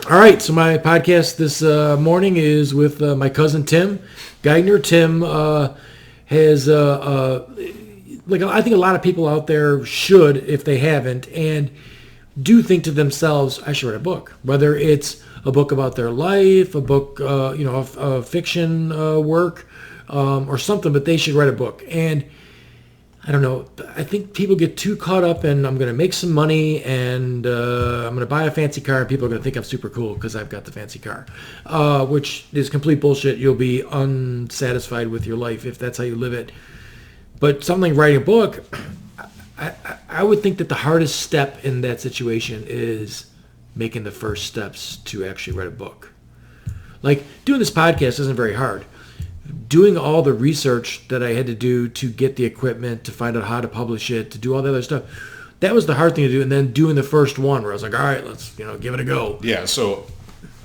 All right, so my podcast this morning is with my cousin Tim Geigner. Tim has, like I think a lot of people out there should, if they haven't, and do think to themselves, I should write a book. Whether it's a book about their life, a book, of fiction work, or something, but they should write a book. And I don't know. I think people get too caught up in I'm going to make some money and I'm going to buy a fancy car and people are going to think I'm super cool because I've got the fancy car, which is complete bullshit. You'll be unsatisfied with your life if that's how you live it. But something like writing a book, I would think that the hardest step in that situation is making the first steps to actually write a book. Like doing this podcast isn't very hard. Doing all the research that I had to do to get the equipment, to find out how to publish it, to do all the other stuff, that was the hard thing to do. And then doing the first one where I was like, all right, let's give it a go. Yeah, so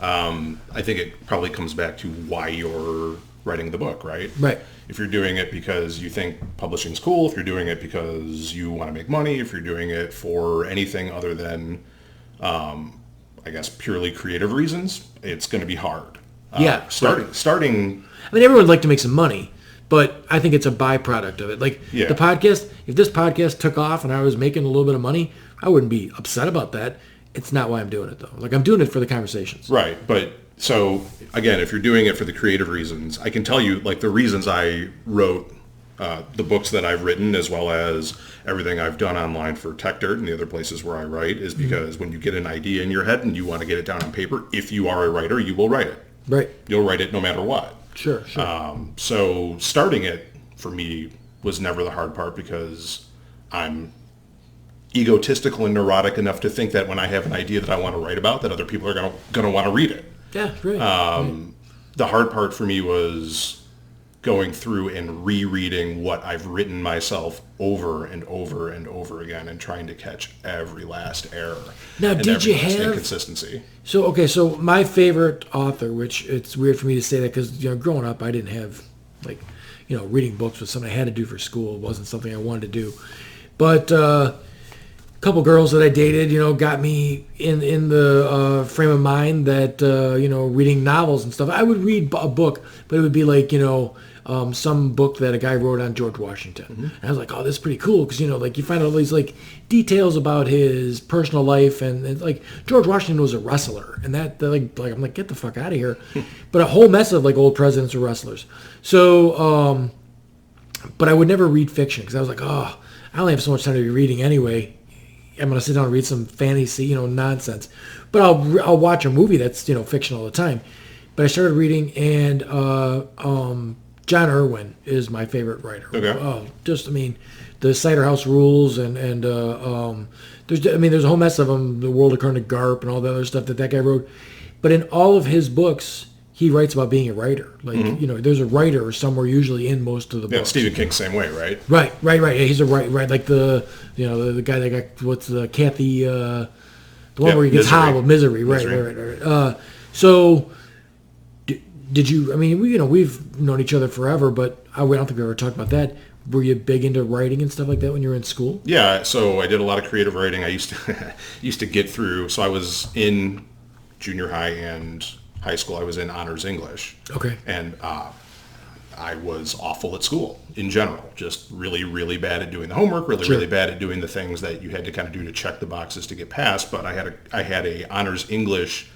I think it probably comes back to why you're writing the book, right? Right. If you're doing it because you think publishing's cool, if you're doing it because you want to make money, if you're doing it for anything other than, I guess, purely creative reasons, it's going to be hard. Yeah. Starting. I mean, everyone would like to make some money, but I think it's a byproduct of it. Like the podcast, if this podcast took off and I was making a little bit of money, I wouldn't be upset about that. It's not why I'm doing it, though. Like, I'm doing it for the conversations. Right. But so, again, if you're doing it for the creative reasons, I can tell you, like, the reasons I wrote the books that I've written, as well as everything I've done online for Tech Dirt and the other places where I write, is because when you get an idea in your head and you want to get it down on paper, if you are a writer, you will write it. Right. You'll write it no matter what. Sure. So starting it, for me, was never the hard part because I'm egotistical and neurotic enough to think that when I have an idea that I want to write about, that other people are going to want to read it. Yeah, right. The hard part for me was going through and rereading what I've written myself over and over and over again and trying to catch every last error. Now, and did you every last have inconsistency? So my favorite author, which it's weird for me to say that because growing up I didn't have reading books was something I had to do for school. It wasn't something I wanted to do. But a couple girls that I dated, got me in the frame of mind that reading novels and stuff. I would read a book, but it would be like some book that a guy wrote on George Washington. Mm-hmm. And I was like, oh, this is pretty cool because, you find out all these, details about his personal life. And George Washington was a wrestler. And I'm like, get the fuck out of here. But a whole mess of, old presidents were wrestlers. So, but I would never read fiction because I was like, oh, I only have so much time to be reading anyway. I'm going to sit down and read some fantasy, nonsense. But I'll watch a movie that's, fiction all the time. But I started reading, and John Irwin is my favorite writer. Okay. The Cider House Rules and there's a whole mess of them. The World According to Garp and all the other stuff that guy wrote. But in all of his books, he writes about being a writer. There's a writer somewhere usually in most of the books. Yeah, Stephen King, same way, right? Right. Yeah, he's a right. Like the guy that got Kathy, the one where he gets hobbled, Misery. Right. So. Did you? I mean, we've known each other forever, but I don't think we ever talked about that. Were you big into writing and stuff like that when you were in school? Yeah, so I did a lot of creative writing. I used to get through. So I was in junior high and high school. I was in honors English. Okay. And I was awful at school in general. Just really, really bad at doing the homework. Really bad at doing the things that you had to kind of do to check the boxes to get past. But I had a honors English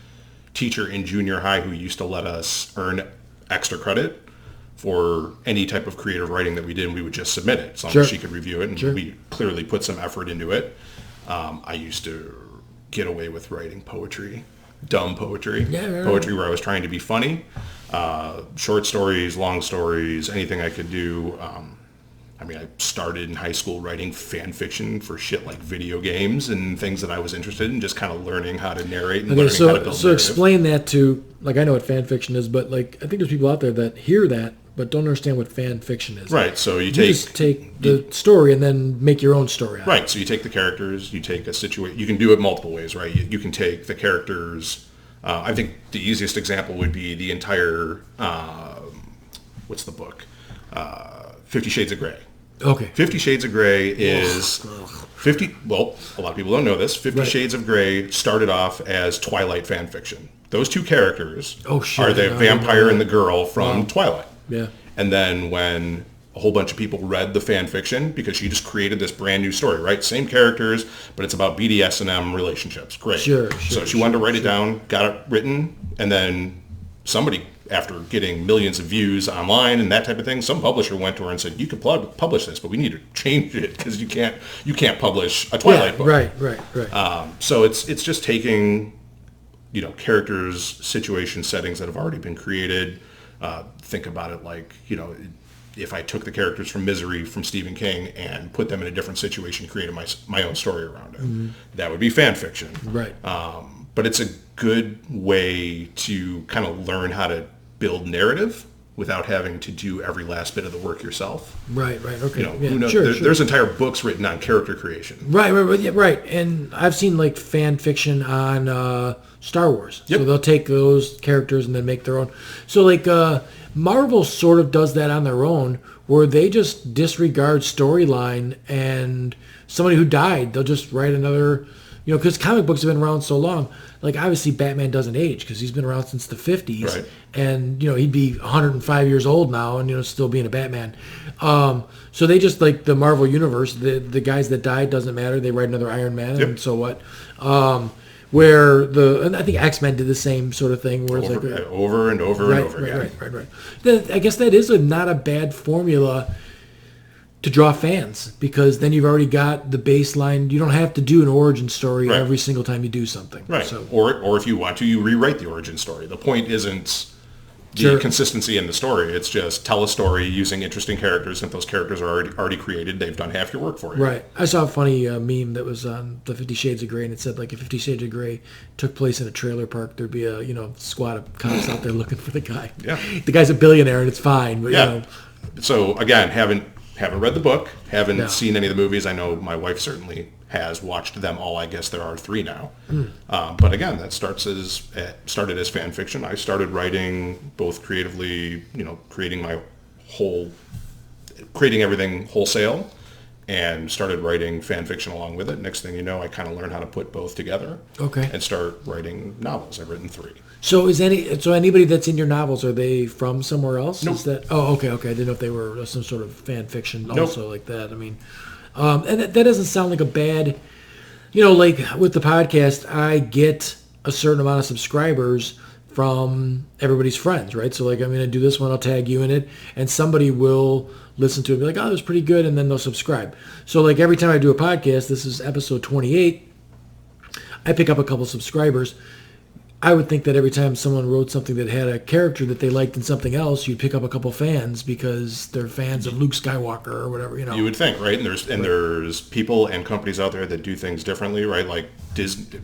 teacher in junior high who used to let us earn extra credit for any type of creative writing that we did, and we would just submit it as long as she could review it, and we clearly put some effort into it. I used to get away with writing poetry, dumb poetry, poetry where I was trying to be funny, short stories, long stories, anything I could do. I started in high school writing fan fiction for shit like video games and things that I was interested in, just kind of learning how to narrate and learning how to build narrative. So explain that to, I know what fan fiction is, but I think there's people out there that hear that but don't understand what fan fiction is. Right, so you just take the story and then make your own story out of it. Right, so you take the characters, you take a situation, you can do it multiple ways, right? You can take the characters, I think the easiest example would be the entire, what's the book? 50 Shades of Grey. Okay. 50 Shades of Grey is 50. Well, a lot of people don't know this. 50 Shades of Grey started off as Twilight fan fiction. Those two characters are the vampire and the girl from Twilight. Yeah. And then when a whole bunch of people read the fan fiction, because she just created this brand new story, right? Same characters, but it's about BDSM relationships. Great. So she wanted to write it down, got it written, and then somebody, after getting millions of views online and that type of thing, some publisher went to her and said, "You can publish this, but we need to change it because you can't publish a Twilight book." Right. So it's just taking, characters, situations, settings that have already been created. Think about it like, if I took the characters from Misery from Stephen King and put them in a different situation, created my own story around it, that would be fan fiction. Right. But it's a good way to kind of learn how to build narrative without having to do every last bit of the work yourself. Right. Okay. Who knows? There's entire books written on character creation. Right. And I've seen like fan fiction on Star Wars. Yep. So they'll take those characters and then make their own. So like Marvel sort of does that on their own, where they just disregard storyline, and somebody who died, they'll just write another. Because comic books have been around so long. Like, obviously, Batman doesn't age because he's been around since the 50s. Right. And, he'd be 105 years old now and, still being a Batman. So they just, like, the Marvel Universe, the guys that died, doesn't matter. They write another Iron Man, and so what? And I think X-Men did the same sort of thing. Where it's over and over and over again. Right. I guess that is not a bad formula to draw fans, because then you've already got the baseline. You don't have to do an origin story every single time you do something. Right. So, or if you want to, you rewrite the origin story. The point isn't the consistency in the story. It's just tell a story using interesting characters. If those characters are already created, they've done half your work for you. Right. I saw a funny meme that was on the 50 Shades of Grey, and it said, like, if 50 Shades of Grey took place in a trailer park, there'd be a squad of cops out there looking for the guy. Yeah. The guy's a billionaire, and it's fine. But, So, again, haven't read the book, haven't seen any of the movies. I know my wife certainly has watched them all. I guess there are 3 now. But again, that started as fan fiction. I started writing both creatively, creating everything wholesale, and started writing fan fiction along with it. Next thing you know, I kind of learned how to put both together. Okay. And start writing novels. I've written 3. So anybody that's in your novels, are they from somewhere else? Nope. Okay. I didn't know if they were some sort of fan fiction also like that. I mean, and that doesn't sound like a bad, like with the podcast, I get a certain amount of subscribers from everybody's friends, right? So like, I'm going to do this one, I'll tag you in it, and somebody will listen to it and be like, oh, that was pretty good, and then they'll subscribe. So like every time I do a podcast, this is episode 28, I pick up a couple subscribers. I would think that every time someone wrote something that had a character that they liked in something else, you'd pick up a couple fans because they're fans of Luke Skywalker or whatever, You would think, right? And there's people and companies out there that do things differently, right? Like Disney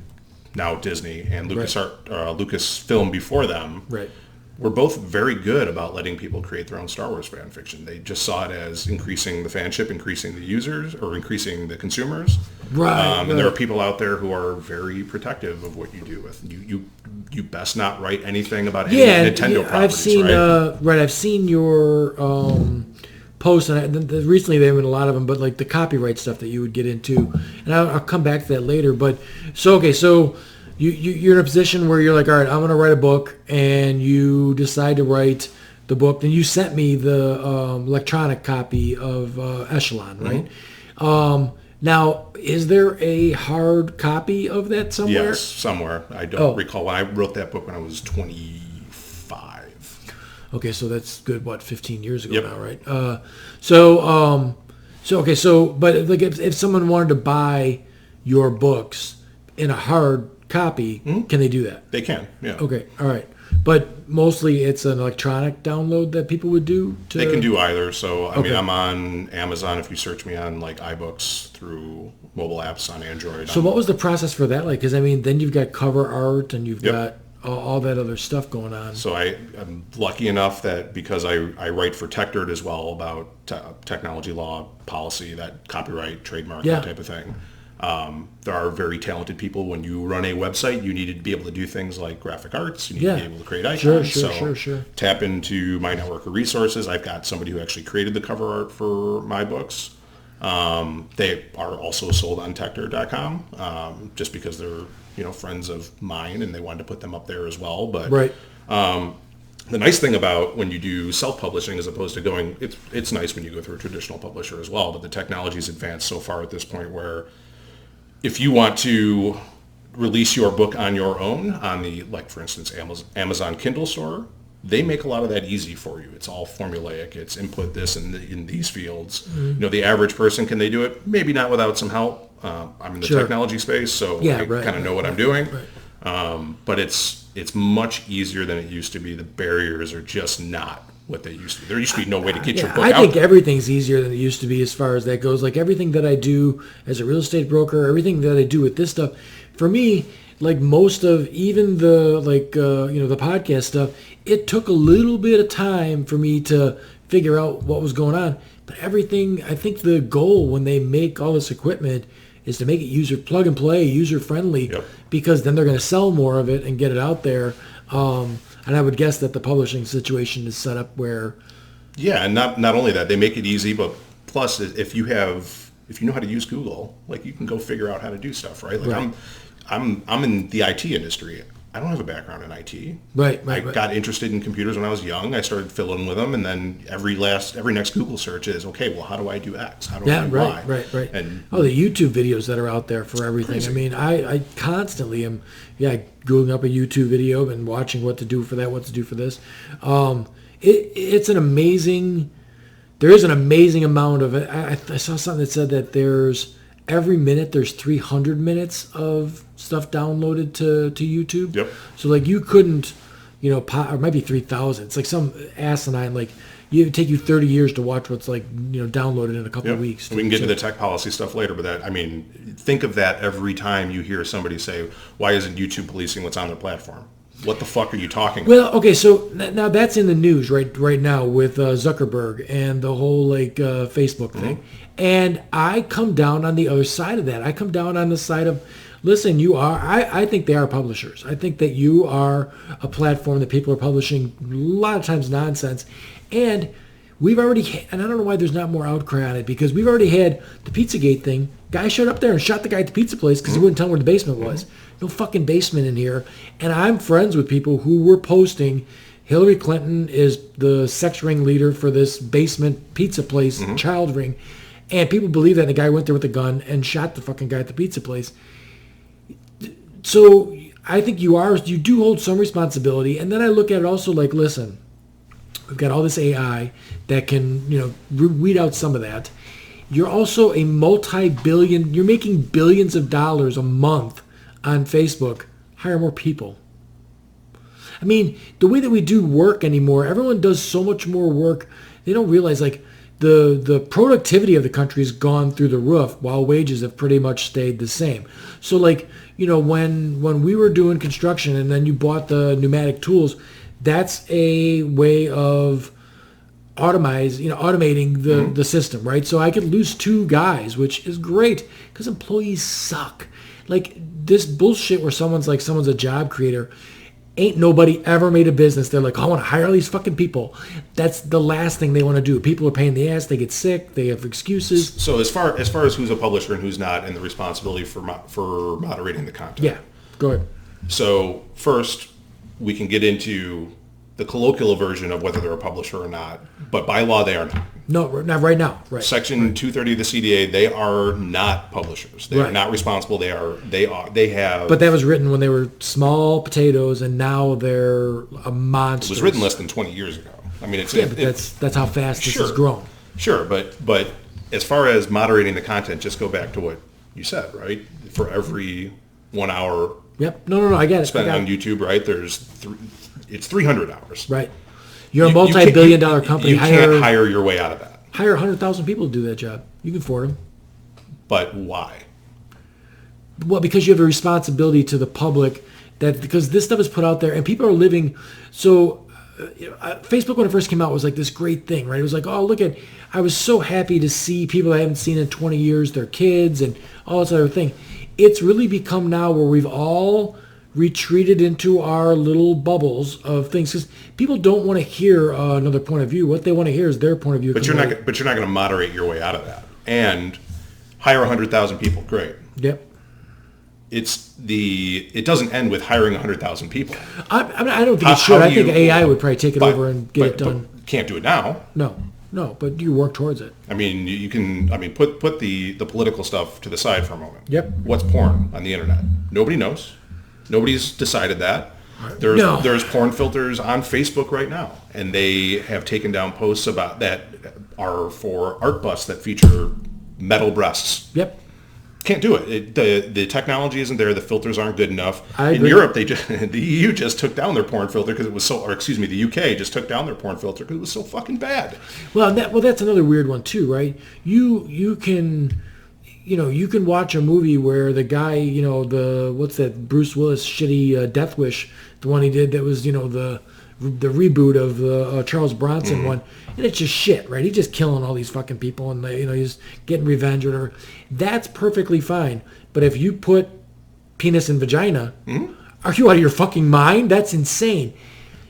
and Lucasfilm before them. Right. Were both very good about letting people create their own Star Wars fan fiction. They just saw it as increasing the fanship, increasing the users, or increasing the consumers. Right. And there are people out there who are very protective of what you do with you best not write anything about any Nintendo properties. I've seen your posts, and recently there have been a lot of them, but like the copyright stuff that you would get into, and I'll come back to that later. But so you're in a position where you're like, all right, I'm going to write a book, and you decide to write the book. And you sent me the electronic copy of Echelon, right? Mm-hmm. Now, is there a hard copy of that somewhere? Yes, somewhere. I don't recall. When I wrote that book when I was 25. Okay, so that's good, 15 years ago yep. now, right? But like if someone wanted to buy your books in a hard copy, can they do that? They can, yeah. Okay, all right. But mostly it's an electronic download that people would do? They can do either. So, I mean, I'm on Amazon. If you search me on, like, iBooks through mobile apps on Android. So what was the process for that like? Because, I mean, then you've got cover art and you've got all that other stuff going on. So I'm lucky enough that because I write for TechDirt as well about technology law, policy, that copyright, trademark, that type of thing. There are very talented people. When you run a website, you need to be able to do things like graphic arts. You need to be able to create icons. Sure. Tap into my network of resources. I've got somebody who actually created the cover art for my books. They are also sold on Techner.com, just because they're friends of mine and they wanted to put them up there as well. But the nice thing about when you do self-publishing as opposed to going, it's nice when you go through a traditional publisher as well, but the technology's advanced so far at this point where if you want to release your book on your own on the, like for instance, Amazon Kindle store, they make a lot of that easy for you. It's all formulaic. It's input this in these fields. The average person, can they do it? Maybe not without some help. I'm in the technology space, so I kind of know what I'm doing. But it's much easier than it used to be. The barriers are just not what they used to be. There used to be no way to get your book out. I think everything's easier than it used to be as far as that goes. Like everything that I do as a real estate broker, everything that I do with this stuff, for me, like most of even the the podcast stuff, it took a little bit of time for me to figure out what was going on. But everything, I think the goal when they make all this equipment is to make it plug and play, user friendly, because then they're going to sell more of it and get it out there. And I would guess that the publishing situation is set up where... Yeah, and not only that, they make it easy, but plus if you know how to use Google, like you can go figure out how to do stuff, right? Like I'm in the IT industry. I don't have a background in IT. I got interested in computers when I was young. I started fiddling with them, and then every next Google search is, okay, well, how do I do X? How do I do Y? Right. And the YouTube videos that are out there for everything. Crazy. I mean, I constantly am, Googling up a YouTube video and watching what to do for that, what to do for this. It's an amazing, there is an amazing amount of it. I saw something that said that every minute there's 300 minutes of stuff downloaded to YouTube. Yep. So like you couldn't, or it might be 3,000. It's like some asinine, like it would take you 30 years to watch what's downloaded in a couple of weeks. We can get to the tech policy stuff later, but think of that every time you hear somebody say, why isn't YouTube policing what's on their platform? What the fuck are you talking about? Well, okay, so now that's in the news right now with Zuckerberg and the whole Facebook thing. And I come down on the other side of that. I come down on the side of, listen, I think they are publishers. I think that you are a platform that people are publishing a lot of times nonsense. And we've already, and I don't know why there's not more outcry on it, because we've already had the Pizzagate thing. Guy showed up there and shot the guy at the pizza place because he wouldn't tell him where the basement was. No fucking basement in here. And I'm friends with people who were posting, Hillary Clinton is the sex ring leader for this basement pizza place, child ring. And people believe that, and the guy went there with a gun and shot the fucking guy at the pizza place. So I think you do hold some responsibility. And then I look at it also like, listen, we've got all this AI that can, weed out some of that. You're also a multi-billion, you're making billions of dollars a month on Facebook. Hire more people. I mean, the way that we do work anymore, everyone does so much more work. They don't realize the productivity of the country has gone through the roof while wages have pretty much stayed the same. So when we were doing construction and then you bought the pneumatic tools, that's a way of automating the system, right? So I could lose 2 guys, which is great because employees suck. Like this bullshit where someone's a job creator. Ain't nobody ever made a business. They're like, I want to hire all these fucking people. That's the last thing they want to do. People are paying the ass. They get sick. They have excuses. So as far as who's a publisher and who's not, and the responsibility for moderating the content. Yeah, go ahead. So first, we can get into the colloquial version of whether they're a publisher or not. But by law, they are not. No, not right now. Right. Section 230 of the CDA, they are not publishers. They are not responsible. They have. But that was written when they were small potatoes, and now they're a monster. It was written less than 20 years ago. I mean, that's how fast this has grown. Sure, but as far as moderating the content, just go back to what you said, right? For every 1 hour. Yep. No, I get it. Spent on YouTube, right? It's 300 hours. Right. You're a multi-billion-dollar company. You can't hire your way out of that. Hire 100,000 people to do that job. You can afford them. But why? Well, because you have a responsibility to the public, because this stuff is put out there and people are living. So Facebook when it first came out was like this great thing, right? It was like, oh, look at, I was so happy to see people I haven't seen in 20 years, their kids and all this other thing. It's really become now where we've all retreated into our little bubbles of things because people don't want to hear another point of view. What they want to hear is their point of view. But you're not going to moderate your way out of that. And hire 100,000 people, great. Yep. It doesn't end with hiring 100,000 people. I don't think it should. I think AI would probably take it over and get it done. But can't do it now. No, but you work towards it. I mean, you can. I mean, put the political stuff to the side for a moment. Yep. What's porn on the internet? Nobody knows. Nobody's decided that. There's porn filters on Facebook right now, and they have taken down posts about that are for art busts that feature metal breasts. Yep. Can't do it. The technology isn't there. The filters aren't good enough. In Europe, the EU just took down their porn filter because it was so, or excuse me, the UK just took down their porn filter because it was so fucking bad. Well, that's another weird one too, right? You can watch a movie where the guy, what's that Bruce Willis shitty Death Wish, the one he did that was, the reboot of the Charles Bronson one, and it's just shit, right? He's just killing all these fucking people, and he's getting revenge or whatever. That's perfectly fine. But if you put penis and vagina, are you out of your fucking mind? That's insane.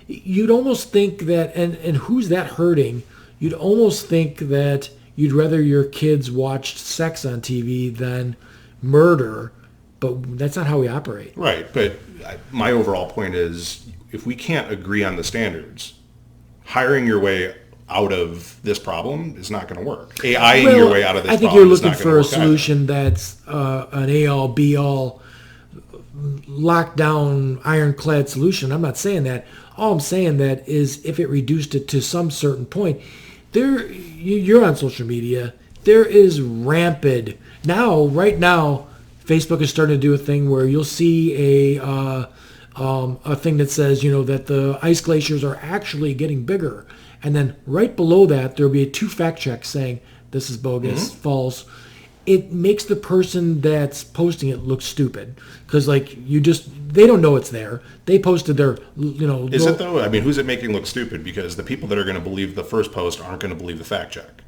You'd almost think that, and who's that hurting? You'd almost think that you'd rather your kids watched sex on TV than murder, but that's not how we operate. Right, but my overall point is, if we can't agree on the standards, hiring your way out of this problem is not going to work. AI-ing your way out of this problem is not going to work. I think you're looking for a solution that's an A-all, B-all, lockdown, ironclad solution. I'm not saying that. All I'm saying that is if it reduced it to some certain point, you're on social media, there is rampant. Right now, Facebook is starting to do a thing where you'll see a thing that says, that the ice glaciers are actually getting bigger. And then right below that, there'll be 2 fact checks saying this is bogus, false. It makes the person that's posting it look stupid because, they don't know it's there. They posted their, Is it though? I mean, who's it making look stupid? Because the people that are going to believe the first post aren't going to believe the fact check.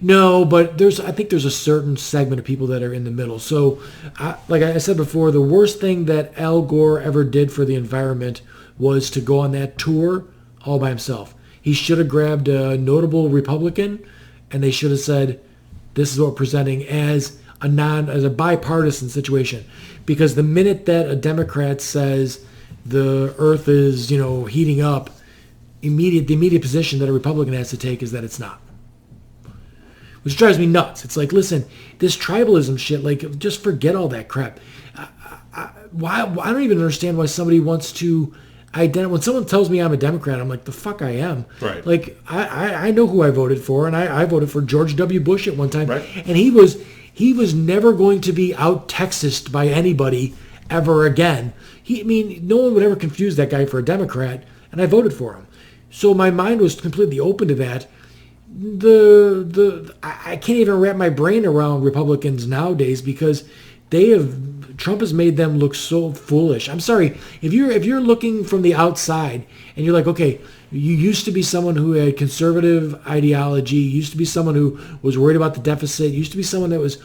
No, but I think there's a certain segment of people that are in the middle. So, like I said before, the worst thing that Al Gore ever did for the environment was to go on that tour all by himself. He should have grabbed a notable Republican, and they should have said, this is what we're presenting as a bipartisan situation. Because the minute that a Democrat says the earth is, heating up, the immediate position that a Republican has to take is that it's not. Which drives me nuts. It's like, listen, this tribalism shit, just forget all that crap. I don't even understand why somebody wants to identify. When someone tells me I'm a Democrat, I'm like, the fuck I am. Right. I know who I voted for, and I voted for George W. Bush at one time. Right. And he was never going to be out-Texased by anybody ever again. No one would ever confuse that guy for a Democrat, and I voted for him. So my mind was completely open to that. I can't even wrap my brain around Republicans nowadays because Trump has made them look so foolish. I'm sorry, if you're looking from the outside and you're like, okay, you used to be someone who had conservative ideology, used to be someone who was worried about the deficit, used to be someone that was,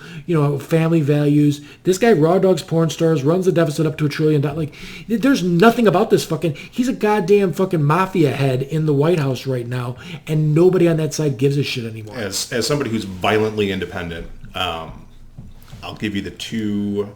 family values. This guy raw dogs porn stars, runs the deficit up to $1 trillion. There's nothing about this he's a goddamn fucking mafia head in the White House right now, and nobody on that side gives a shit anymore. As somebody who's violently independent, I'll give you the 2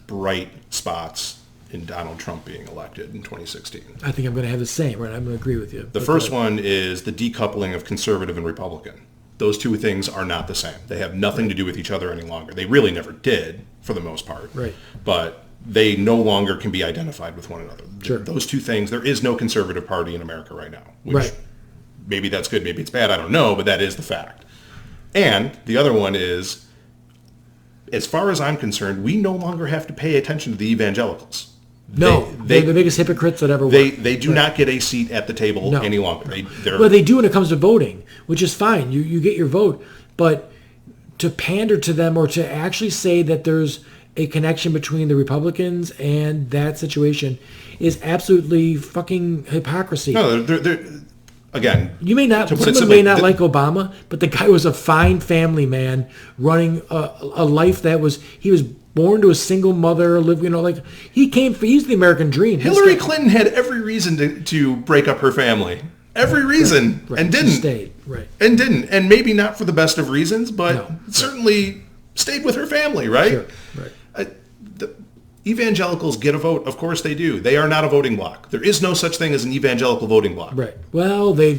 bright spots in Donald Trump being elected in 2016. I think I'm going to have the same, right? I'm going to agree with you. The first one is the decoupling of conservative and Republican. Those 2 things are not the same. They have nothing to do with each other any longer. They really never did, for the most part. Right. But they no longer can be identified with one another. Sure. Those 2 things, there is no conservative party in America right now. Which right. Maybe that's good, maybe it's bad, I don't know, but that is the fact. And the other one is, as far as I'm concerned, we no longer have to pay attention to the evangelicals. No, they're the biggest hypocrites that ever worked. They do not get a seat at the table any longer. They do when it comes to voting, which is fine. You get your vote. But to pander to them or to actually say that there's a connection between the Republicans and that situation is absolutely fucking hypocrisy. No, again, you may not, someone simply, may not like Obama, but the guy was a fine family man running a life that was, he was born to a single mother, he's the American dream. Hillary Clinton had every reason to break up her family. Every reason. Right. And didn't. She stayed. Right. And didn't. And maybe not for the best of reasons, but certainly stayed with her family, right? Sure. Right. The evangelicals get a vote. Of course they do. They are not a voting bloc. There is no such thing as an evangelical voting bloc. Right. Well, they're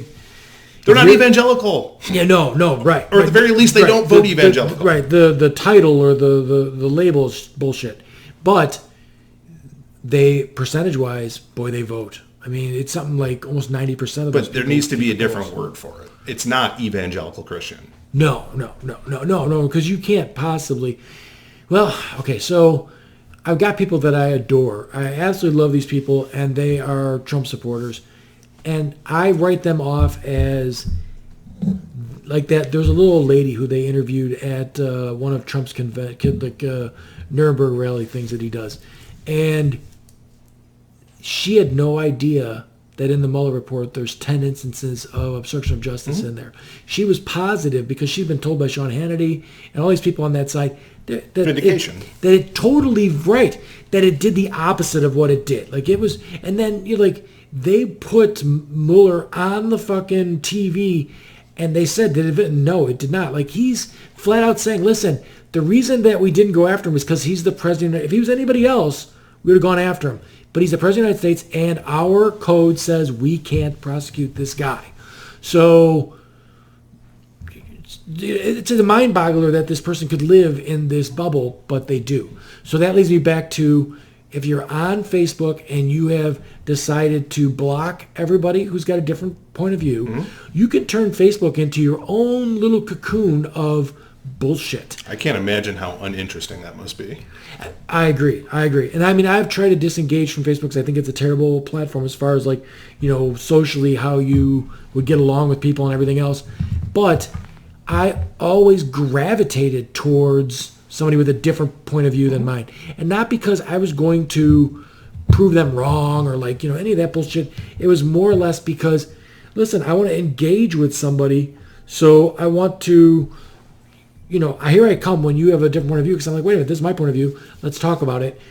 not evangelical. Yeah, no, right. Or at the very least, they don't vote evangelical. Right. The title or the label is bullshit. But they, percentage-wise, boy, they vote. I mean, it's something like almost 90% of those. But there needs to be a different word for it. It's not evangelical Christian. No, because you can't possibly. Well, okay, so I've got people that I adore. I absolutely love these people, and they are Trump supporters. And I write them off as like that. There's a little old lady who they interviewed at one of Trump's Nuremberg rally things that he does. And she had no idea that in the Mueller report there's 10 instances of obstruction of justice in there. She was positive because she'd been told by Sean Hannity and all these people on that side that vindication. That it totally right, that it did the opposite of what it did. Like it was, and then you're like, they put Mueller on the fucking TV and they said that no, it did not. Like he's flat out saying, listen, the reason that we didn't go after him is because he's the president. If he was anybody else, we would have gone after him. But he's the president of the United States, and our code says we can't prosecute this guy. So it's a mind boggler that this person could live in this bubble, but they do. So that leads me back to, if you're on Facebook and you have decided to block everybody who's got a different point of view, you can turn Facebook into your own little cocoon of bullshit. I can't imagine how uninteresting that must be. I agree. And I mean, I've tried to disengage from Facebook because I think it's a terrible platform as far as like, socially how you would get along with people and everything else. But I always gravitated towards somebody with a different point of view than mine. And not because I was going to prove them wrong or like, any of that bullshit. It was more or less because, listen, I want to engage with somebody. So I want to, here I come when you have a different point of view because I'm like, wait a minute, this is my point of view. Let's talk about it.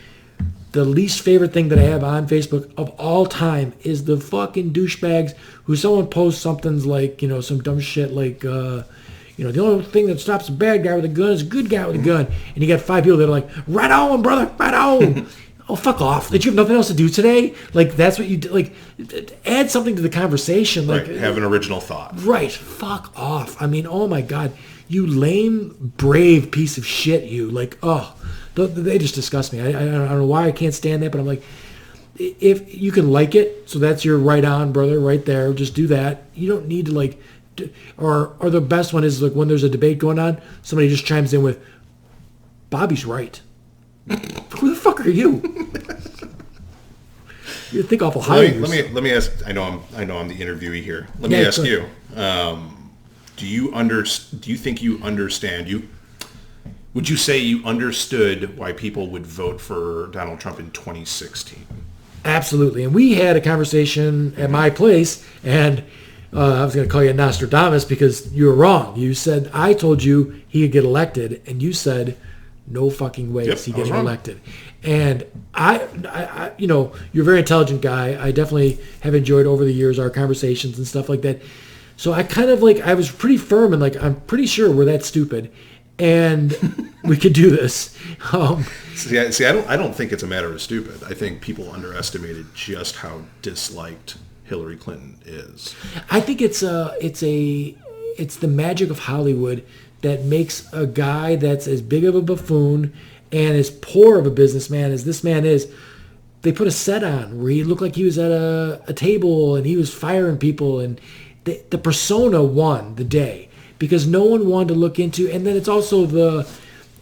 The least favorite thing that I have on Facebook of all time is the fucking douchebags who someone posts something's like, some dumb shit like, the only thing that stops a bad guy with a gun is a good guy with a gun. And you got 5 people that are like, right on, brother, right on. Oh, fuck off. Did you have nothing else to do today? Like, that's what you do. Like, add something to the conversation. Like, right, have an original thought. Right. Fuck off. I mean, oh my God. You lame, brave piece of shit, you. Like, oh, they just disgust me. I don't know why I can't stand that, but I'm like, if you can like it, so that's your right on, brother, right there. Just do that. You don't need to, like, or the best one is, like, when there's a debate going on, somebody just chimes in with, Bobby's right. Who the fuck are you? You think awful high. Let me ask. I know I'm the interviewee here. Let me ask you. Do you think you understand? Would you say you understood why people would vote for Donald Trump in 2016? Absolutely. And we had a conversation at my place, and I was going to call you Nostradamus because you were wrong. You said, I told you he could get elected, and you said, no fucking way is he getting elected. And I you're a very intelligent guy. I definitely have enjoyed over the years our conversations and stuff like that. So I kind of I was pretty firm and I'm pretty sure we're that stupid and we could do this. See, I don't think it's a matter of stupid. I think people underestimated just how disliked Hillary Clinton is. I think it's the magic of Hollywood that makes a guy that's as big of a buffoon and as poor of a businessman as this man is, they put a set on where he looked like he was at a table and he was firing people, and the persona won the day because no one wanted to look into. And then it's also the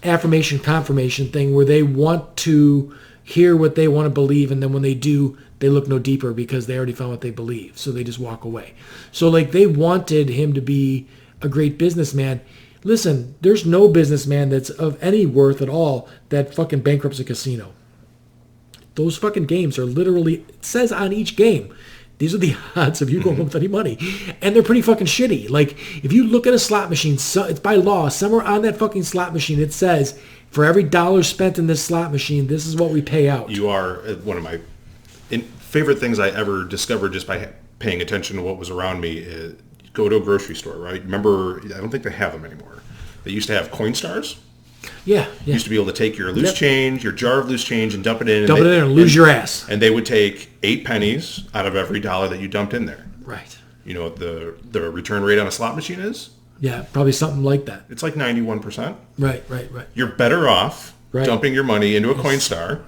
affirmation confirmation thing where they want to hear what they want to believe, and then when they do, they look no deeper because they already found what they believe, so they just walk away. So they wanted him to be a great businessman. Listen, there's no businessman that's of any worth at all that fucking bankrupts a casino. Those fucking games are literally, it says on each game, these are the odds of you going home with any money. And they're pretty fucking shitty. Like, if you look at a slot machine, it's by law, somewhere on that fucking slot machine, it says, for every dollar spent in this slot machine, this is what we pay out. You are one of my favorite things I ever discovered just by paying attention to what was around me. Is go to a grocery store, right? Remember, I don't think they have them anymore. They used to have coin stars. Yeah. You used to be able to take your loose change, your jar of loose change, and dump it in. And lose your ass. And they would take 8 pennies out of every dollar that you dumped in there. Right. You know what the return rate on a slot machine is? Yeah, probably something like that. It's like 91%. Right. You're better off dumping your money into a coin star.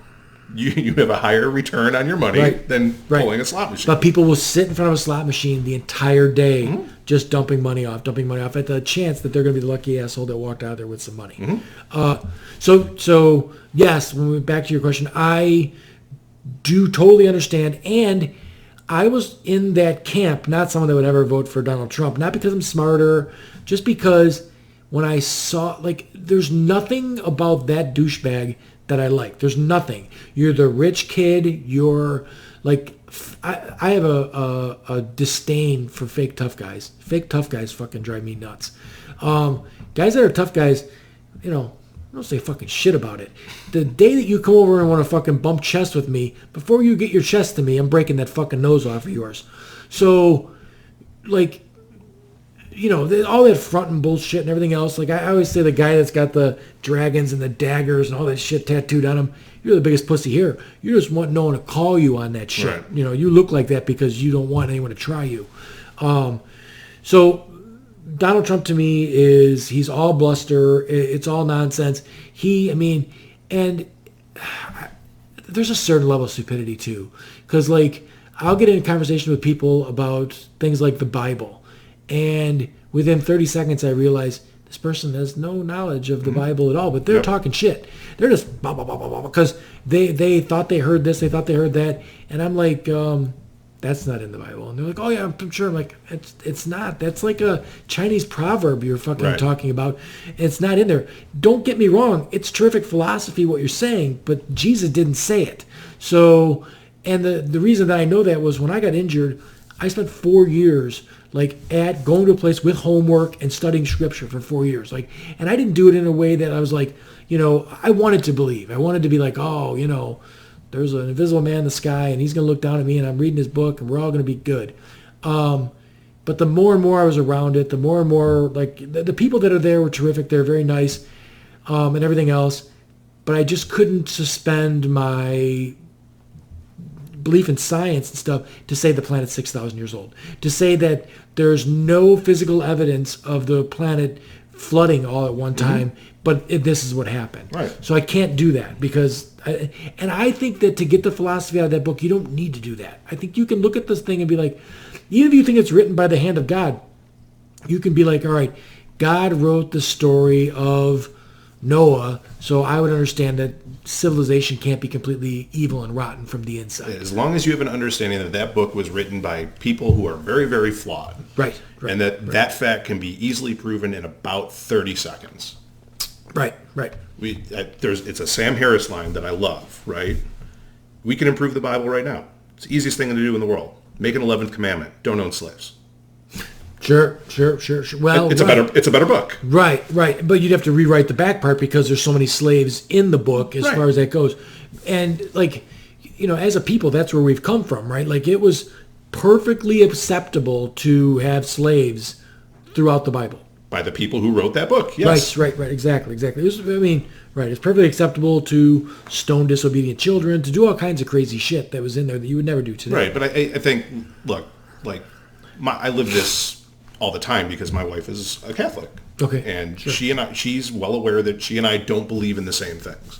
You have a higher return on your money than pulling a slot machine. But people will sit in front of a slot machine the entire day just dumping money off at the chance that they're going to be the lucky asshole that walked out there with some money. So yes, when we back to your question, I do totally understand. And I was in that camp, not someone that would ever vote for Donald Trump, not because I'm smarter, just because when I saw, like, there's nothing about that douchebag that I like. There's nothing. You're the rich kid. You're like, I have a disdain for fake tough guys. Fake tough guys fucking drive me nuts. Guys that are tough guys, you know, don't say fucking shit about it. The day that you come over and want to fucking bump chest with me, before you get your chest to me, I'm breaking that fucking nose off of yours. So, like, you know, all that front and bullshit and everything else. Like, I always say the guy that's got the dragons and the daggers and all that shit tattooed on him, you're the biggest pussy here. You just want no one to call you on that shit. Right. You know, you look like that because you don't want anyone to try you. So Donald Trump to me he's all bluster. It's all nonsense. And there's a certain level of stupidity too. Because, like, I'll get in a conversation with people about things like the Bible. And within 30 seconds, I realize this person has no knowledge of the Bible at all, but they're talking shit. They're just blah, blah, blah, blah, blah, because they thought they heard this, they thought they heard that. And I'm like, that's not in the Bible. And they're like, oh, yeah, I'm sure. I'm like, it's not. That's like a Chinese proverb you're fucking talking about. It's not in there. Don't get me wrong. It's terrific philosophy, what you're saying, but Jesus didn't say it. So, and the reason that I know that was when I got injured, I spent 4 years at going to a place with homework and studying scripture for 4 years. And I didn't do it in a way that I was like, you know, I wanted to believe. I wanted to be like, oh, you know, there's an invisible man in the sky and he's going to look down at me and I'm reading his book and we're all going to be good. But the more and more I was around it, the more and more, like, the people that are there were terrific. They're very nice and everything else. But I just couldn't suspend my belief in science and stuff to say the planet's 6,000 years old. To say that there's no physical evidence of the planet flooding all at one time, but this is what happened. Right. So I can't do that because, I think that to get the philosophy out of that book, you don't need to do that. I think you can look at this thing and be like, even if you think it's written by the hand of God, you can be like, all right, God wrote the story of Noah, so I would understand that civilization can't be completely evil and rotten from the inside. As long as you have an understanding that that book was written by people who are very, very flawed. Right. And that fact can be easily proven in about 30 seconds. Right. It's a Sam Harris line that I love, right? We can improve the Bible right now. It's the easiest thing to do in the world. Make an 11th commandment. Don't own slaves. Sure. Well, it's a better book. Right. But you'd have to rewrite the back part because there's so many slaves in the book as far as that goes. And, like, you know, as a people, that's where we've come from, right? Like, it was perfectly acceptable to have slaves throughout the Bible. By the people who wrote that book, yes. Right, exactly. It's perfectly acceptable to stone disobedient children, to do all kinds of crazy shit that was in there that you would never do today. Right, but I think, look, like, I live this all the time because my wife is a Catholic. Okay. And she's well aware that she and I don't believe in the same things.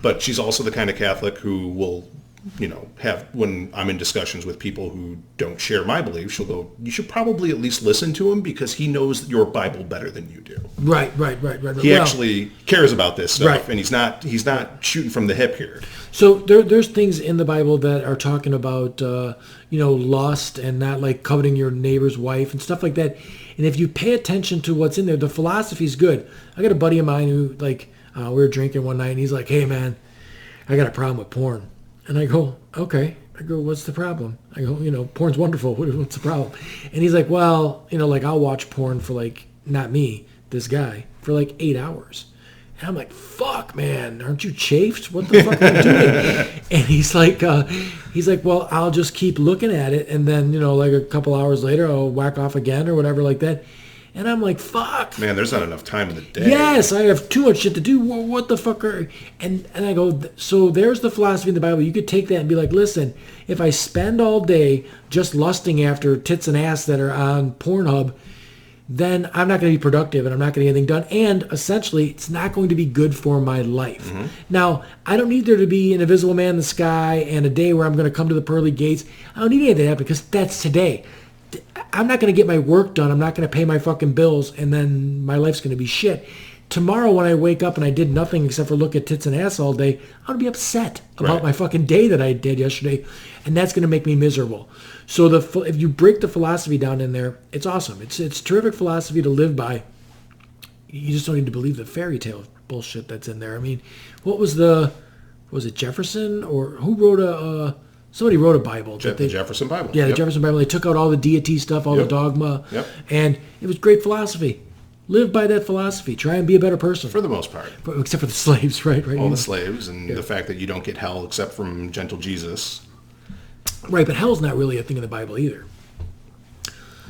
But she's also the kind of Catholic who will, you know, when I'm in discussions with people who don't share my beliefs, she'll go, you should probably at least listen to him because he knows your Bible better than you do. Right. He actually cares about this stuff, and he's not shooting from the hip here. So there's things in the Bible that are talking about, lust and not like coveting your neighbor's wife and stuff like that. And if you pay attention to what's in there, the philosophy is good. I got a buddy of mine who, we were drinking one night, and he's like, hey, man, I got a problem with porn. And I go, okay. I go, what's the problem? I go, porn's wonderful. What's the problem? And he's like, well, I'll watch porn for not me, this guy, for 8 hours. And I'm like, fuck, man, aren't you chafed? What the fuck are you doing? And he's like, well, I'll just keep looking at it. And then, a couple hours later, I'll whack off again or whatever like that. And I'm like, fuck. Man, there's not enough time in the day. Yes, I have too much shit to do. What the fuck are... And I go, so there's the philosophy in the Bible. You could take that and be like, listen, if I spend all day just lusting after tits and ass that are on Pornhub, then I'm not going to be productive and I'm not going to get anything done. And essentially, it's not going to be good for my life. Mm-hmm. Now, I don't need there to be an invisible man in the sky and a day where I'm going to come to the pearly gates. I don't need any of that because that's today. I'm not going to get my work done. I'm not going to pay my fucking bills, and then my life's going to be shit. Tomorrow when I wake up and I did nothing except for look at tits and ass all day, I'm going to be upset about my fucking day that I did yesterday, and that's going to make me miserable. So if you break the philosophy down in there, it's awesome. It's terrific philosophy to live by. You just don't need to believe the fairy tale bullshit that's in there. I mean, was it Jefferson or who wrote somebody wrote a Bible. The Jefferson Bible. Yeah, the Jefferson Bible. They took out all the deity stuff, all the dogma, and it was great philosophy. Live by that philosophy. Try and be a better person. For the most part. Except for the slaves, right? All the slaves and the fact that you don't get hell except from gentle Jesus. Right, but hell's not really a thing in the Bible either.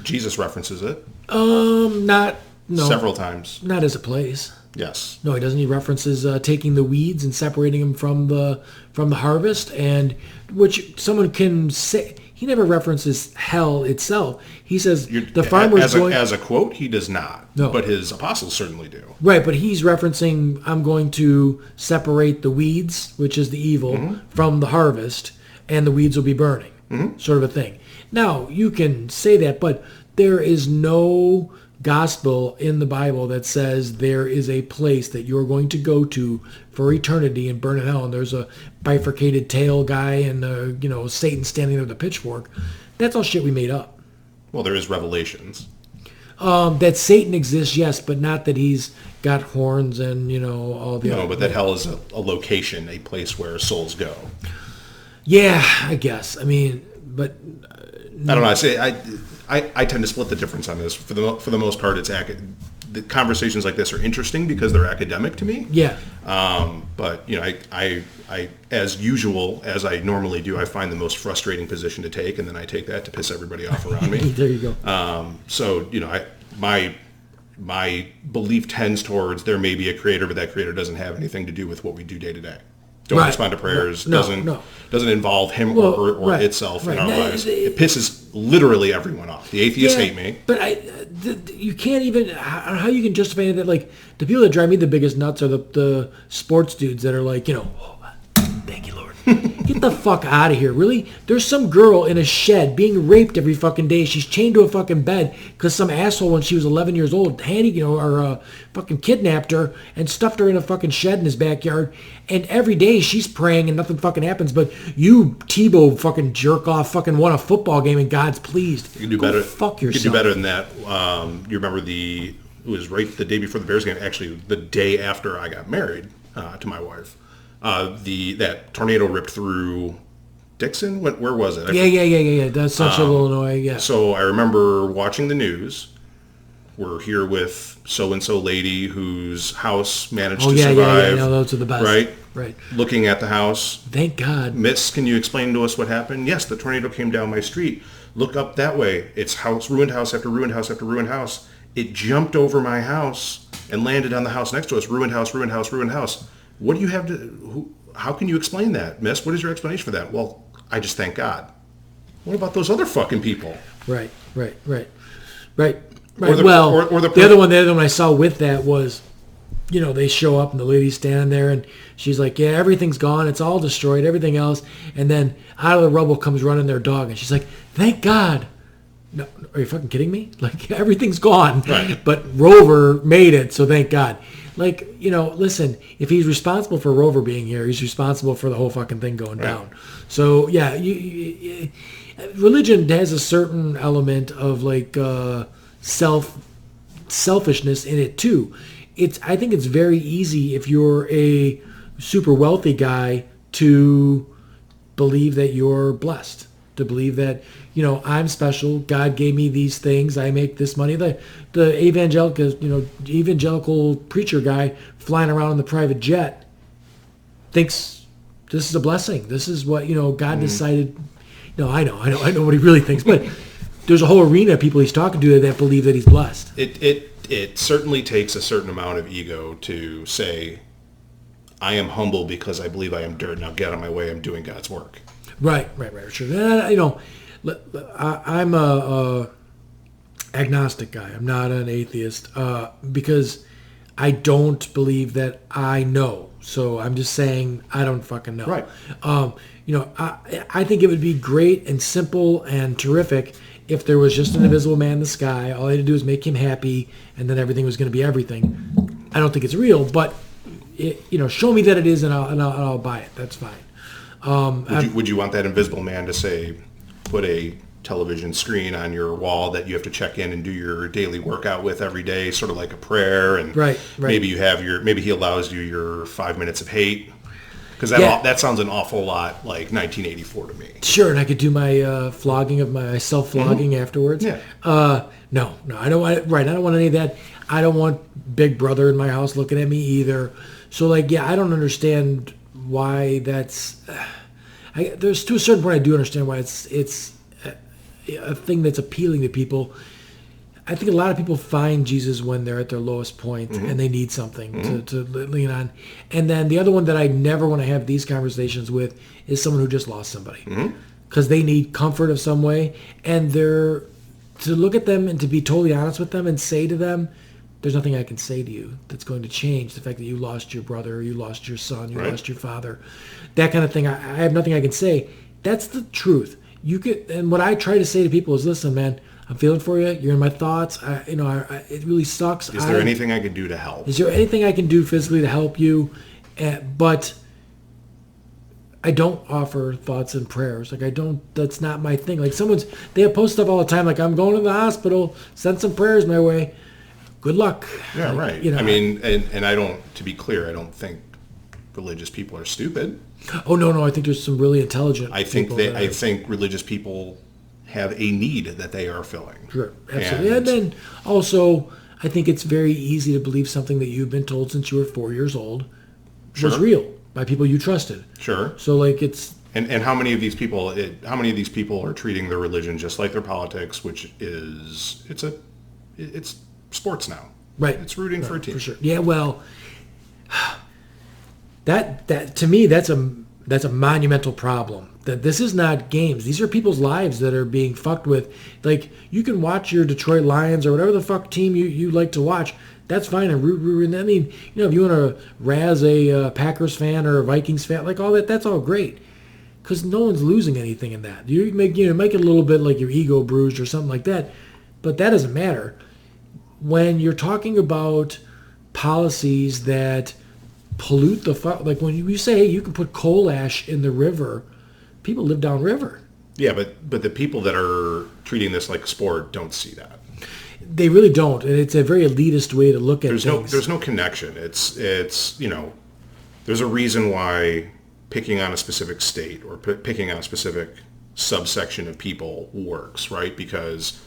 Jesus references it. Several times. Not as a place. Yes. No, he doesn't. He references taking the weeds and separating them from the harvest, and which someone can say. He never references hell itself. He says the farmer's going... As a quote, he does not. No. But his apostles certainly do. Right, but he's referencing, I'm going to separate the weeds, which is the evil, from the harvest, and the weeds will be burning, sort of a thing. Now, you can say that, but there is no gospel in the Bible that says there is a place that you're going to go to for eternity and burn in hell, and there's a bifurcated tail guy and Satan standing there with a pitchfork. That's all shit we made up. Well, there is Revelations. That Satan exists, yes, but not that he's got horns and all the. No, but that hell is a location, a place where souls go. Yeah, I guess. I mean, but I don't know. I tend to split the difference on this. For the most part, it's the conversations like this are interesting because they're academic to me. Yeah. But I as usual, as I normally do, I find the most frustrating position to take, and then I take that to piss everybody off around me. There you go. So my belief tends towards there may be a creator, but that creator doesn't have anything to do with what we do day to day. Don't respond to prayers. Doesn't involve him or itself in our lives. It pisses literally everyone off. The atheists hate me. But you can't even how you can justify that. Like the people that drive me the biggest nuts are the sports dudes that are like, thank you, Lord. Get the fuck out of here. Really? There's some girl in a shed being raped every fucking day. She's chained to a fucking bed because some asshole when she was 11 years old fucking kidnapped her and stuffed her in a fucking shed in his backyard. And every day she's praying and nothing fucking happens. But you, Tebow, fucking jerk off, fucking won a football game and God's pleased. You can do better. Fuck yourself. You can do better than that. You remember it was right the day before the Bears game, actually the day after I got married to my wife. That tornado ripped through Dixon. Where was it? Yeah. That's Central Illinois. Yeah. So I remember watching the news. We're here with so-and-so lady whose house managed to survive. No, those are the best. Right. Looking at the house. Thank God. Miss, can you explain to us what happened? Yes, the tornado came down my street. Look up that way. It's ruined house after ruined house after ruined house. It jumped over my house and landed on the house next to us. Ruined house, ruined house, ruined house. What do you have to... How can you explain that, miss? What is your explanation for that? Well, I just thank God. What about those other fucking people? Right. Or The other one I saw with that was, they show up and the lady's standing there and she's like, yeah, everything's gone. It's all destroyed, everything else. And then out of the rubble comes running their dog. And she's like, thank God. No, are you fucking kidding me? Like, everything's gone. Right. But Rover made it, so thank God. Like, listen, if he's responsible for Rover being here, he's responsible for the whole fucking thing going down. So, yeah, religion has a certain element of, like, selfishness in it, too. I think it's very easy if you're a super wealthy guy to believe that you're blessed, to believe that, I'm special. God gave me these things. I make this money. The evangelical preacher guy flying around in the private jet thinks this is a blessing. This is what, God decided. No, I know what he really thinks, but there's a whole arena of people he's talking to that believe that he's blessed. It certainly takes a certain amount of ego to say, I am humble because I believe I am dirt. Now get out of my way. I'm doing God's work. Right. Sure. I'm a agnostic guy. I'm not an atheist because I don't believe that I know. So I'm just saying I don't fucking know. Right. I think it would be great and simple and terrific if there was just an invisible man in the sky. All I had to do is make him happy, and then everything was going to be everything. I don't think it's real, but show me that it is, and I'll buy it. That's fine. Would you want that invisible man to say, put a television screen on your wall that you have to check in and do your daily workout with every day, sort of like a prayer, and right. maybe he allows you your 5 minutes of hate, because that sounds an awful lot like 1984 to me. Sure, and I could do my flogging of my self-flogging afterwards. Yeah. No, I don't want. Right, I don't want any of that. I don't want Big Brother in my house looking at me either. So, I don't understand why that's. There's to a certain point I do understand why it's a thing that's appealing to people. I think a lot of people find Jesus when they're at their lowest point and they need something to lean on. And then the other one that I never want to have these conversations with is someone who just lost somebody. Because they need comfort of some way. And to look at them and to be totally honest with them and say to them, there's nothing I can say to you that's going to change the fact that you lost your brother, you lost your son, you lost your father. That kind of thing. I have nothing I can say. That's the truth. And what I try to say to people is, listen, man, I'm feeling for you. You're in my thoughts. It really sucks. Is there anything I can do to help? Is there anything I can do physically to help you? But I don't offer thoughts and prayers. That's not my thing. Like they have post stuff all the time. Like, I'm going to the hospital. Send some prayers my way. Good luck. Yeah, right. I mean, and I don't, to be clear, I don't think religious people are stupid. Oh, no. I think there's some really intelligent people. I think religious people have a need that they are filling. Sure, absolutely. And then also, I think it's very easy to believe something that you've been told since you were 4 years old was real by people you trusted. Sure. So it's and how many of these people are treating their religion just like their politics, which is it's sports now. Right. It's rooting for a team. For sure. Yeah. Well, that to me that's a monumental problem. That this is not games. These are people's lives that are being fucked with. Like, you can watch your Detroit Lions or whatever the fuck team you like to watch. That's fine. And root. I mean, if you want to razz a Packers fan or a Vikings fan, like all that, that's all great. Because no one's losing anything in that. You make it a little bit like your ego bruised or something like that. But that doesn't matter. When you're talking about policies that pollute the fuck, like when you say, hey, you can put coal ash in the river, people live downriver. Yeah, but the people that are treating this like a sport don't see that. They really don't, and it's a very elitist way to look at things. There's no connection. It's there's a reason why picking on a specific state or picking on a specific subsection of people works, right? Because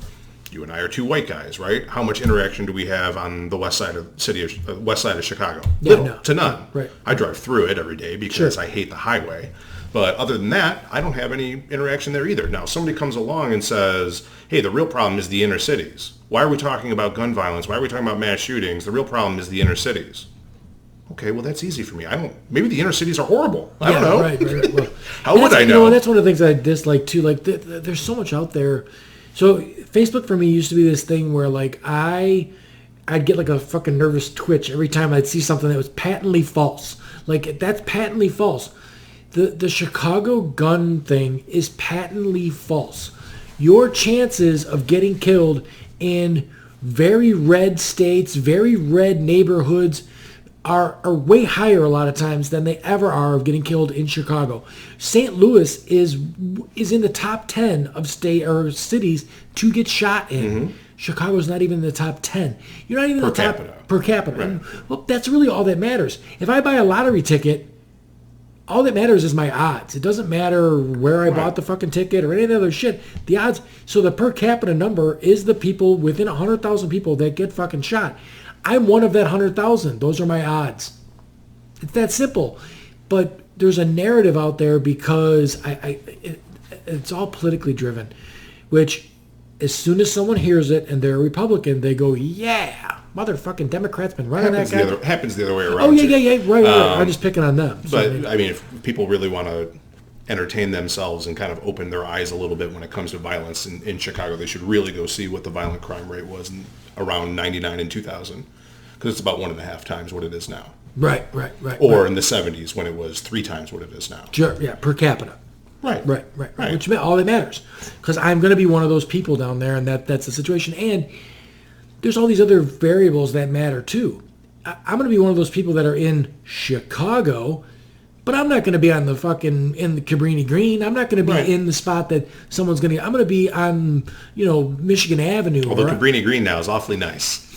you and I are two white guys, right? How much interaction do we have on the west side of Chicago? Yeah, Little to none. Right. I drive through it every day because I hate the highway. But other than that, I don't have any interaction there either. Now, somebody comes along and says, hey, the real problem is the inner cities. Why are we talking about gun violence? Why are we talking about mass shootings? The real problem is the inner cities. Okay, well, that's easy for me. Maybe the inner cities are horrible. I don't know. Right. Well, how would I know? And that's one of the things I dislike, too. Like, there's so much out there. So Facebook for me used to be this thing where, like, I'd get like a fucking nervous twitch every time I'd see something that was patently false. Like, that's patently false. The Chicago gun thing is patently false. Your chances of getting killed in very red states, very red neighborhoods, are way higher a lot of times than they ever are of getting killed in Chicago. St. Louis is in the top 10 of state or cities to get shot in. Mm-hmm. Chicago's not even in the top 10. You're not even in the top per capita. Right. And, well, that's really all that matters. If I buy a lottery ticket, all that matters is my odds. It doesn't matter where I bought the fucking ticket or any of the other shit. The odds. So the per capita number is the people within 100,000 people that get fucking shot. I'm one of that 100,000. Those are my odds. It's that simple. But there's a narrative out there because it's all politically driven, which as soon as someone hears it and they're a Republican, they go, yeah, motherfucking Democrats been running that guy. Happens the other way around. Oh, yeah, right. I'm just picking on them. But, I mean, if people really want to entertain themselves and kind of open their eyes a little bit when it comes to violence in Chicago, they should really go see what the violent crime rate was around 99 and 2000, because it's about 1.5 times what it is now. Right. Or in the 70s when it was 3 times what it is now. Sure, yeah, per capita. Right. Which all that matters, because I'm going to be one of those people down there, and that's the situation. And there's all these other variables that matter too. I'm going to be one of those people that are in Chicago, but I'm not going to be on the fucking in the Cabrini Green. I'm not going to be in the spot that someone's going to. I'm going to be on, Michigan Avenue. Although Cabrini Green now is awfully nice.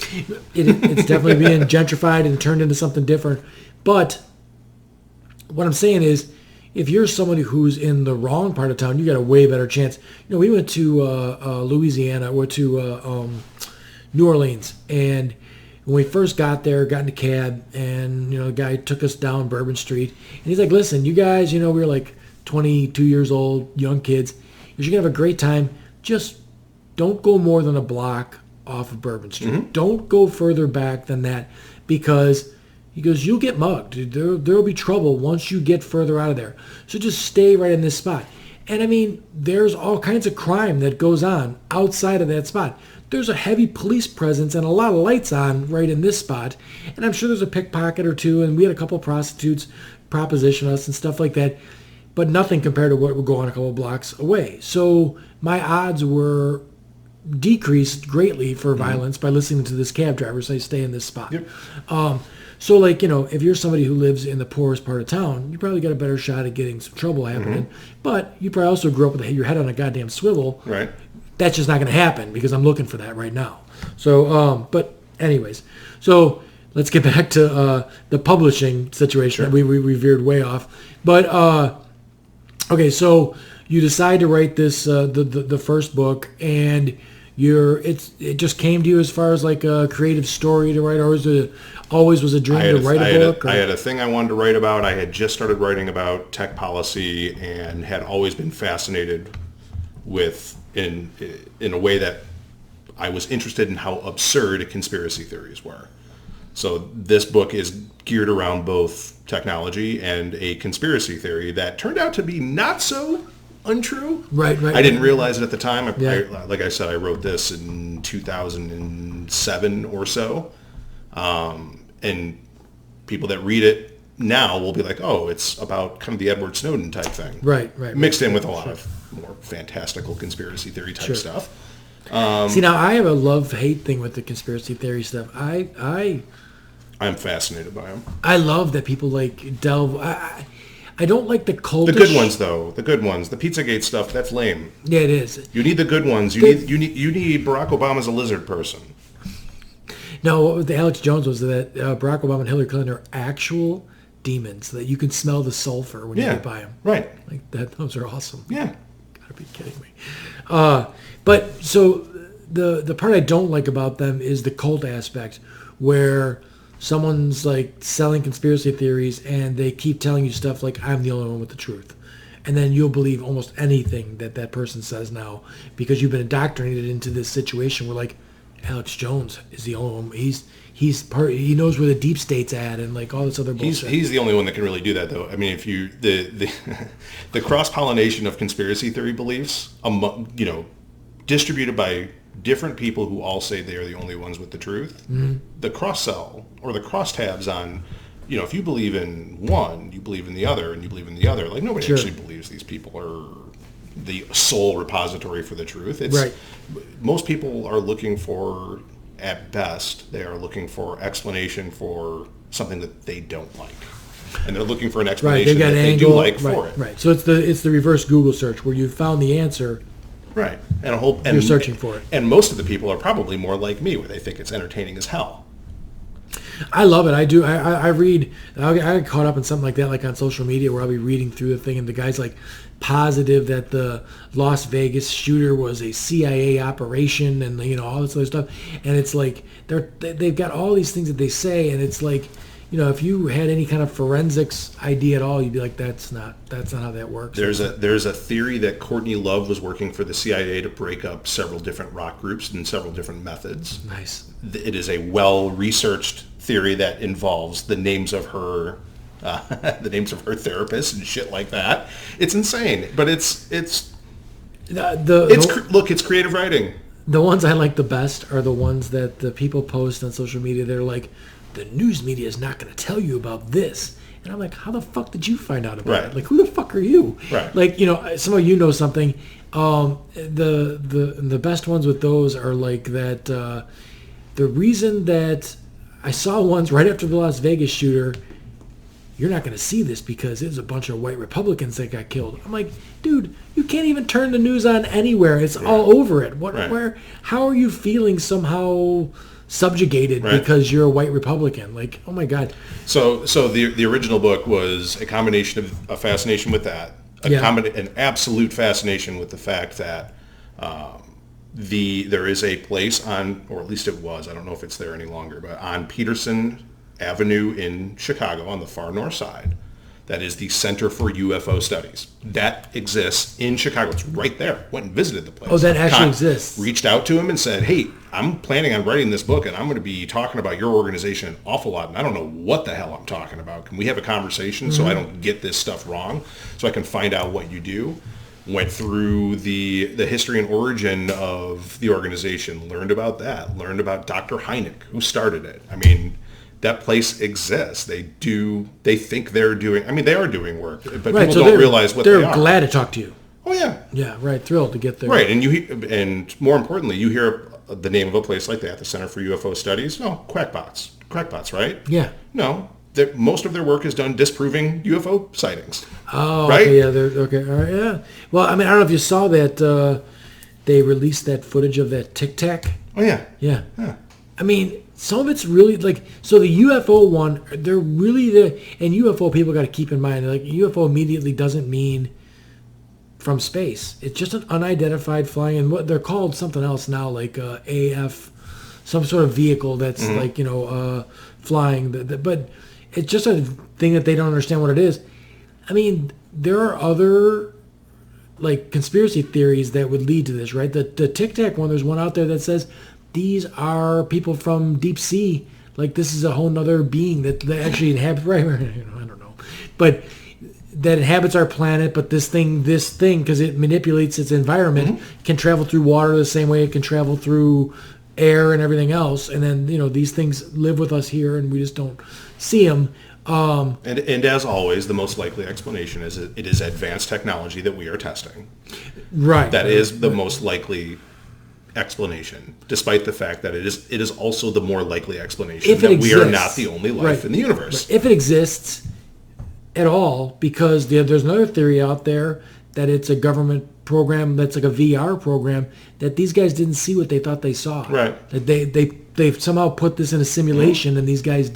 It's definitely being gentrified and turned into something different. But what I'm saying is, if you're somebody who's in the wrong part of town, you got a way better chance. We went to Louisiana, went to New Orleans, and when we first got there, got in a cab, and the guy took us down Bourbon Street, and he's like, "Listen, you guys, we were like 22 years old, young kids. You're gonna have a great time. Just don't go more than a block off of Bourbon Street. Mm-hmm. Don't go further back than that, because." He goes, you'll get mugged. There'll be trouble once you get further out of there. So just stay right in this spot. And I mean, there's all kinds of crime that goes on outside of that spot. There's a heavy police presence and a lot of lights on right in this spot. And I'm sure there's a pickpocket or two. And we had a couple of prostitutes proposition us and stuff like that. But nothing compared to what would go on a couple of blocks away. So my odds were decreased greatly for violence by listening to this cab driver say, stay in this spot. Yep. So, like, if you're somebody who lives in the poorest part of town, you probably got a better shot at getting some trouble happening. Mm-hmm. But you probably also grew up with your head on a goddamn swivel. Right. That's just not going to happen because I'm looking for that right now. So, but anyways. So, let's get back to the publishing situation. Sure. We veered way off. But, okay, so you decide to write this, the first book, and it just came to you as far as like a creative story to write, or always was a dream to write a book? I had a thing I wanted to write about. I had just started writing about tech policy and had always been fascinated with, in a way that I was interested in how absurd conspiracy theories were. So this book is geared around both technology and a conspiracy theory that turned out to be not so untrue. Right. I didn't realize it at the time. Like I said, I wrote this in 2007 or so. And people that read it now will be like, oh, it's about kind of the Edward Snowden type thing. Right. Mixed in with a lot of more fantastical conspiracy theory type stuff. See, now I have a love-hate thing with the conspiracy theory stuff. I'm fascinated by them. I love that people like delve. I don't like the cultish. The good ones, though. The good ones. The Pizzagate stuff, that's lame. Yeah, it is. You need the good ones. You need Barack Obama as a lizard person. No, what with the Alex Jones was that Barack Obama and Hillary Clinton are actual demons, that you can smell the sulfur when you get by them. Right. Like that. Those are awesome. Yeah. Gotta be kidding me. But so the part I don't like about them is the cult aspect, where someone's like selling conspiracy theories and they keep telling you stuff like, I'm the only one with the truth. And then you'll believe almost anything that person says now because you've been indoctrinated into this situation where like, Alex Jones is the only one. He knows where the deep state's at and like all this other bullshit. He's the only one that can really do that, though. I mean, if you the cross pollination of conspiracy theory beliefs, distributed by different people who all say they are the only ones with the truth, the cross sell or the cross tabs on, if you believe in one, you believe in the other, and you believe in the other. Like nobody actually believes these people are the sole repository for the truth. It's, right. Most people are looking for at best, they are looking for explanation for something that they don't like. And they're looking for an explanation that they do like for it. Right. So it's the reverse Google search where you found the answer. Right. And you're searching for it. And most of the people are probably more like me, where they think it's entertaining as hell. I love it. I do. I read. I get caught up in something like that, like on social media, where I'll be reading through the thing, and the guy's like positive that the Las Vegas shooter was a CIA operation, and all this other stuff. And it's like they've got all these things that they say, and it's like, if you had any kind of forensics idea at all, you'd be like, that's not how that works. There's a theory that Courtney Love was working for the CIA to break up several different rock groups and several different methods. Nice. It is a well-researched theory that involves the names of her therapists and shit like that. It's insane, but it's creative writing. The ones I like the best are the ones that the people post on social media. They're like, the news media is not going to tell you about this. And I'm like, how the fuck did you find out about it? Like, who the fuck are you? Right. Like, some of you know something. The best ones with those are like that. The reason that I saw ones right after the Las Vegas shooter, you're not going to see this because it was a bunch of white Republicans that got killed. I'm like, dude, you can't even turn the news on anywhere. It's all over it. Where? How are you feeling somehow subjugated because you're a white Republican? Like, oh my God. So the original book was a combination of a fascination with that, an absolute fascination with the fact that there is a place on, or at least it was, I don't know if it's there any longer, but on Peterson Avenue in Chicago on the far north side, that is the Center for UFO Studies. That exists in Chicago. It's right there. Went and visited the place. Oh, that actually exists. Reached out to him and said, hey, I'm planning on writing this book, and I'm going to be talking about your organization an awful lot, and I don't know what the hell I'm talking about. Can we have a conversation so I don't get this stuff wrong, so I can find out what you do? Went through the history and origin of the organization, learned about that, learned about Dr. Hynek, who started it. I mean, that place exists. They think they're doing, they are doing work, but people don't realize what they are. They're glad to talk to you. Oh, yeah. Yeah, right. Thrilled to get there. Right, and more importantly, you hear the name of a place like that, the Center for UFO Studies. No, crackpots, right? Yeah. No, most of their work is done disproving UFO sightings. Oh, right? Okay, yeah, okay, all right, yeah. Well, I don't know if you saw that they released that footage of that Tic Tac. Oh, yeah. Yeah. Some of it's really so the UFO one, they're really and UFO people got to keep in mind, UFO immediately doesn't mean from space. It's just an unidentified flying, and what they're called something else now, like AF, some sort of vehicle that's flying, but it's just a thing that they don't understand what it is. There are other conspiracy theories that would lead to this, right? The Tic Tac one, there's one out there that says these are people from deep sea. Like, this is a whole nother being that actually inhabits, right? I don't know. But that inhabits our planet, but this thing, because it manipulates its environment, can travel through water the same way it can travel through air and everything else. And then, these things live with us here, and we just don't see them. And as always, the most likely explanation is it is advanced technology that we are testing. Right. That is the most likely explanation, despite the fact that it is also the more likely explanation that we are not the only life in the universe. If it exists at all, because there's another theory out there that it's a government program that's like a VR program, that these guys didn't see what they thought they saw. Right. That they've somehow put this in a simulation, and these guys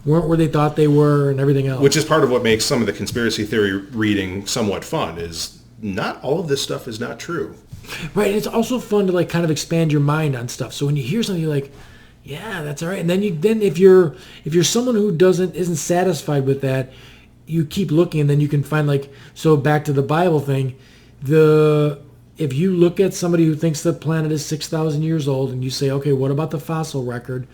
weren't where they thought they were, and everything else. Which is part of what makes some of the conspiracy theory reading somewhat fun, is not all of this stuff is not true. Right, and it's also fun to kind of expand your mind on stuff. So when you hear something, you're like, yeah, that's all right. And then if you're someone who isn't satisfied with that, you keep looking, and then you can find so back to the Bible thing, if you look at somebody who thinks the planet is 6,000 years old, and you say, okay, what about the fossil record?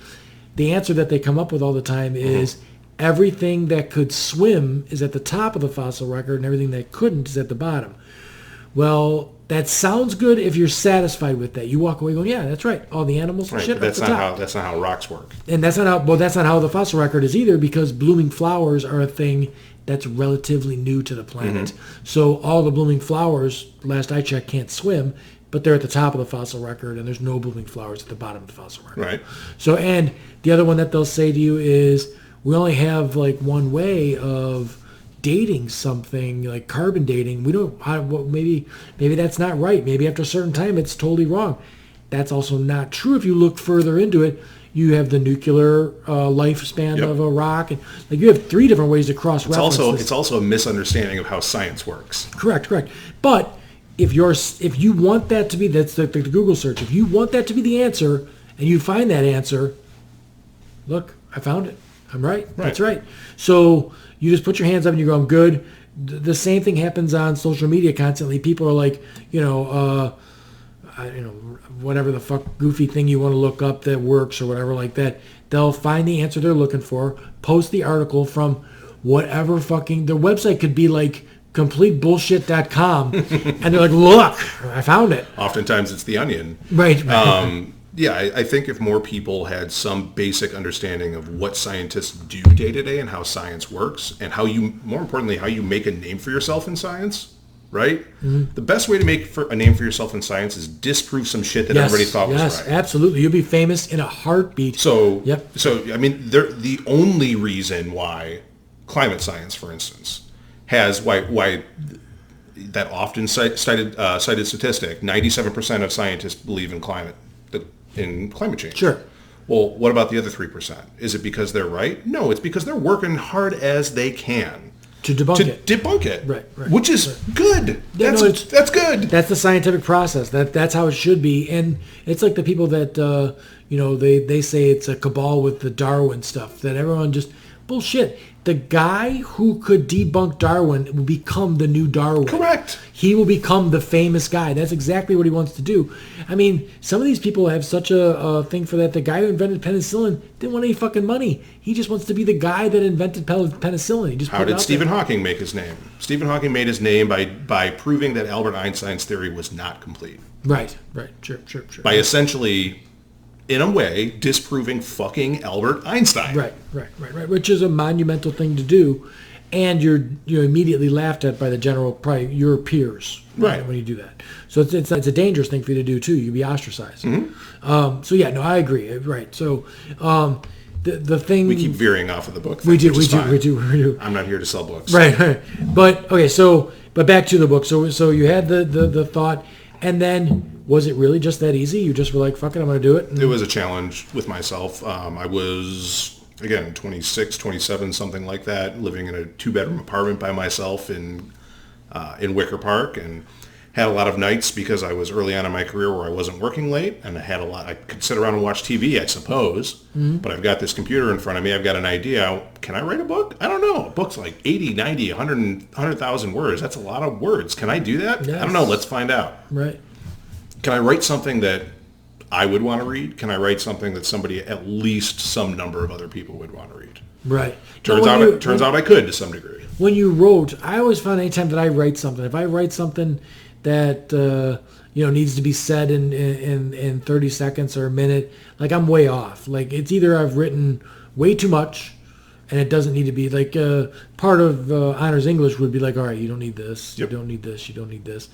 The answer that they come up with all the time is everything that could swim is at the top of the fossil record, and everything that couldn't is at the bottom. Well, that sounds good if you're satisfied with that. You walk away going, yeah, that's right. All the animals and shit. That's not how rocks work. And that's not how the fossil record is either, because blooming flowers are a thing that's relatively new to the planet. So all the blooming flowers, last I checked, can't swim but they're at the top of the fossil record, and there's no blooming flowers at the bottom of the fossil record. Right. So, and the other one that they'll say to you is, we only have like one way of dating something, like carbon dating. We don't, maybe that's not right. Maybe after a certain time it's totally wrong. That's also not true. If you look further into it, you have the nuclear lifespan of a rock, and like you have 3 different ways to cross-reference. It's also a misunderstanding of how science works. Correct. But if you want that to be, that's the Google search. If you want that to be the answer, and you find that answer, look, I found it. I'm right. That's right. So you just put your hands up and you go, I'm good. The same thing happens on social media constantly. People are like, whatever the fuck goofy thing you want to look up that works or whatever like that. They'll find the answer they're looking for, post the article from whatever fucking, their website could be like completebullshit.com and they're like, look, I found it. Oftentimes it's The Onion. Right. Yeah, I think if more people had some basic understanding of what scientists do day to day and how science works and more importantly, how you make a name for yourself in science, right? Mm-hmm. The best way to make a name for yourself in science is disprove some shit that everybody thought was right. Yes, absolutely. You'll be famous in a heartbeat. So I mean, the only reason why climate science, for instance, has why that often cited statistic, 97% of scientists believe in climate change. Sure. Well, what about the other 3%? Is it because they're right? No, it's because they're working hard as they can to debunk it. Right. Which is good. That's good. That's the scientific process. That's how it should be. And it's like the people that they say it's a cabal with the Darwin stuff, that everyone just bullshit. The guy who could debunk Darwin will become the new Darwin. Correct. He will become the famous guy. That's exactly what he wants to do. I mean, some of these people have such a thing for that. The guy who invented penicillin didn't want any fucking money. He just wants to be the guy that invented penicillin. He just How did Stephen Hawking make his name? Stephen Hawking made his name by proving that Albert Einstein's theory was not complete. Right. Sure. By essentially, in a way, disproving fucking Albert Einstein. Right. Which is a monumental thing to do, and you're immediately laughed at by the general, probably your peers, right, when you do that. So it's a dangerous thing for you to do too. You'd be ostracized. Mm-hmm. I agree. Right. So the thing we keep veering off of the book. We do. I'm not here to sell books. Right. But okay. But back to the book. So you had the thought, and then. Was it really just that easy? You just were like, fuck it, I'm going to do it? It was a challenge with myself. I was, again, 26, 27, something like that, living in a 2-bedroom apartment by myself in Wicker Park, and had a lot of nights because I was early on in my career where I wasn't working late, and I could sit around and watch TV, I suppose, but I've got this computer in front of me, I've got an idea. Can I write a book? I don't know. A book's like 80, 90, 100,000 words. That's a lot of words. Can I do that? Yes. I don't know. Let's find out. Right. Can I write something that I would want to read? Can I write something that at least some number of other people would want to read? Right. Turns out I could to some degree. When you wrote, I always find anytime that I write something, if I write something that needs to be said in 30 seconds or a minute, like I'm way off. Like it's either I've written way too much and it doesn't need to be like part of honors English would be like, all right, you don't need this, yep. You don't need this, you don't need this.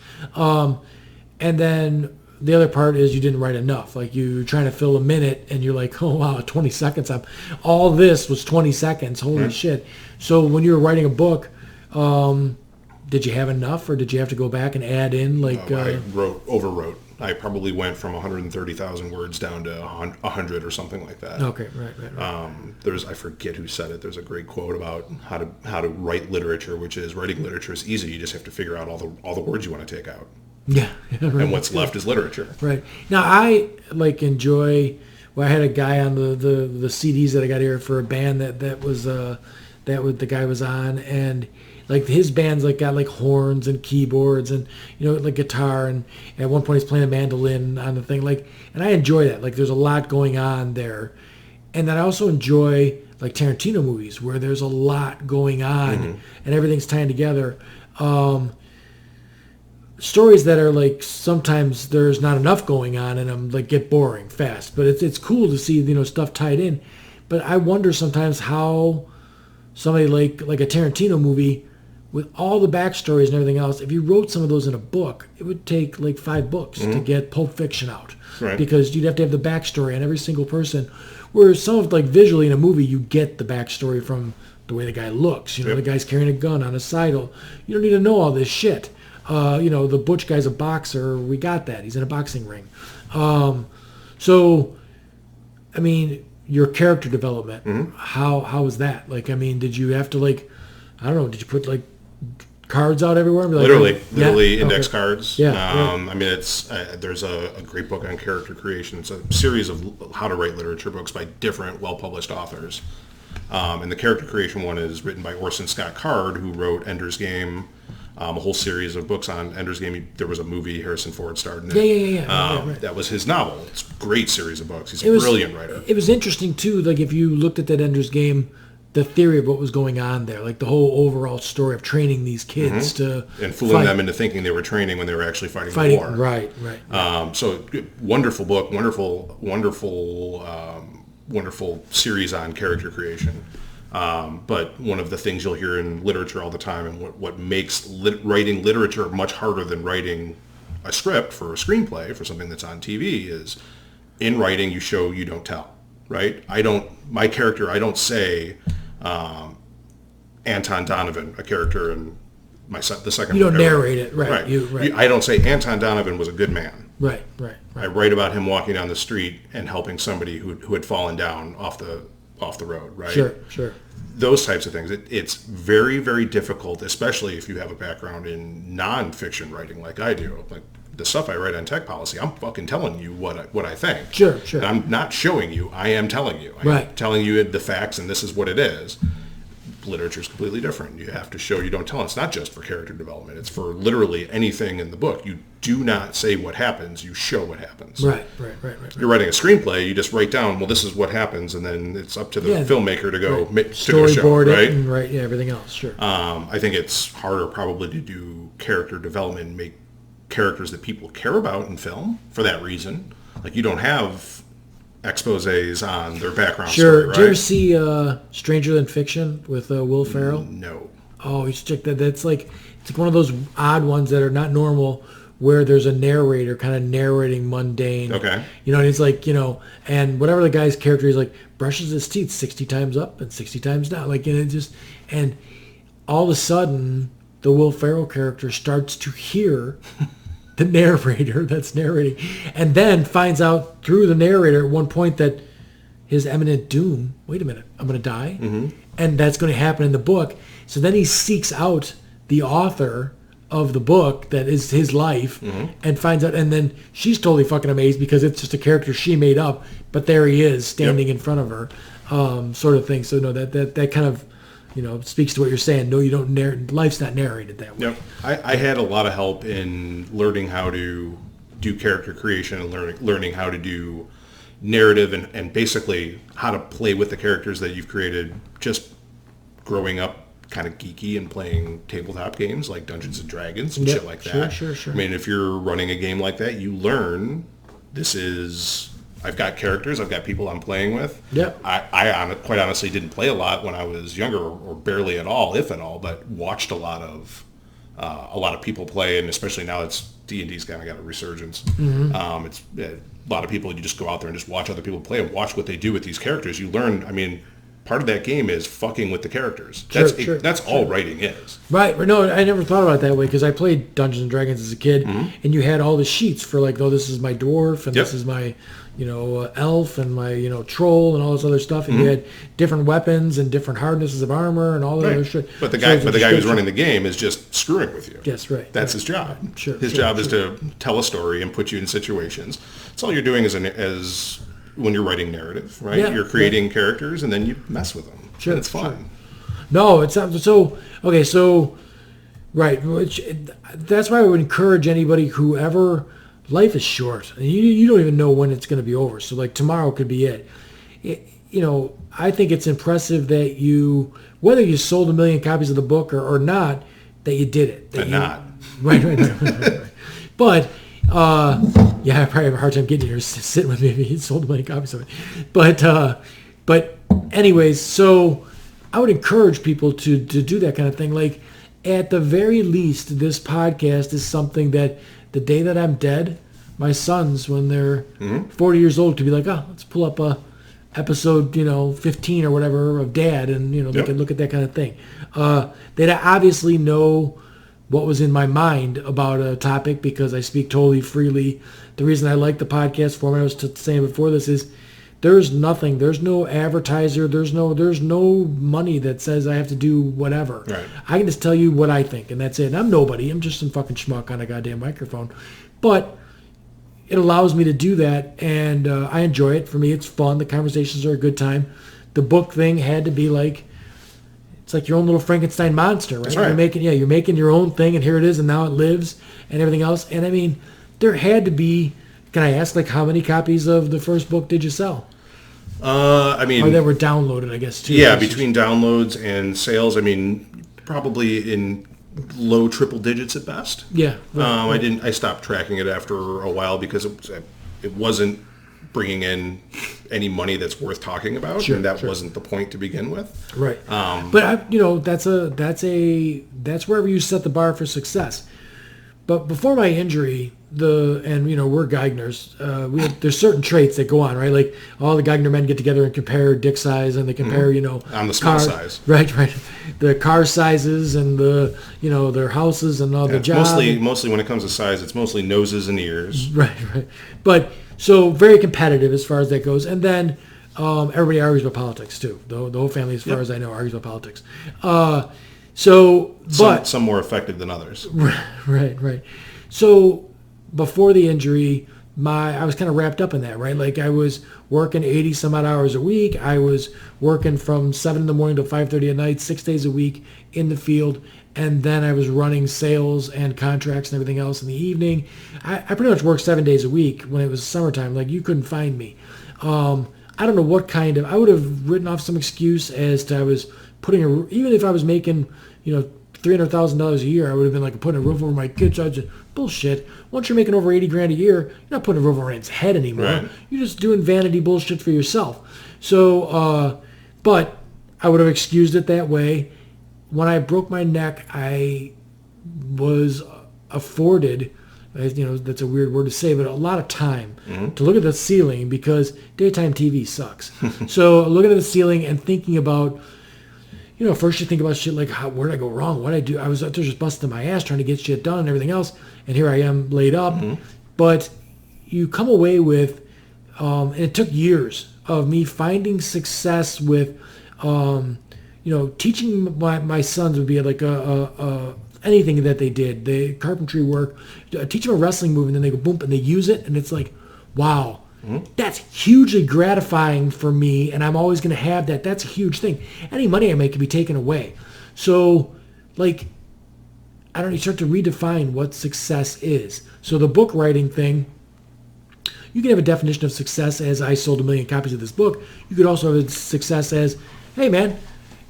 And then the other part is you didn't write enough. Like you're trying to fill a minute and you're like, oh, wow, 20 seconds. All this was 20 seconds. Holy shit. So when you were writing a book, did you have enough or did you have to go back and add in like... I overwrote. I probably went from 130,000 words down to 100 or something like that. Okay, right. I forget who said it. There's a great quote about how to write literature, which is writing literature is easy. You just have to figure out all the words you want to take out. Yeah. Right. And what's left is literature. Right. Now, I enjoy... Well, I had a guy on the CDs that I got here for a band that the guy was on, and like his band's like got like horns and keyboards and like guitar, and at one point he's playing a mandolin on the thing, like, and I enjoy that. Like there's a lot going on there, and then I also enjoy like Tarantino movies where there's a lot going on and everything's tying together. Stories that are like sometimes there's not enough going on and I'm like get boring fast, but it's cool to see stuff tied in. But I wonder sometimes how somebody like a Tarantino movie with all the backstories and everything else, if you wrote some of those in a book, it would take like 5 books to get Pulp Fiction out. Right. Because you'd have to have the backstory on every single person. Whereas some of, like, visually in a movie, you get the backstory from the way the guy looks. You know, the guy's carrying a gun on a sidle. You don't need to know all this shit. You know, the butch guy's a boxer. We got that. He's in a boxing ring. So, I mean, your character development, how was that? Like, I mean, did you have to, like, I don't know, did you put, like, cards out everywhere? And be like, literally index cards. Yeah. I mean, it's there's a great book on character creation. It's a series of how to write literature books by different well-published authors. And the character creation one is written by Orson Scott Card, who wrote Ender's Game, a whole series of books on Ender's Game. There was a movie, Harrison Ford starred in it. Yeah. Right. That was his novel. It's a great series of books. He's a brilliant writer. It was interesting, too, like, if you looked at that Ender's Game, the theory of what was going on there, like the whole overall story of training these kids to and fooling them into thinking they were training when they were actually fighting the war. Right. So wonderful book, wonderful series on character creation. But one of the things you'll hear in literature all the time, and what makes writing literature much harder than writing a script for a screenplay for something that's on TV, is in writing you show, you don't tell. Right? I don't say Anton Donovan, a character in the second You book. don't narrate it, right? I don't say Anton Donovan was a good man. Right. I write about him walking down the street and helping somebody who had fallen down off the road, right? Sure. Those types of things. It's very, very difficult, especially if you have a background in nonfiction writing like I do. Like the stuff I write on tech policy, I'm fucking telling you what I think. Sure. And I'm not showing you. I am telling you. I'm telling you the facts, and this is what it is. Literature is completely different. You have to show, you don't tell. It's not just for character development. It's for literally anything in the book. You do not say what happens. You show what happens. Right. You're writing a screenplay. You just write down, well, this is what happens, and then it's up to the filmmaker to go to storyboard show, right? And everything else. Sure. I think it's harder probably to do character development and make characters that people care about in film for that reason. Like, you don't have exposés on their background story, right? Did you ever see Stranger Than Fiction with Will Ferrell? No. Oh, you should check that. It's like one of those odd ones that are not normal, where there's a narrator kind of narrating mundane. Okay. You know, and it's like, you know, and whatever the guy's character is, like, brushes his teeth 60 times up and 60 times down. Like, and it just, and all of a sudden, the Will Ferrell character starts to hear the narrator that's narrating, and then finds out through the narrator at one point that his imminent doom, wait a minute, I'm going to die? And that's going to happen in the book. So then he seeks out the author of the book that is his life, and finds out, and then she's totally fucking amazed because it's just a character she made up, but there he is standing in front of her, sort of thing. So no, that kind of, you know, speaks to what you're saying. No, you don't life's not narrated that way. Yep. I had a lot of help in learning how to do character creation and learning how to do narrative and basically how to play with the characters that you've created, just growing up kind of geeky and playing tabletop games like Dungeons and Dragons and shit like that. Sure. I mean, if you're running a game like that, you learn I've got characters, I've got people I'm playing with. Yep. I quite honestly didn't play a lot when I was younger, or barely at all, if at all, but watched a lot of people play, and especially now D&D's kind of got a resurgence. It's a lot of people, you just go out there and just watch other people play and watch what they do with these characters. You learn, I mean, part of that game is fucking with the characters. That's all writing is. Right. No, I never thought about it that way, because I played Dungeons and Dragons as a kid, and you had all the sheets for, like, oh, this is my dwarf, and this is my, you know, elf, and my, you know, troll, and all this other stuff, and you had different weapons and different hardnesses of armor and all that other shit. But the guy who's running the game is just screwing with you. Yes, right. That's his job. His job is to tell a story and put you in situations. That's all you're doing as when you're writing narrative, right? Yeah, you're creating characters, and then you mess with them. Sure, it's fun. No, it's not. So, okay, so, right. That's why I would encourage anybody whoever, life is short. And you don't even know when it's going to be over. So, like, tomorrow could be it. You know, I think it's impressive that you, whether you sold 1 million copies of the book or not, that you did it. Right. But, yeah, I probably have a hard time getting here sitting with me if he sold 1 million copies of it. But anyways, so I would encourage people to do that kind of thing. Like, at the very least, this podcast is something that the day that I'm dead, my sons, when they're 40 years old, could be like, oh, let's pull up a episode, 15 or whatever of Dad, and, they can look at that kind of thing. They'd obviously know what was in my mind about a topic because I speak totally freely. The reason I like the podcast format, I was saying before this, is there's nothing. There's no advertiser. There's no money that says I have to do whatever. Right. I can just tell you what I think, and that's it. And I'm nobody. I'm just some fucking schmuck on a goddamn microphone. But it allows me to do that, and I enjoy it. For me, it's fun. The conversations are a good time. The book thing had to be like, it's like your own little Frankenstein monster, right? That's right. You're making your own thing, and here it is, and now it lives, and everything else. And I mean, there had to be. Can I ask, like, how many copies of the first book did you sell? I mean, or that were downloaded, I guess, too. Yeah, between downloads and sales, I mean, probably in low triple digits at best. Yeah. Right. I stopped tracking it after a while because it wasn't bringing in any money that's worth talking about, and that wasn't the point to begin with. Right. But that's wherever you set the bar for success. But before my injury, we're Geigners. There's certain traits that go on, right? Like all the Geigner men get together and compare dick size, and they compare, on the small size, right, the car sizes and the, their houses and all the jobs. Mostly when it comes to size, it's mostly noses and ears. Right. But so very competitive as far as that goes, and then everybody argues about politics too. The whole family, as far as I know, argues about politics. Some more effective than others. Right. So before the injury, I was kind of wrapped up in that, right? Like I was working 80 some odd hours a week. I was working from 7 in the morning to 5:30 at night, 6 days a week in the field. And then I was running sales and contracts and everything else in the evening. I pretty much worked 7 days a week when it was summertime. Like you couldn't find me. I don't know what I would have written off some excuse as to I was even if I was making, $300,000 a year, I would have been like putting a roof over my kids. I just bullshit. Once you're making over $80,000 a year, you're not putting a roof over his head anymore. Right. You're just doing vanity bullshit for yourself. So, but I would have excused it that way. When I broke my neck, I was afforded, that's a weird word to say, but a lot of time to look at the ceiling because daytime TV sucks. So looking at the ceiling and thinking about, first you think about shit like, where did I go wrong? What did I do? I was out there just busting my ass trying to get shit done and everything else, and here I am laid up. But you come away with, and it took years of me finding success with, teaching my sons would be like anything that they did, the carpentry work, teach them a wrestling move, and then they go boom, and they use it, and it's like, wow. That's hugely gratifying for me, and I'm always going to have that. That's a huge thing. Any money I make can be taken away. So, like, you start to redefine what success is. So the book writing thing, you can have a definition of success as I sold 1 million copies of this book. You could also have a success as, hey, man,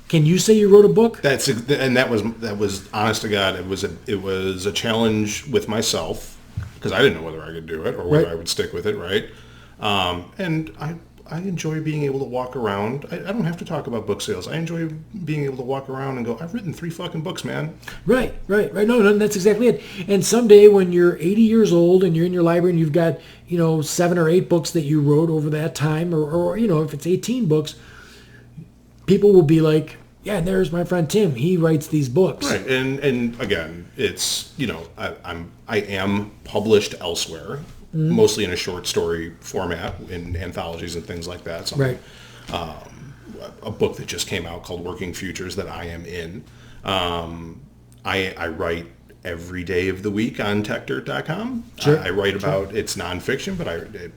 can you say you wrote a book? That was honest to God. It was a challenge with myself because I didn't know whether I could do it or whether I would stick with it, right? And I enjoy being able to walk around. I don't have to talk about book sales. I enjoy being able to walk around and go, I've written 3 fucking books, man. Right. No, that's exactly it. And someday when you're 80 years old and you're in your library and you've got, 7 or 8 books that you wrote over that time, or if it's 18 books, people will be like, yeah, and there's my friend Tim. He writes these books. Right. And again, it's, I am published elsewhere. Mostly in a short story format in anthologies and things like that. Right. A book that just came out called Working Futures that I am in. I write every day of the week on techdirt.com. Sure. I write about, it's nonfiction, but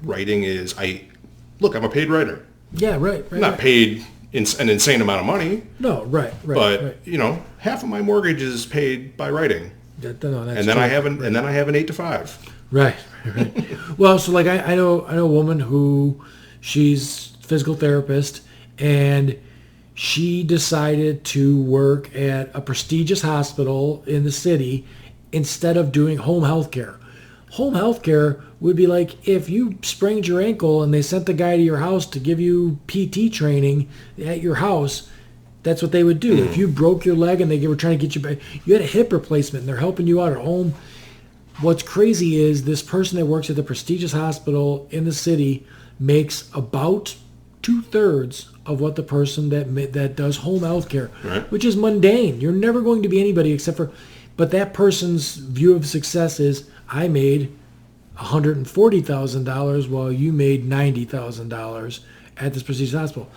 writing is, I'm a paid writer. Yeah, right. I'm not paid an insane amount of money. No, right. But, half of my mortgage is paid by writing. That's and then I have an 8 to 5. Right. Well, so like I know a woman who she's a physical therapist, and she decided to work at a prestigious hospital in the city instead of doing home health care. Home health care would be like if you sprained your ankle and they sent the guy to your house to give you PT training at your house. That's what they would do. If you broke your leg and they were trying to get you back, you had a hip replacement and they're helping you out at home. What's crazy is this person that works at the prestigious hospital in the city makes about 2/3 of what the person that does home health care, which is mundane. You're never going to be anybody except for, but that person's view of success is, I made $140,000 while you made $90,000 at this prestigious hospital.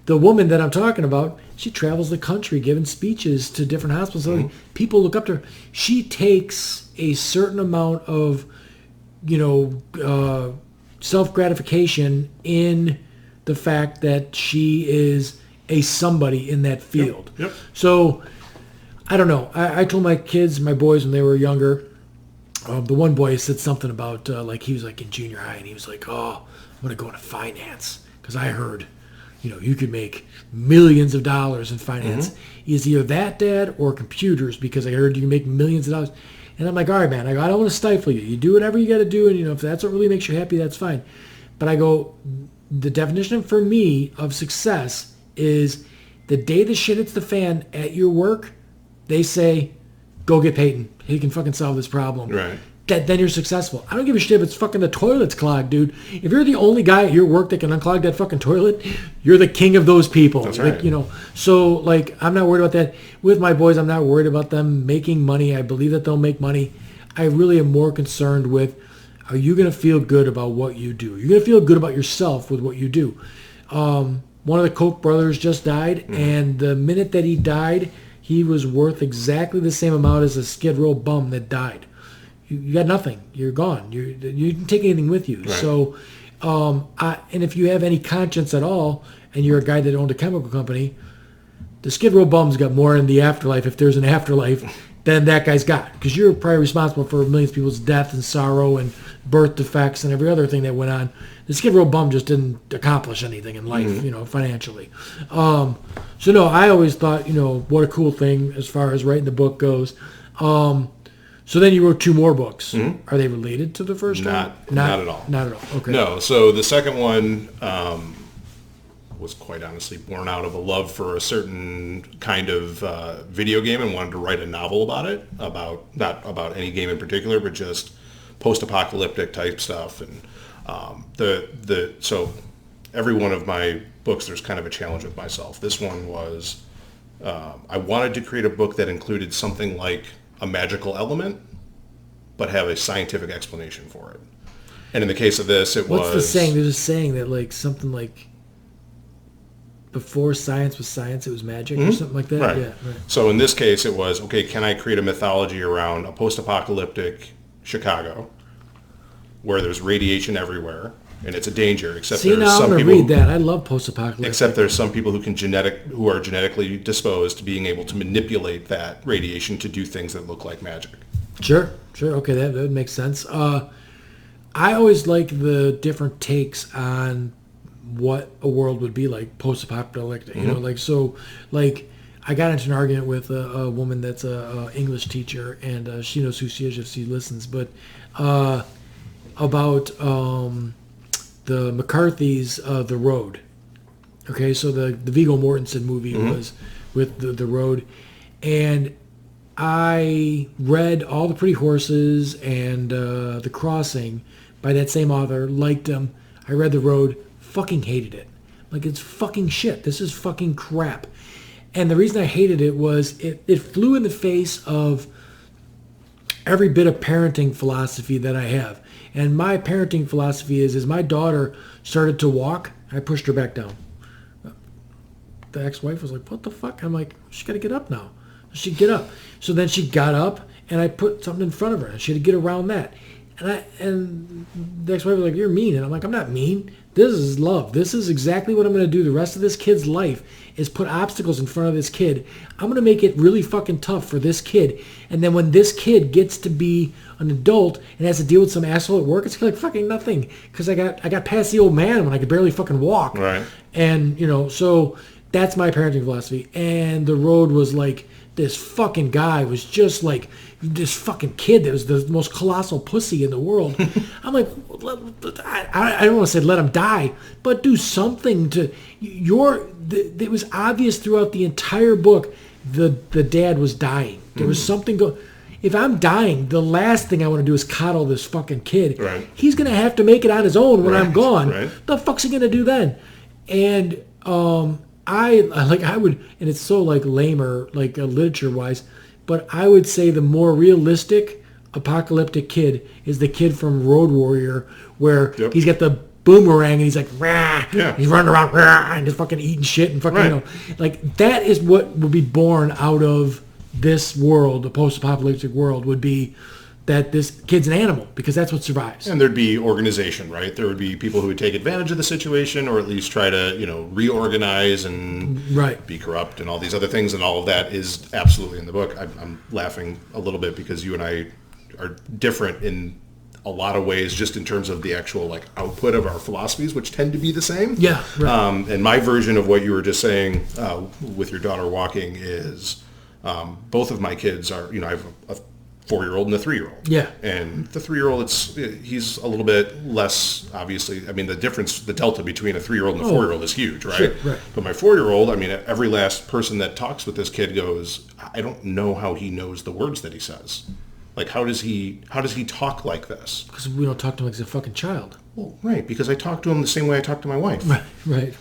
The woman that I'm talking about, she travels the country giving speeches to different hospitals. So people look up to her. She takes a certain amount of, self-gratification in the fact that she is a somebody in that field. Yep. So, I don't know. I told my kids, my boys, when they were younger, the one boy said something about, he was like in junior high, and he was like, oh, I'm going to go into finance because I heard, you could make millions of dollars in finance. Is either that, Dad, or computers, because I heard you can make millions of dollars. And I'm like, all right, man, I don't want to stifle you. You do whatever you got to do, and if that's what really makes you happy, that's fine. But I go, the definition for me of success is the day the shit hits the fan at your work, they say, go get Peyton. He can fucking solve this problem. Right. Then you're successful. I don't give a shit if it's fucking the toilet's clogged, dude. If you're the only guy at your work that can unclog that fucking toilet, you're the king of those people. That's right. So I'm not worried about that. With my boys, I'm not worried about them making money. I believe that they'll make money. I really am more concerned with, are you going to feel good about what you do? You're going to feel good about yourself with what you do. One of the Koch brothers just died, and the minute that he died, he was worth exactly the same amount as a Skid Row bum that died. You got nothing. You're gone. You didn't take anything with you. Right. So, and if you have any conscience at all, and you're a guy that owned a chemical company, the Skid Row bum's got more in the afterlife, if there's an afterlife, than that guy's got. Because you're probably responsible for millions of people's death and sorrow and birth defects and every other thing that went on. The Skid Row bum just didn't accomplish anything in life, financially. So no, I always thought, what a cool thing as far as writing the book goes. So then you wrote 2 more books. Are they related to the first one? Not at all. Not at all. Okay. No. So the second one was quite honestly born out of a love for a certain kind of video game, and wanted to write a novel about it, not about any game in particular, but just post-apocalyptic type stuff. And so every one of my books, there's kind of a challenge with myself. This one was, I wanted to create a book that included something like a magical element, but have a scientific explanation for it. And in the case of this, What's the saying? There's a saying that something like, before science was science, it was magic, or something like that. Right. Yeah, right. So in this case, it was, okay, can I create a mythology around a post-apocalyptic Chicago where there's radiation everywhere, and it's a danger, except I'm going to read that. I love post-apocalyptic. Except there's some people who are genetically disposed to being able to manipulate that radiation to do things that look like magic. Sure. Okay, that would make sense. I always like the different takes on what a world would be like post-apocalyptic. I got into an argument with a woman that's a English teacher, and she knows who she is if she listens, but about the McCarthy's The Road. Okay, so the Viggo Mortensen movie was with the Road, and I read All the Pretty Horses and The Crossing by that same author, liked them. I read The Road, fucking hated it. It's fucking shit. This is fucking crap. And the reason I hated it was it flew in the face of every bit of parenting philosophy that I have. And my parenting philosophy is my daughter started to walk, I pushed her back down. The ex-wife was like, what the fuck? I'm like, she's got to get up now. She'd get up. So then she got up, and I put something in front of her, and she had to get around that. And the ex-wife was like, you're mean. And I'm like, I'm not mean. This is love. This is exactly what I'm going to do the rest of this kid's life, is put obstacles in front of this kid. I'm going to make it really fucking tough for this kid. And then when this kid gets to be an adult and has to deal with some asshole at work, it's like fucking nothing. Because I got past the old man when I could barely fucking walk. Right. And, so that's my parenting philosophy. And The Road was like, this fucking guy was just this fucking kid that was the most colossal pussy in the world. I'm like, I don't want to say let him die, but do something to it was obvious throughout the entire book the dad was dying. There was something if I'm dying, the last thing I want to do is coddle this fucking kid. Right. He's going to have to make it on his own when I'm gone. Right. The fuck's he going to do then? And I would, and it's so like lamer, like literature wise, but I would say the more realistic apocalyptic kid is the kid from Road Warrior, where he's got the boomerang and he's like, rah, he's running around, rah, and just fucking eating shit and fucking, like that is what would be born out of this world, the post-apocalyptic world, would be that this kid's an animal because that's what survives. And there'd be organization, right? There would be people who would take advantage of the situation or at least try to, reorganize and be corrupt and all these other things. And all of that is absolutely in the book. I'm laughing a little bit because you and I are different in a lot of ways just in terms of the actual like output of our philosophies, which tend to be the same. Yeah. Right. And my version of what you were just saying with your daughter walking is both of my kids are, I have a 4-year-old and a 3-year-old. Yeah. And the 3-year-old, he's a little bit less, obviously. I mean, the delta between a 3-year-old and a 4-year-old is huge, right? Sure, right. But my 4-year-old, I mean, every last person that talks with this kid goes, I don't know how he knows the words that he says. Like, how does he talk like this? Because we don't talk to him like he's a fucking child. Well, right, because I talk to him the same way I talk to my wife. Right.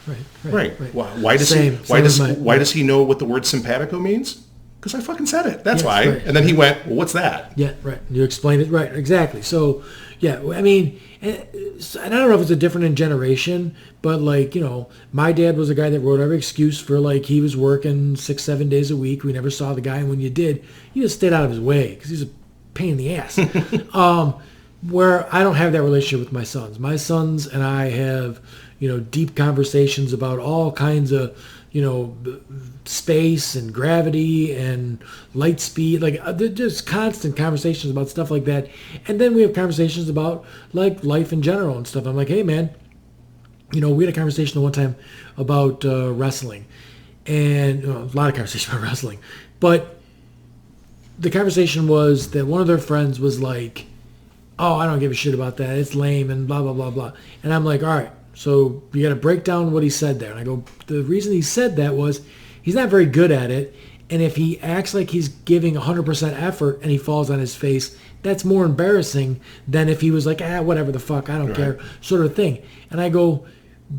Why does he know what the word simpatico means? Because I fucking said it. That's why. Right. And then he went, well, what's that? Yeah, right. You explained it right. Exactly. So, yeah, I mean, and I don't know if it's a different in generation, but like, my dad was a guy that wrote every excuse for like he was working 6-7 days a week. We never saw the guy. And when you did, you just stayed out of his way because he's a pain in the ass. Where I don't have that relationship with my sons. My sons and I have, deep conversations about all kinds of, space and gravity and light speed, like just constant conversations about stuff like that. And then we have conversations about like life in general and stuff. I'm like, hey man, we had a conversation the one time about wrestling, and a lot of conversations about wrestling, but the conversation was that one of their friends was like, oh, I don't give a shit about that, it's lame and blah blah blah blah. And I'm like, all right, so you got to break down what he said there. And I go, the reason he said that was he's not very good at it. And if he acts like he's giving 100% effort and he falls on his face, that's more embarrassing than if he was like, whatever the fuck, I don't care, sort of thing. And I go,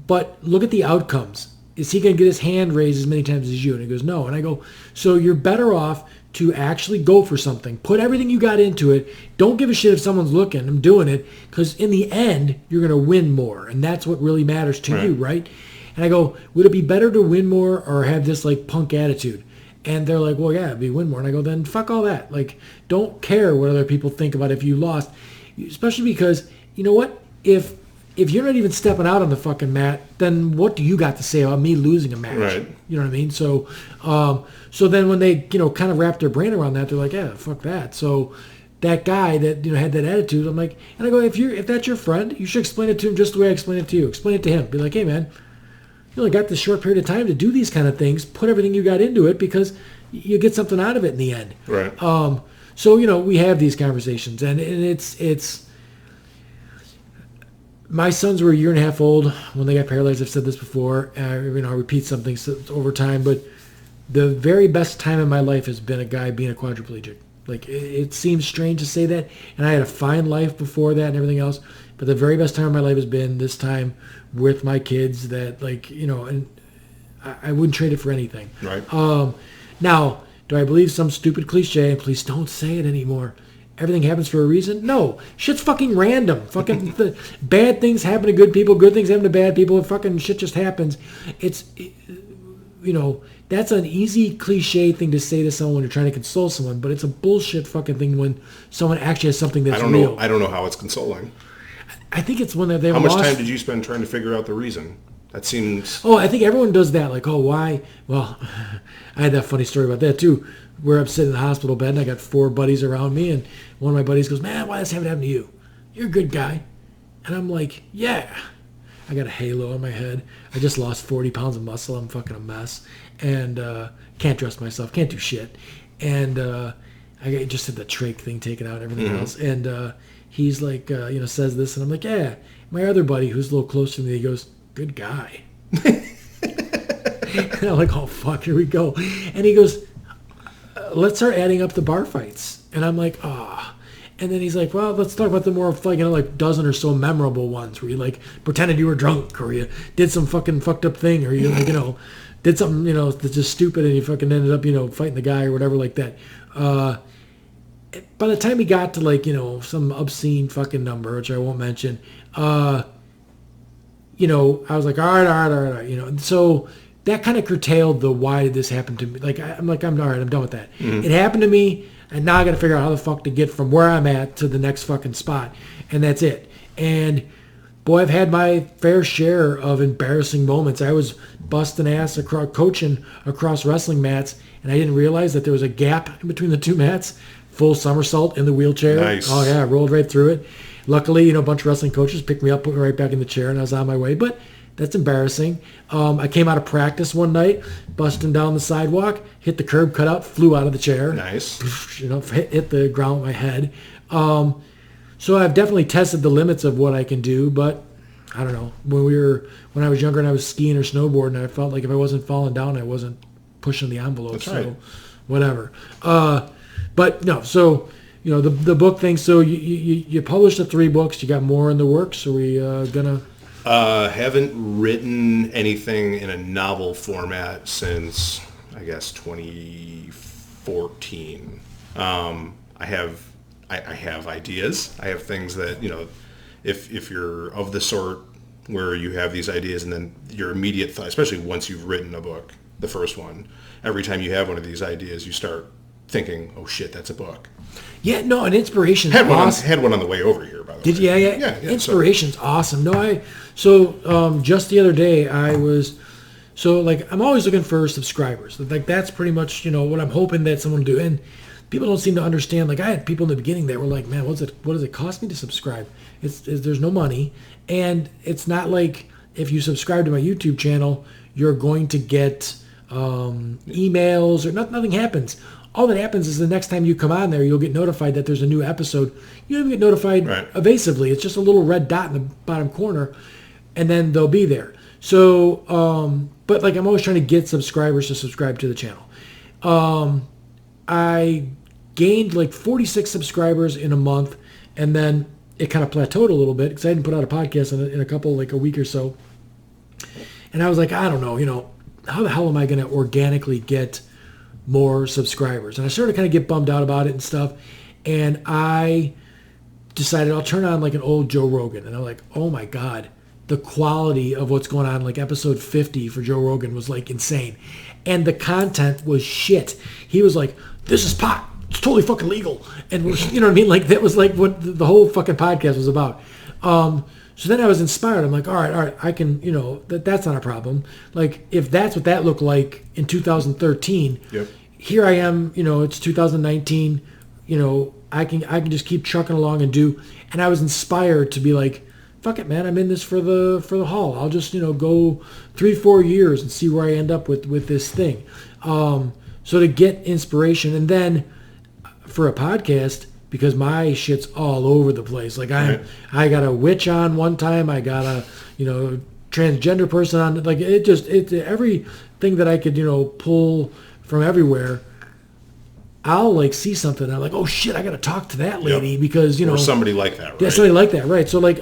but look at the outcomes. Is he going to get his hand raised as many times as you? And he goes, no. And I go, so you're better off to actually go for something. Put everything you got into it. Don't give a shit if someone's looking. I'm doing it. Because in the end, you're going to win more. And that's what really matters to you, right? And I go, would it be better to win more or have this like punk attitude? And they're like, well, yeah, it'd be win more. And I go, then fuck all that. Like, don't care what other people think about if you lost. Especially because, you know what? If you're not even stepping out on the fucking mat, then what do you got to say about me losing a match? Right. You know what I mean? So so then when they, kind of wrap their brain around that, they're like, yeah, fuck that. So that guy that, had that attitude, I'm like, and I go, if that's your friend, you should explain it to him just the way I explain it to you. Explain it to him. Be like, hey, man, you only got this short period of time to do these kind of things. Put everything you got into it because you get something out of it in the end. Right. So, we have these conversations, and it's my sons were 1.5 years old when they got paralyzed. I've said this before. I repeat something over time, but the very best time in my life has been a guy being a quadriplegic. Like, it seems strange to say that, and I had a fine life before that and everything else, but the very best time of my life has been this time with my kids that, like, and I wouldn't trade it for anything. Right. Now, do I believe some stupid cliche, and please don't say it anymore, everything happens for a reason? No. Shit's fucking random. Fucking bad things happen to good people. Good things happen to bad people. Fucking shit just happens. That's an easy cliche thing to say to someone when you're trying to console someone, but it's a bullshit fucking thing when someone actually has something that's real. I don't know how it's consoling. I think it's when they've How lost. much time did you spend trying to figure out the reason? That seems... Oh, I think everyone does that. Like, oh, why? Well, I had that funny story about that, too, where I'm sitting in the hospital bed, and I got 4 buddies around me, and one of my buddies goes, man, why does this happen to you? You're a good guy. And I'm like, yeah. I got a halo on my head. I just lost 40 pounds of muscle. I'm fucking a mess. And can't dress myself. Can't do shit. And I just had the trach thing taken out and everything else. And he's like, says this. And I'm like, yeah. My other buddy, who's a little closer to me, he goes, good guy. And I'm like, oh, fuck, here we go. And he goes, let's start adding up the bar fights. And I'm like, ah. And then he's like, well, let's talk about the more, like dozen or so memorable ones where you, like, pretended you were drunk or you did some fucking fucked up thing or you, like, did something, that's just stupid and you fucking ended up, fighting the guy or whatever like that. By the time he got to, like, some obscene fucking number, which I won't mention, I was like, all right. And so that kind of curtailed the why did this happen to me. Like, I'm all right, I'm done with that. It happened to me, and now I got to figure out how the fuck to get from where I'm at to the next fucking spot. And that's it. And, boy, I've had my fair share of embarrassing moments. I was busting ass coaching across wrestling mats, and I didn't realize that there was a gap in between the two mats. Full somersault in the wheelchair. Nice. Oh, yeah, I rolled right through it. Luckily, a bunch of wrestling coaches picked me up, put me right back in the chair, and I was on my way. But that's embarrassing. I came out of practice one night, busting down the sidewalk, hit the curb, cut out, flew out of the chair. Nice. Hit the ground with my head. So I've definitely tested the limits of what I can do, but I don't know. When I was younger and I was skiing or snowboarding, I felt like if I wasn't falling down, I wasn't pushing the envelope. That's so right. Whatever. But no, so the book thing. So you published the 3 books. You got more in the works. Are we gonna? Haven't written anything in a novel format since I guess 2014. I have ideas. I have things that if you're of the sort where you have these ideas and then your immediate thought, especially once you've written a book, the first one, every time you have one of these ideas, you start thinking, oh shit, that's a book. Yeah, no, and inspiration's Had awesome. one on the way over here, by the way. Did you? Yeah. Inspiration's awesome. No, just the other day I'm always looking for subscribers. Like that's pretty much, what I'm hoping that someone will do. And people don't seem to understand. Like I had people in the beginning that were like, man, what does it cost me to subscribe? There's no money. And it's not like if you subscribe to my YouTube channel, you're going to get emails or nothing happens. All that happens is the next time you come on there, you'll get notified that there's a new episode. You don't even get notified evasively. It's just a little red dot in the bottom corner, and then they'll be there. So, but like I'm always trying to get subscribers to subscribe to the channel. I gained like 46 subscribers in a month, and then it kind of plateaued a little bit because I didn't put out a podcast in a couple, like a week or so. And I was like, I don't know, how the hell am I going to organically get more subscribers? And I started to kind of get bummed out about it and stuff. And I decided I'll turn on like an old Joe Rogan. And I'm like, oh my God, the quality of what's going on. Like episode 50 for Joe Rogan was like insane. And the content was shit. He was like, this is pot. It's totally fucking legal. And you know what I mean? Like that was like what the whole fucking podcast was about. So then I was inspired. I'm like, all right, I can, that's not a problem. Like if that's what that looked like in 2013, yep. Here I am, it's 2019, I can just keep trucking along and do. And I was inspired to be like, fuck it, man, I'm in this for the haul. I'll just, go 3-4 years and see where I end up with this thing. So to get inspiration, and then for a podcast, because my shit's all over the place. Like I got a witch on one time. I got a, transgender person on. Like it's everything that I could, pull from everywhere. I'll like see something and I'm like, oh shit, I got to talk to that lady because, or somebody like that, right? Yeah, somebody like that, right? So like,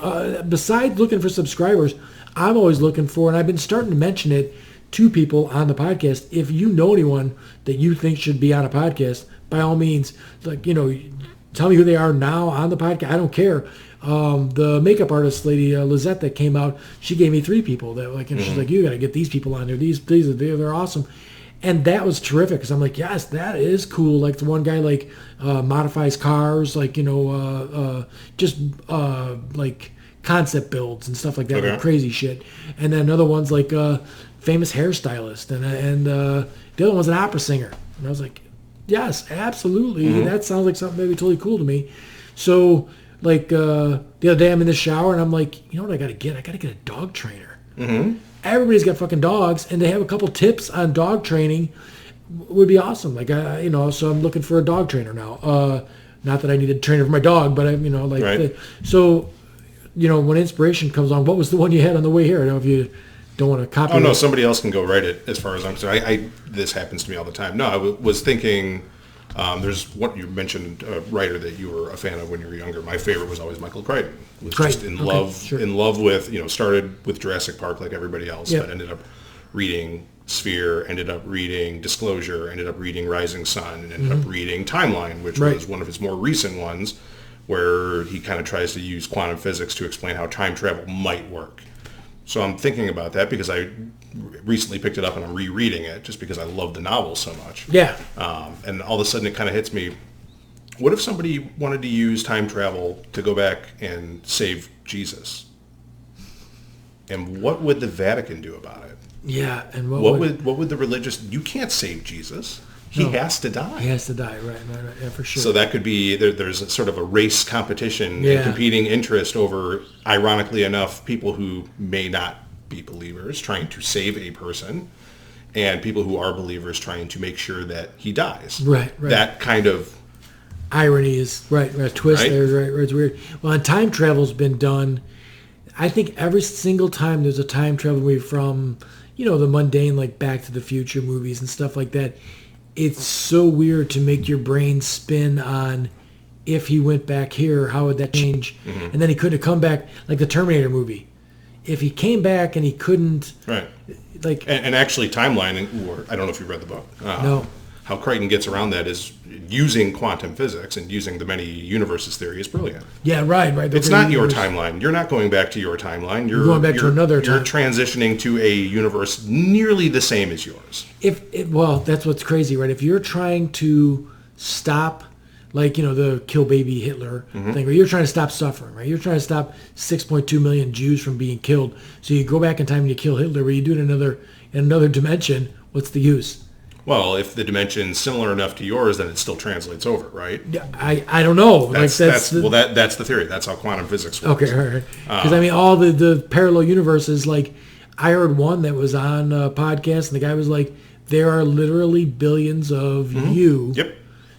besides looking for subscribers, I'm always looking for, and I've been starting to mention it to people on the podcast. If you know anyone that you think should be on a podcast, by all means, like, tell me who they are now on the podcast. I don't care. The makeup artist lady, Lizette, that came out, she gave me 3 people that like, and she's like, you got to get these people on there. They're awesome. And that was terrific because I'm like, yes, that is cool. Like the one guy like modifies cars, like, just like concept builds and stuff like that, like crazy shit. And then another one's like famous hairstylist. And the other one's an opera singer. And I was like, yes, absolutely. Mm-hmm. That sounds like something maybe totally cool to me. So like the other day I'm in the shower and I'm like, you know what I got to get? I got to get a dog trainer. Mm-hmm. Everybody's got fucking dogs, and they have a couple tips on dog training would be awesome. Like so I'm looking for a dog trainer now. Not that I need a trainer for my dog, but Right. When inspiration comes on, what was the one you had on the way here? I don't know if you don't want to copy. Oh no, it. somebody else can go write it. As far as I'm concerned, this happens to me all the time. No, was thinking. There's what you mentioned, a writer that you were a fan of when you were younger. My favorite was always Michael Crichton. Was just in love with, started with Jurassic Park like everybody else, Yep. but ended up reading Sphere, ended up reading Disclosure, ended up reading Rising Sun, and ended up reading Timeline, which was one of his more recent ones, where he kind of tries to use quantum physics to explain how time travel might work. So I'm thinking about that because I recently picked it up and I'm rereading it just because I love the novel so much. Yeah. And all of a sudden it kind of hits me, what if somebody wanted to use time travel to go back and save Jesus? And what would the Vatican do about it? Yeah, and what would the religious... You can't save Jesus. He has to die. He has to die, right, yeah, for sure. So that could be, there's a sort of a race competition Yeah. and competing interest over, ironically enough, people who may not be believers trying to save a person and people who are believers trying to make sure that he dies. Right. That kind of... Irony is, right, a twist Right? there, right, it's weird. Well, and time travel's been done, I think every single time there's a time travel movie from, the mundane, like Back to the Future movies and stuff like that, it's so weird to make your brain spin on if he went back here, how would that change? Mm-hmm. And then he couldn't have come back, like the Terminator movie. If he came back and he couldn't, Right. like... And actually, Timeline, or I don't know if you read the book. No. How Crichton gets around that is using quantum physics and using the many universes theory is brilliant. Yeah, right. It's not your timeline. You're not going back to your timeline. You're going back to another time. You're transitioning to a universe nearly the same as yours. Well, that's what's crazy, right? If you're trying to stop, like, the kill baby Hitler thing, or you're trying to stop suffering, right? You're trying to stop 6.2 million Jews from being killed. So you go back in time and you kill Hitler, but you do it in another dimension. What's the use? Well, if the dimension's similar enough to yours, then it still translates over, right? Yeah, I don't know. That's the theory. That's how quantum physics works. Okay, all right. Because all the parallel universes, like I heard one that was on a podcast, and the guy was like, there are literally billions of you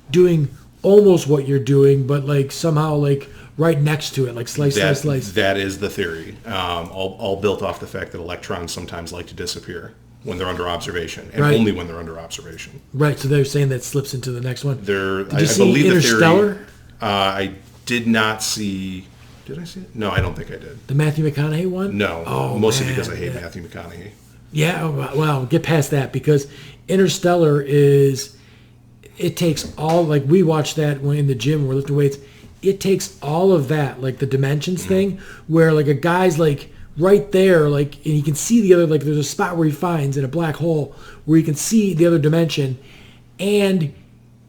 doing almost what you're doing, but like somehow like right next to it, like slice. That is the theory. All built off the fact that electrons sometimes like to disappear when they're under observation, and only when they're under observation. Right, so they're saying that slips into the next one. Did you see Interstellar? I did not see... Did I see it? No, I don't think I did. The Matthew McConaughey one? No, mostly because I hate Matthew McConaughey. Yeah, well, get past that, because Interstellar is... It takes all... Like, we watched that when in the gym, we're lifting weights. It takes all of that, like the dimensions thing, where like a guy's like... right there, like, and you can see the other, like, there's a spot where he finds in a black hole where you can see the other dimension, and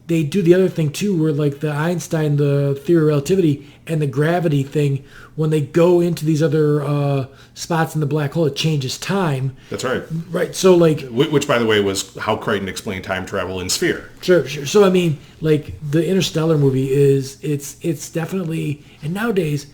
they do the other thing too, where like the Einstein, the theory of relativity, and the gravity thing, when they go into these other spots in the black hole, it changes time. That's right. Right. So like, which by the way was how Crichton explained time travel in Sphere. Sure. So I mean, like the Interstellar movie is it's definitely, and nowadays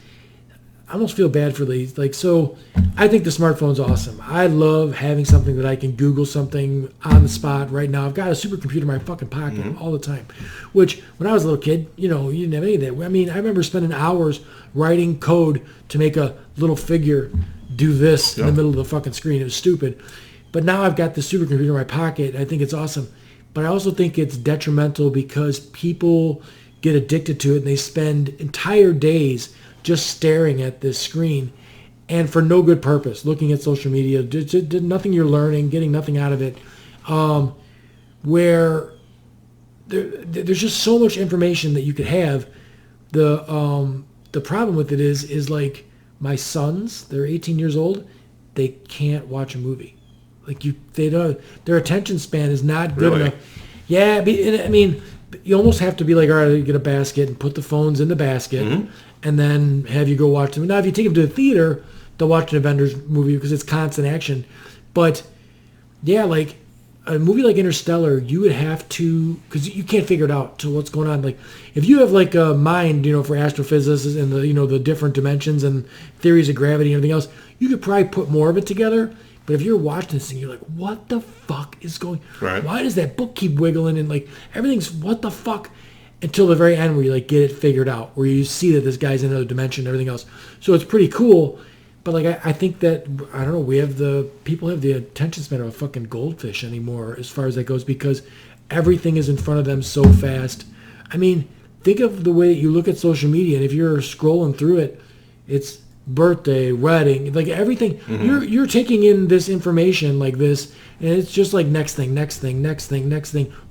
I almost feel bad for these. Like, so I think the smartphone's awesome. I love having something that I can Google something on the spot right now. I've got a supercomputer in my fucking pocket all the time, which when I was a little kid, you didn't have any of that. I mean, I remember spending hours writing code to make a little figure do this in the middle of the fucking screen. It was stupid. But now I've got the supercomputer in my pocket. I think it's awesome. But I also think it's detrimental because people get addicted to it and they spend entire days just staring at this screen and for no good purpose, looking at social media, did nothing you're learning, getting nothing out of it, where there's just so much information that you could have. The problem with it is like my sons, they're 18 years old, they can't watch a movie. Like they don't, their attention span is not good enough. Yeah, I mean, you almost have to be like, all right, you get a basket and put the phones in the basket, and then have you go watch them. Now, if you take them to the theater, they'll watch an Avengers movie because it's constant action. But yeah, like a movie like Interstellar, you would have to, because you can't figure it out to what's going on. Like if you have like a mind, for astrophysicists and the the different dimensions and theories of gravity and everything else, you could probably put more of it together. But if you're watching this thing, you're like, what the fuck is going? Right. Why does that book keep wiggling and like everything's what the fuck? Until the very end where you like get it figured out, where you see that this guy's in another dimension and everything else. So it's pretty cool. But like I think that I don't know, people have the attention span of a fucking goldfish anymore as far as that goes, because everything is in front of them so fast. I mean, think of the way that you look at social media, and if you're scrolling through it, it's birthday, wedding, like everything. You're taking in this information like this, and it's just like next thing.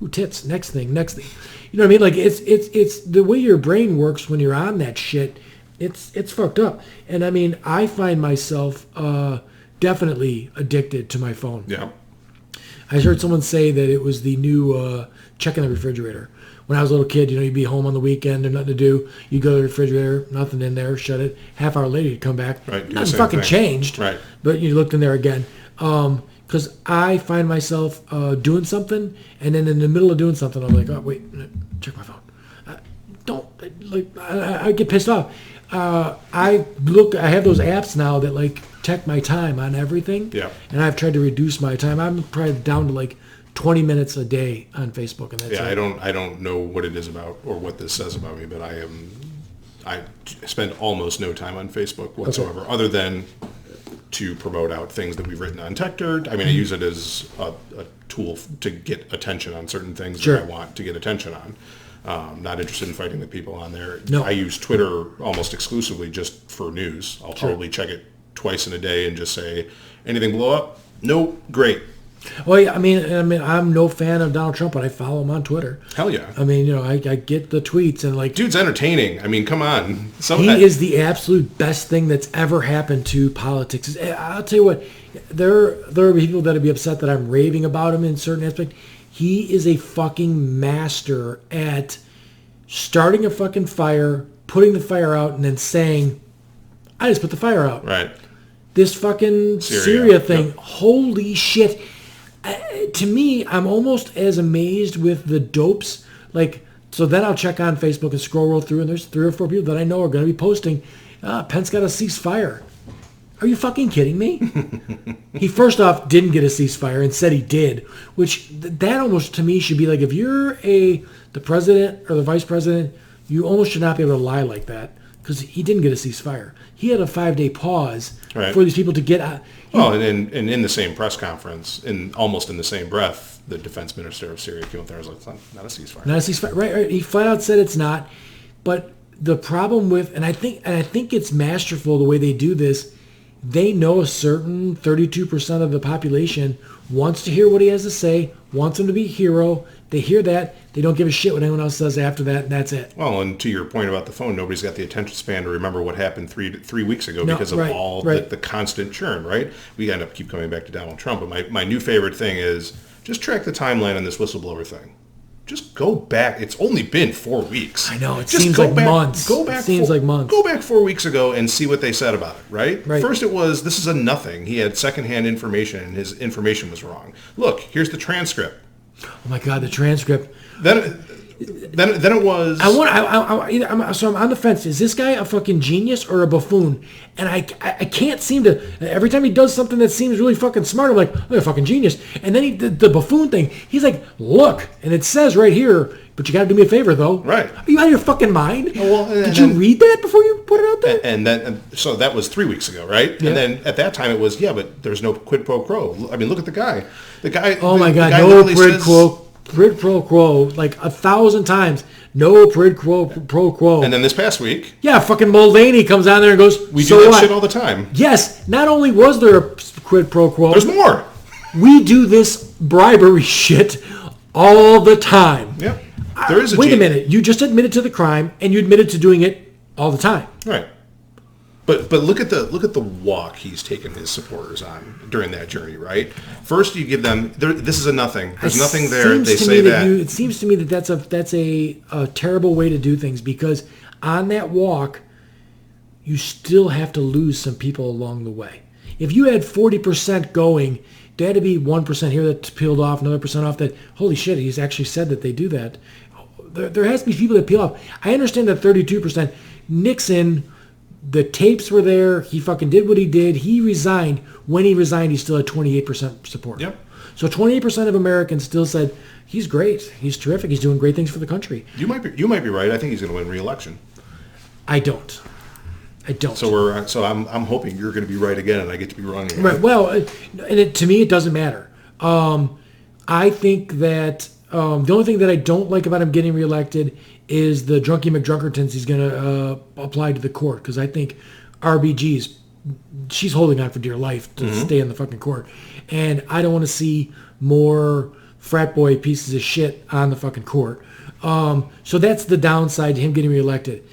Ooh, tits, next thing. You know what I mean? Like it's the way your brain works when you're on that shit. It's fucked up. And I mean, I find myself definitely addicted to my phone. Yeah. I heard someone say that it was the new checking the refrigerator. When I was a little kid, you'd be home on the weekend, there's nothing to do. You go to the refrigerator, nothing in there, shut it. Half hour later, you'd come back. Right, nothing fucking changed. Right. But you looked in there again. Because I find myself doing something, and then in the middle of doing something, I'm like, oh, wait, check my phone. I get pissed off. I have those apps now that like check my time on everything. Yeah. And I've tried to reduce my time. I'm probably down to like 20 minutes a day on Facebook, and that's it. I don't know what it is about or what this says about me, but I spend almost no time on Facebook whatsoever, other than to promote out things that we've written on Tech-Dirt. I mean, I use it as a tool to get attention on certain things that I want to get attention on. Not interested in fighting with people on there. No. I use Twitter almost exclusively just for news. I'll probably check it twice in a day and just say, anything blow up? Nope, great. Well, yeah, I mean, I'm no fan of Donald Trump, but I follow him on Twitter. Hell yeah. I mean, I get the tweets and like, dude's entertaining. I mean, come on. He is the absolute best thing that's ever happened to politics. I'll tell you what, there are people that'll be upset that I'm raving about him in certain aspects. He is a fucking master at starting a fucking fire, putting the fire out, and then saying, I just put the fire out. Right. This fucking Syria thing, holy shit. To me, I'm almost as amazed with the dopes. Like, so then I'll check on Facebook and roll through, and there's 3 or 4 people that I know are going to be posting, Pence got a ceasefire. Are you fucking kidding me? He first off didn't get a ceasefire and said he did, which that almost to me should be like, if you're the president or the vice president, you almost should not be able to lie like that, because he didn't get a ceasefire. He had a 5-day pause for these people to get out. Well, and in the same press conference, almost in the same breath, the defense minister of Syria came up there and was like, not a ceasefire. Not a ceasefire. Right. He flat out said it's not. But the problem with, and I think it's masterful the way they do this, they know a certain 32% of the population wants to hear what he has to say, wants him to be a hero. They hear that. They don't give a shit what anyone else says after that, and that's it. Well, and to your point about the phone, nobody's got the attention span to remember what happened three weeks ago because of all the constant churn, right? We end up keep coming back to Donald Trump. But my new favorite thing is just track the timeline on this whistleblower thing. Just go back. It's only been 4 weeks. I know. It seems like months. Go back. Go back 4 weeks ago and see what they said about it, right? First it was, this is a nothing. He had secondhand information and his information was wrong. Look, here's the transcript. Oh my God, the transcript. Then it was. So I'm on the fence. Is this guy a fucking genius or a buffoon? And I can't seem to. Every time he does something that seems really fucking smart, I'm like, oh, you're a fucking genius. And then he did the buffoon thing. He's like, look, and it says right here, but you got to do me a favor though. Right. Are you out of your fucking mind? Did you read that before you put it out there? And so that was 3 weeks ago, right? Yeah. And then at that time it was, but there's no quid pro quo. I mean, look at the guy. Oh my God, no quid pro quo, like 1,000 times. No quid pro quo. And then this past week, fucking Mulvaney comes down there and goes, we do that shit all the time. Yes, not only was there a quid pro quo, there's more. We do this bribery shit all the time. Yeah, there is. Wait a minute, you just admitted to the crime and you admitted to doing it all the time. Right. But look at the walk he's taken his supporters on during that journey, right? First, you give them this is a nothing. There's nothing there. They say that. It seems to me that that's a terrible way to do things, because on that walk, you still have to lose some people along the way. If you had 40% going, there had to be 1% here that's peeled off, another percent off that, holy shit, he's actually said that they do that. There has to be people that peel off. I understand that 32%. Nixon The tapes were there. He fucking did what he did. He resigned. When he resigned, he still had 28% support. Yep. So 28% of Americans still said, he's great. He's terrific. He's doing great things for the country. You might be right. I think he's going to win re-election. I don't. So I'm hoping you're going to be right again, and I get to be wrong again. Right. Well, to me, it doesn't matter. I think that the only thing that I don't like about him getting reelected is the drunky McDrunkertons he's going to apply to the court, because I think she's holding on for dear life to stay in the fucking court, and I don't want to see more frat boy pieces of shit on the fucking court. So that's the downside to him getting reelected.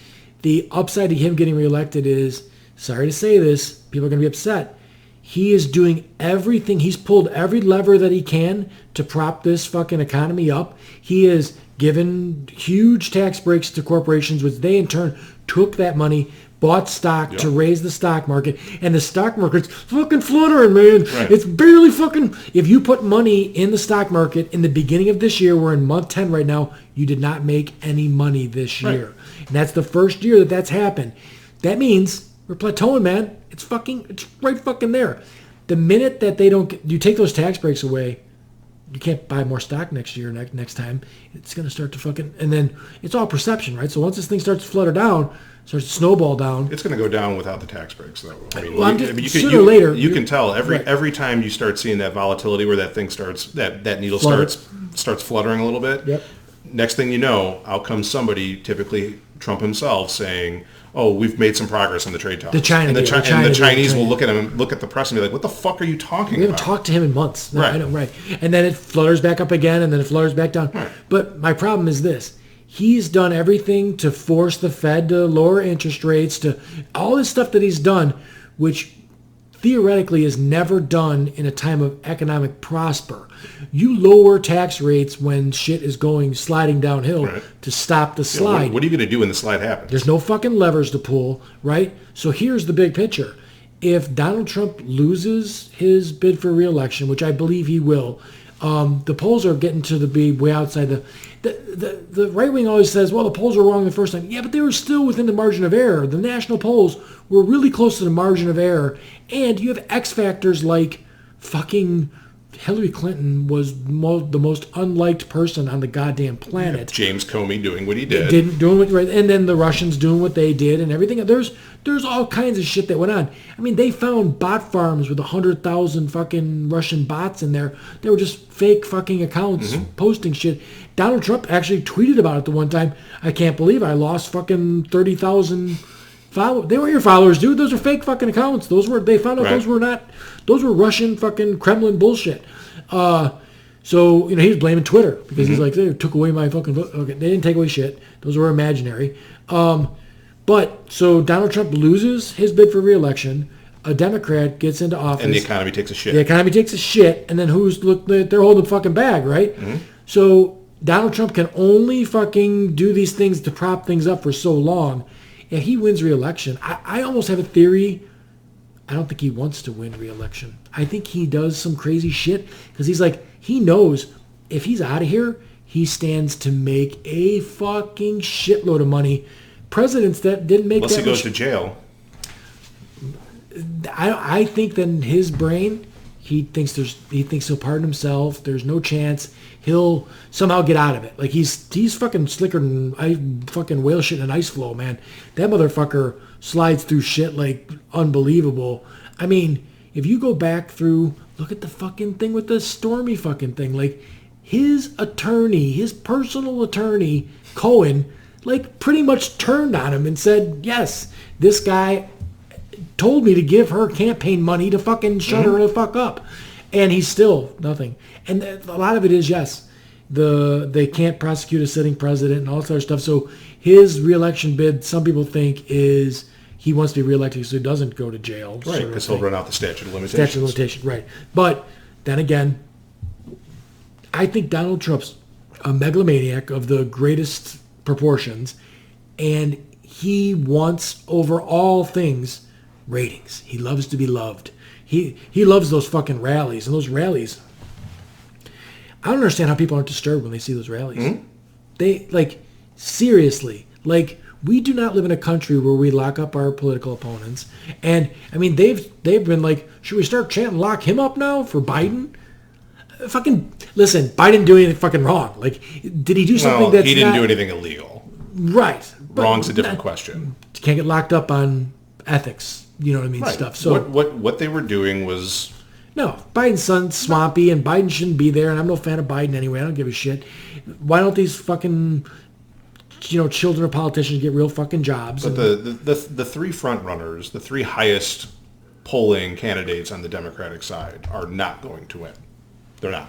The upside to him getting reelected is, sorry to say this, people are going to be upset. He is doing everything. He's pulled every lever that he can to prop this fucking economy up. He has given huge tax breaks to corporations, which they in turn took that money, bought stock to raise the stock market, and the stock market's fucking fluttering, man. Right. It's barely fucking... If you put money in the stock market in the beginning of this year, we're in month 10 right now, you did not make any money this year. Right. And that's the first year that's happened. That means we're plateauing, man. It's right fucking there. The minute that you take those tax breaks away, you can't buy more stock next year, next time. It's going to start to fucking... And then it's all perception, right? So once this thing starts to flutter down, starts to snowball down. It's going to go down without the tax breaks, though. I mean, sooner or later... You can tell every time you start seeing that volatility where that thing starts, that needle starts fluttering a little bit. Yep. Next thing you know, out comes somebody, typically Trump himself, saying, "Oh, we've made some progress on the trade talks." The Chinese will look at the press and be like, "What the fuck are you talking about?" We haven't talked to him in months. No, right. I know, right. And then it flutters back up again, and then it flutters back down. Right. But my problem is this. He's done everything to force the Fed to lower interest rates, to all this stuff that he's done, which theoretically is never done in a time of economic prosper. You lower tax rates when shit is sliding downhill to stop the slide. What are you going to do when the slide happens? There's no fucking levers to pull, right? So here's the big picture. If Donald Trump loses his bid for re-election, which I believe he will, the polls are getting to be way outside the right wing always says, well, the polls were wrong the first time. Yeah, but they were still within the margin of error. The national polls were really close to the margin of error. And you have X factors like fucking Hillary Clinton was the most unliked person on the goddamn planet. James Comey doing what he did. And then the Russians doing what they did and everything. There's all kinds of shit that went on. I mean, they found bot farms with 100,000 fucking Russian bots in there. They were just fake fucking accounts posting shit. Donald Trump actually tweeted about it the one time. I can't believe I lost fucking 30,000 followers. They weren't your followers, dude. Those are fake fucking accounts. They found out those were Russian fucking Kremlin bullshit. So, he was blaming Twitter because he's like, they took away my fucking vote. Okay, they didn't take away shit. Those were imaginary. So Donald Trump loses his bid for re-election. A Democrat gets into office. And the economy takes a shit. And then they're holding the fucking bag, right? Mm-hmm. So Donald Trump can only fucking do these things to prop things up for so long. If he wins re-election, I almost have a theory. I don't think he wants to win re-election. I think he does some crazy shit because he knows if he's out of here, he stands to make a fucking shitload of money. Presidents that didn't make unless that he goes much, to jail. I think that in his brain, he thinks he'll pardon himself. There's no chance he'll somehow get out of it. Like he's fucking slicker than fucking whale shit in an ice floe, man. That motherfucker slides through shit like unbelievable. I mean, if you go back through, look at the fucking thing with the Stormy fucking thing. Like his attorney, his personal attorney, Cohen, like pretty much turned on him and said, yes, this guy told me to give her campaign money to fucking shut her the fuck up. And he's still nothing. And a lot of it is, yes, they can't prosecute a sitting president and all that sort of stuff. So his re-election bid, some people think, is he wants to be re-elected so he doesn't go to jail. Right, because he'll run out the statute of limitations. Right. But then again, I think Donald Trump's a megalomaniac of the greatest proportions, and he wants, over all things, ratings. He loves to be loved. He loves those fucking rallies. And those rallies, I don't understand how people aren't disturbed when they see those rallies. Mm-hmm. They, seriously, We do not live in a country where we lock up our political opponents. And, I mean, they've been like, should we start chanting lock him up now for Biden? Fucking, listen, Biden didn't do anything fucking wrong. Like, did he do something that's he didn't do anything illegal. Right. Wrong's a different question. You can't get locked up on ethics, you know what I mean, stuff. So what they were doing was... No, Biden's son's swampy, and Biden shouldn't be there, and I'm no fan of Biden anyway. I don't give a shit. Why don't these fucking, children of politicians get real fucking jobs? But the three front runners, the three highest polling candidates on the Democratic side are not going to win. They're not.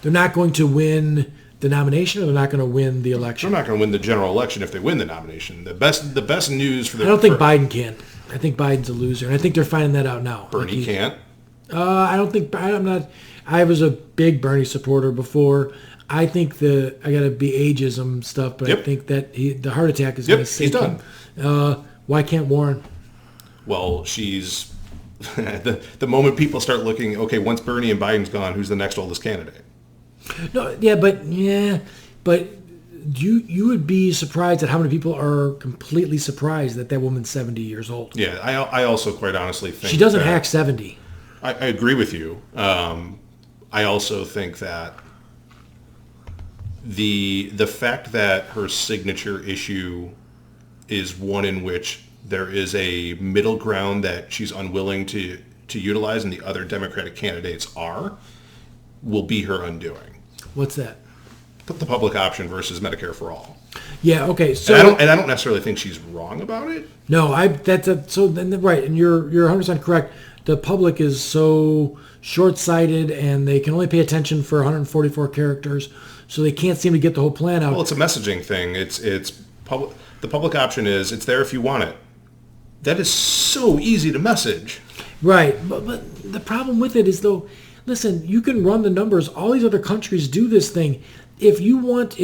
They're not going to win the nomination, or they're not going to win the election? They're not going to win the general election if they win the nomination. The best news for the... I don't think Biden can. I think Biden's a loser, and I think they're finding that out now. Bernie can't? I don't think... I'm not... I was a big Bernie supporter before. I think I got to be ageism stuff, but I think that the heart attack is going to save him. Why can't Warren? Well, she's... the moment people start looking, okay, once Bernie and Biden's gone, who's the next oldest candidate? No, but you would be surprised at how many people are completely surprised that woman's 70 years old. Yeah, I also quite honestly think she doesn't hack 70. I agree with you. I also think that the fact that her signature issue is one in which there is a middle ground that she's unwilling to utilize and the other Democratic candidates will be her undoing. What's that? The public option versus Medicare for all. Yeah, okay. So and I don't necessarily think she's wrong about it. No, right, and you're 100% correct. The public is so short-sighted, and they can only pay attention for 144 characters, so they can't seem to get the whole plan out. Well, it's a messaging thing. It's public. The public option is it's there if you want it. That is so easy to message. Right, but the problem with it is, though, listen, you can run the numbers. All these other countries do this thing. If you want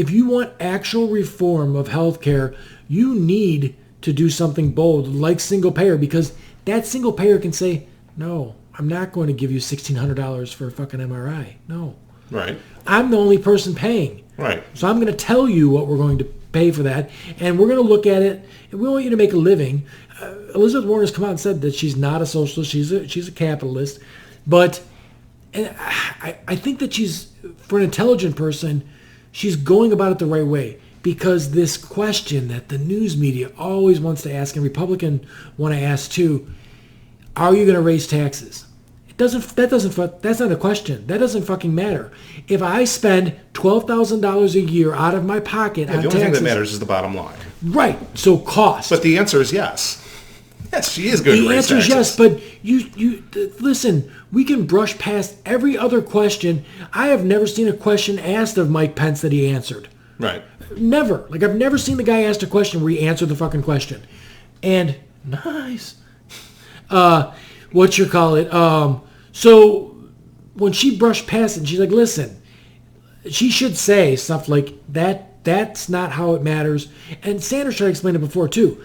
actual reform of healthcare, you need to do something bold like single payer, because that single payer can say, no, I'm not going to give you $1,600 for a fucking MRI. No. Right. I'm the only person paying. Right. So I'm going to tell you what we're going to pay for that, and we're going to look at it, and we want you to make a living. Elizabeth Warren has come out and said that she's not a socialist. She's a capitalist. But and I think that for an intelligent person, she's going about it the right way, because this question that the news media always wants to ask, and Republicans want to ask too, are you going to raise taxes? That's not a question. That doesn't fucking matter. If I spend $12,000 a year out of my pocket on taxes... The only thing that matters is the bottom line. Right. So cost. But the answer is yes. Yes, she is going to raise taxes. The answer is yes, but you listen, we can brush past every other question. I have never seen a question asked of Mike Pence that he answered. Right. Never. Like, I've never seen the guy ask a question where he answered the fucking question. And, nice. So when she brushed past it, and she's like, listen, she should say stuff like that's not how it matters. And Sanders tried to explain it before too.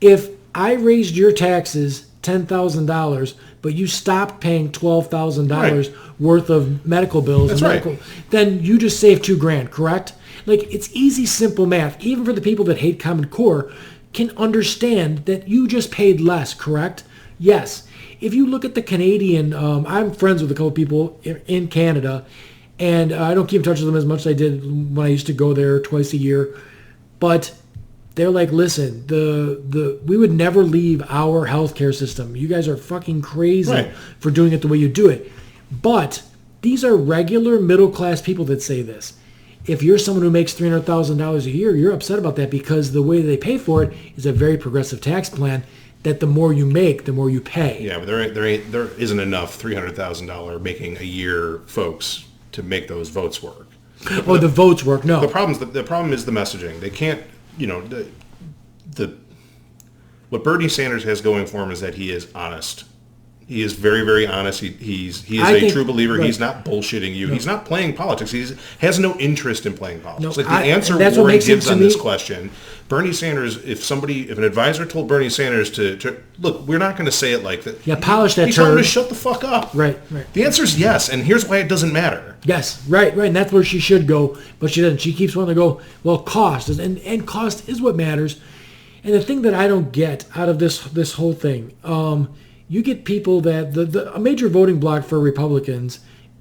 If I raised your taxes $10,000, but you stopped paying $12,000 worth of medical bills, then you just saved $2,000, correct? Like, it's easy, simple math. Even for the people that hate Common Core can understand that you just paid less, correct? Yes. If you look at the Canadian, I'm friends with a couple people in Canada, and I don't keep in touch with them as much as I did when I used to go there twice a year. But they're like, listen, we would never leave our healthcare system. You guys are fucking crazy for doing it the way you do it. But these are regular middle-class people that say this. If you're someone who makes $300,000 a year, you're upset about that because the way they pay for it is a very progressive tax plan that the more you make, the more you pay. Yeah, but there isn't enough $300,000 making a year folks to make those votes work. The votes work, no. The problem is the messaging. They can't, what Bernie Sanders has going for him is that he is honest. He is very, very honest. He is a true believer. Right. He's not bullshitting you. No. He's not playing politics. He has no interest in playing politics. No, the answer Warren gives on this question, Bernie Sanders, if an advisor told Bernie Sanders to look, we're not going to say it like that. Yeah, polish that He's turd. telling him to shut the fuck up. Right. The answer is yes, and here's why it doesn't matter. Yes, right, and that's where she should go, but she doesn't. She keeps wanting to go, well, cost, and cost is what matters. And the thing that I don't get out of this whole thing, you get people that a major voting bloc for Republicans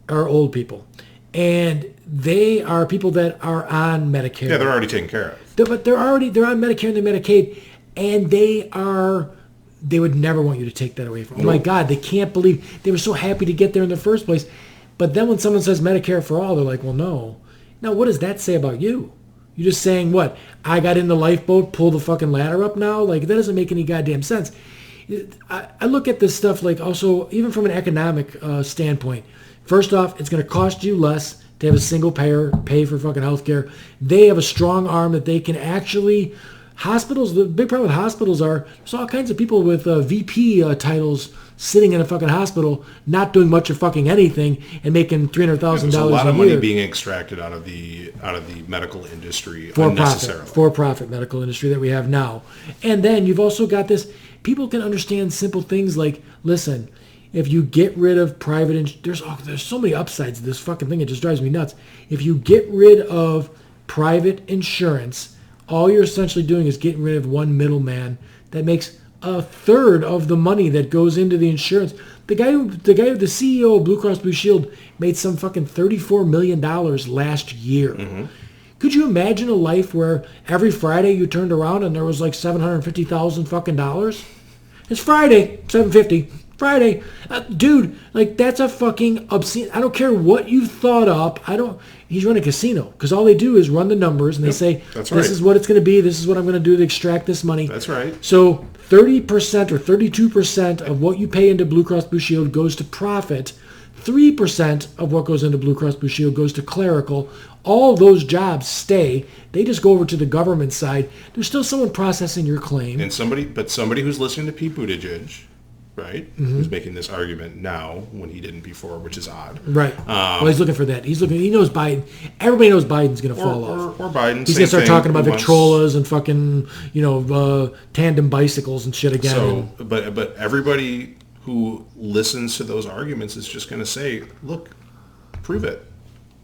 are old people, and they are people that are on Medicare. Yeah, they're already taken care of. But they're on Medicare and Medicaid, and they would never want you to take that away from them. Oh my God, they can't believe they were so happy to get there in the first place. But then when someone says Medicare for all, they're like, well, no. Now, what does that say about you? You're just saying, what? I got in the lifeboat, pull the fucking ladder up now? Like, that doesn't make any goddamn sense. I look at this stuff like also, even from an economic standpoint. First off, it's going to cost you less to have a single payer pay for fucking healthcare. They have a strong arm that they can actually... Hospitals, the big problem with hospitals are there's all kinds of people with VP titles sitting in a fucking hospital, not doing much of fucking anything and making $300,000 a year. There's a lot of money being extracted out of the medical industry unnecessarily. For-profit medical industry that we have now. And then you've also got this, people can understand simple things like, listen, if you get rid of private, there's so many upsides to this fucking thing, it just drives me nuts. If you get rid of private insurance, all you're essentially doing is getting rid of one middleman that makes a third of the money that goes into the insurance. The CEO of Blue Cross Blue Shield made some fucking $34 million last year. Mm-hmm. Could you imagine a life where every Friday you turned around and there was like $750,000 fucking dollars? It's Friday, $750. Friday. Dude, like that's a fucking obscene. I don't care what you thought up. He's running a casino because all they do is run the numbers and they say, this is what it's going to be. This is what I'm going to do to extract this money. That's right. So 30% or 32% of what you pay into Blue Cross Blue Shield goes to profit. 3% of what goes into Blue Cross Blue Shield goes to clerical. All those jobs stay. They just go over to the government side. There's still someone processing your claim. And somebody who's listening to Pete Buttigieg, right? Mm-hmm. Who's making this argument now when he didn't before, which is odd. Right. Well, he's looking for that. He knows Biden. Everybody knows Biden's going to fall off. Or Biden. He's going to start talking about Victrolas and fucking, tandem bicycles and shit again. So, but everybody who listens to those arguments is just going to say, look, prove it.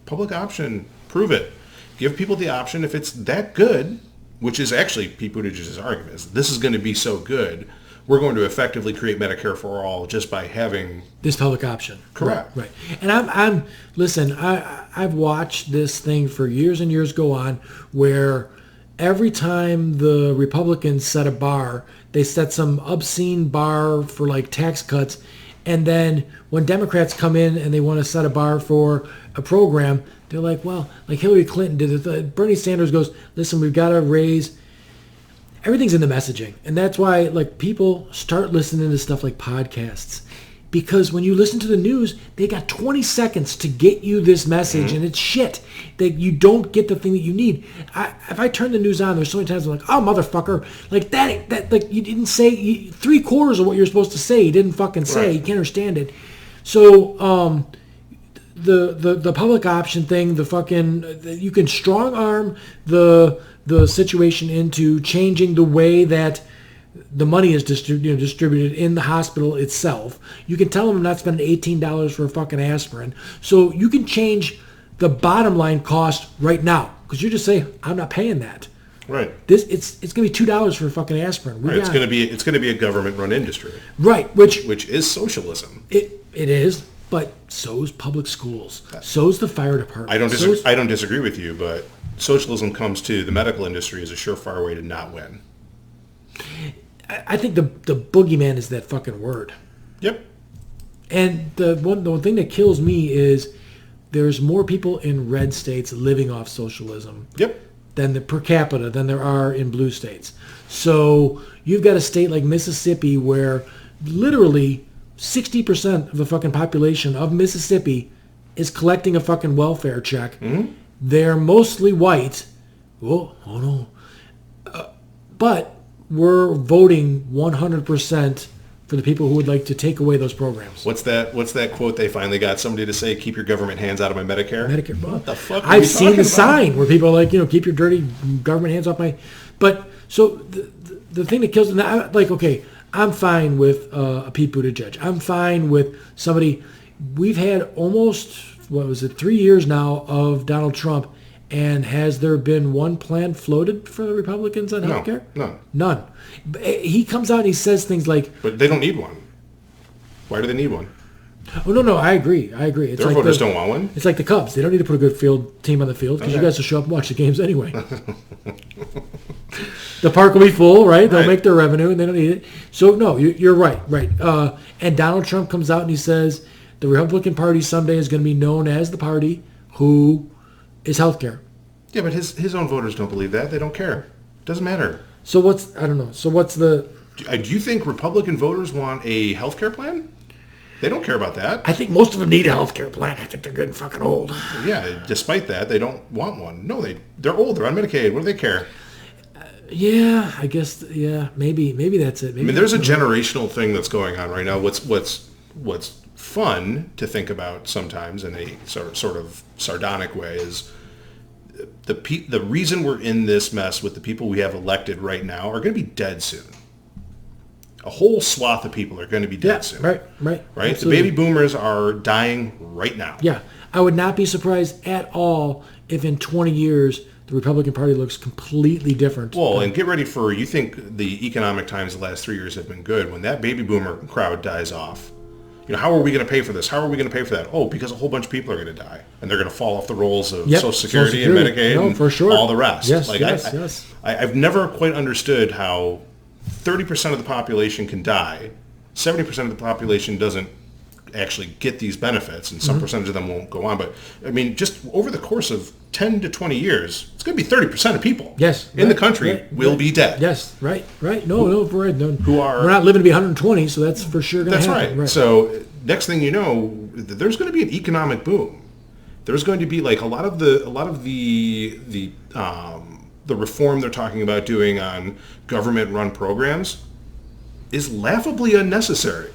Public option, prove it. Give people the option if it's that good, which is actually Pete Buttigieg's argument. Is this is going to be so good. We're going to effectively create Medicare for all just by having this public option. Correct. Right. And I've watched this thing for years and years go on where every time the Republicans set a bar, they set some obscene bar for like tax cuts. And then when Democrats come in and they want to set a bar for a program, they're like, well, like Hillary Clinton did it. Bernie Sanders goes, listen, we've got to raise... Everything's in the messaging. And that's why like people start listening to stuff like podcasts. Because when you listen to the news, they got 20 seconds to get you this message, mm-hmm. and it's shit. That you don't get the thing that you need. If I turn the news on, there's so many times I'm like, oh, motherfucker. Like that like you didn't say 3/4 of what you're supposed to say. You didn't fucking say. Right. You can't understand it. So the public option thing, the fucking, you can strong arm the situation into changing the way that the money is distributed in the hospital itself. You can tell them I'm not spending $18 for a fucking aspirin. So you can change the bottom line cost right now because you just say, I'm not paying that. Right. It's going to be $2 for a fucking aspirin. Right. It's going to be a government-run industry. Right. Which is socialism. It is. But so's public schools. So's the fire department. I don't disagree with you, but socialism comes to the medical industry as a surefire way to not win. I think the boogeyman is that fucking word. Yep. And the one thing that kills me is there's more people in red states living off socialism. Yep. Than the per capita than there are in blue states. So you've got a state like Mississippi where literally 60% of the fucking population of Mississippi is collecting a fucking welfare check. Mm-hmm. They're mostly white. Oh no. But we're voting 100% for the people who would like to take away those programs. What's that quote they finally got somebody to say, keep your government hands out of my Medicare? What the fuck I've seen the sign where people are like, keep your dirty government hands off my... But, so, the thing that kills... Like, okay... I'm fine with a Pete Buttigieg. I'm fine with somebody. We've had almost, 3 years now of Donald Trump, And has there been one plan floated for the Republicans on health care? None. He comes out and he says things like... But they don't need one. Why do they need one? Oh, no, I agree. It's Their voters don't want one? It's like the Cubs. They don't need to put a good field team on the field because you guys will show up and watch the games anyway. The park will be full, right? They'll make their revenue and they don't need it. So, no, you're right. And Donald Trump comes out and he says the Republican Party someday is going to be known as the party who is healthcare. Yeah, but his own voters don't believe that. They don't care. It doesn't matter. So what's the... Do you think Republican voters want a healthcare plan? They don't care about that. I think most of them need a healthcare plan. I think they're getting fucking old. Yeah, despite that, they don't want one. No, they're old. They're on Medicaid. What do they care? Yeah, I guess. Yeah, maybe that's it. Maybe there's a generational thing that's going on right now. What's fun to think about sometimes in a sort of sardonic way is the reason we're in this mess with the people we have elected right now are going to be dead soon. A whole swath of people are going to be dead soon. Right. Absolutely. The baby boomers are dying right now. Yeah. I would not be surprised at all if in 20 years the Republican Party looks completely different. Well, and get ready for, you think the economic times the last 3 years have been good. When that baby boomer crowd dies off, how are we going to pay for this? How are we going to pay for that? Oh, because a whole bunch of people are going to die. And they're going to fall off the rolls of Social Security and Medicaid and for sure. all the rest. Yes. I've never quite understood how 30% of the population can die, 70% of the population doesn't actually get these benefits, and some percentage of them won't go on. But, just over the course of 10 to 20 years, it's going to be 30% of people in the country will be dead. Yes, right. No, we're not living to be 120, so that's for sure going to happen. That's right. So next thing you know, there's going to be an economic boom. There's going to be like a lot of the reform they're talking about doing on government-run programs is laughably unnecessary.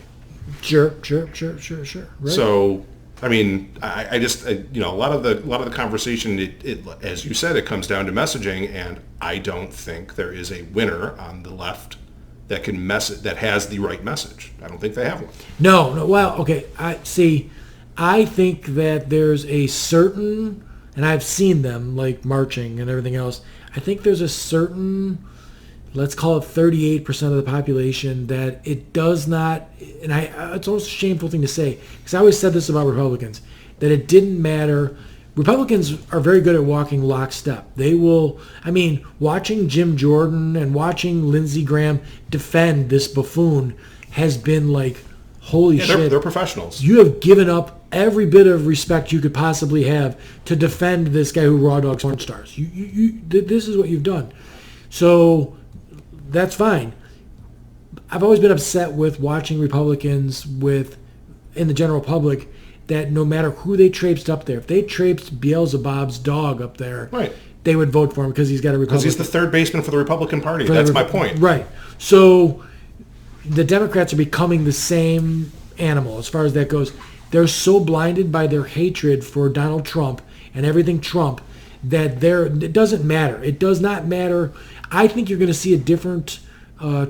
Sure. Right. So, I just a lot of the conversation, it as you said, it comes down to messaging, and I don't think there is a winner on the left that that has the right message. I don't think they have one. No. Well, okay. I think that there's a certain, and I've seen them like marching and everything else. I think there's a certain, let's call it 38% of the population that it does not, and it's almost a shameful thing to say, because I always said this about Republicans, that it didn't matter. Republicans are very good at walking lockstep. They will, watching Jim Jordan and watching Lindsey Graham defend this buffoon has been like, holy shit. They're professionals. You have given up every bit of respect you could possibly have to defend this guy who raw dogs porn stars. This is what you've done. So that's fine. I've always been upset with watching Republicans in the general public that no matter who they traipsed up there, if they traipsed Beelzebub's dog up there, they would vote for him because he's got a Republican. Because he's the third baseman for the Republican Party. That's my point. Right. So the Democrats are becoming the same animal as far as that goes. They're so blinded by their hatred for Donald Trump and everything Trump that it doesn't matter. It does not matter. I think you're going to see a different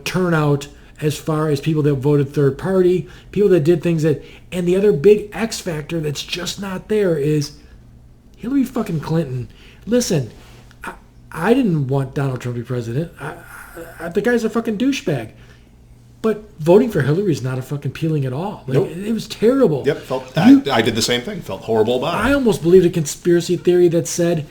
turnout as far as people that voted third party, people that did things and the other big X factor that's just not there is Hillary fucking Clinton. Listen, I didn't want Donald Trump to be president. The guy's a fucking douchebag. But voting for Hillary is not a fucking appealing at all. Nope. It was terrible. Yep, I did the same thing. Felt horrible about it. I almost believed a conspiracy theory that said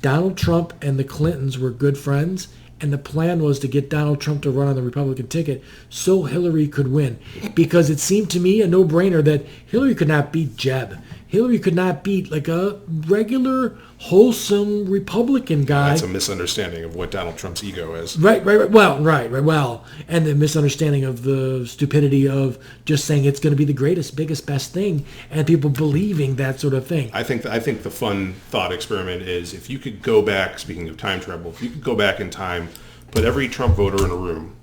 Donald Trump and the Clintons were good friends, and the plan was to get Donald Trump to run on the Republican ticket so Hillary could win. Because it seemed to me a no-brainer that Hillary could not beat Jeb. Hillary could not beat like a regular, wholesome Republican guy. That's a misunderstanding of what Donald Trump's ego is. Right. Well, and the misunderstanding of the stupidity of just saying it's going to be the greatest, biggest, best thing, and people believing that sort of thing. I think the fun thought experiment is if you could go back, speaking of time travel, if you could go back in time, put every Trump voter in a room,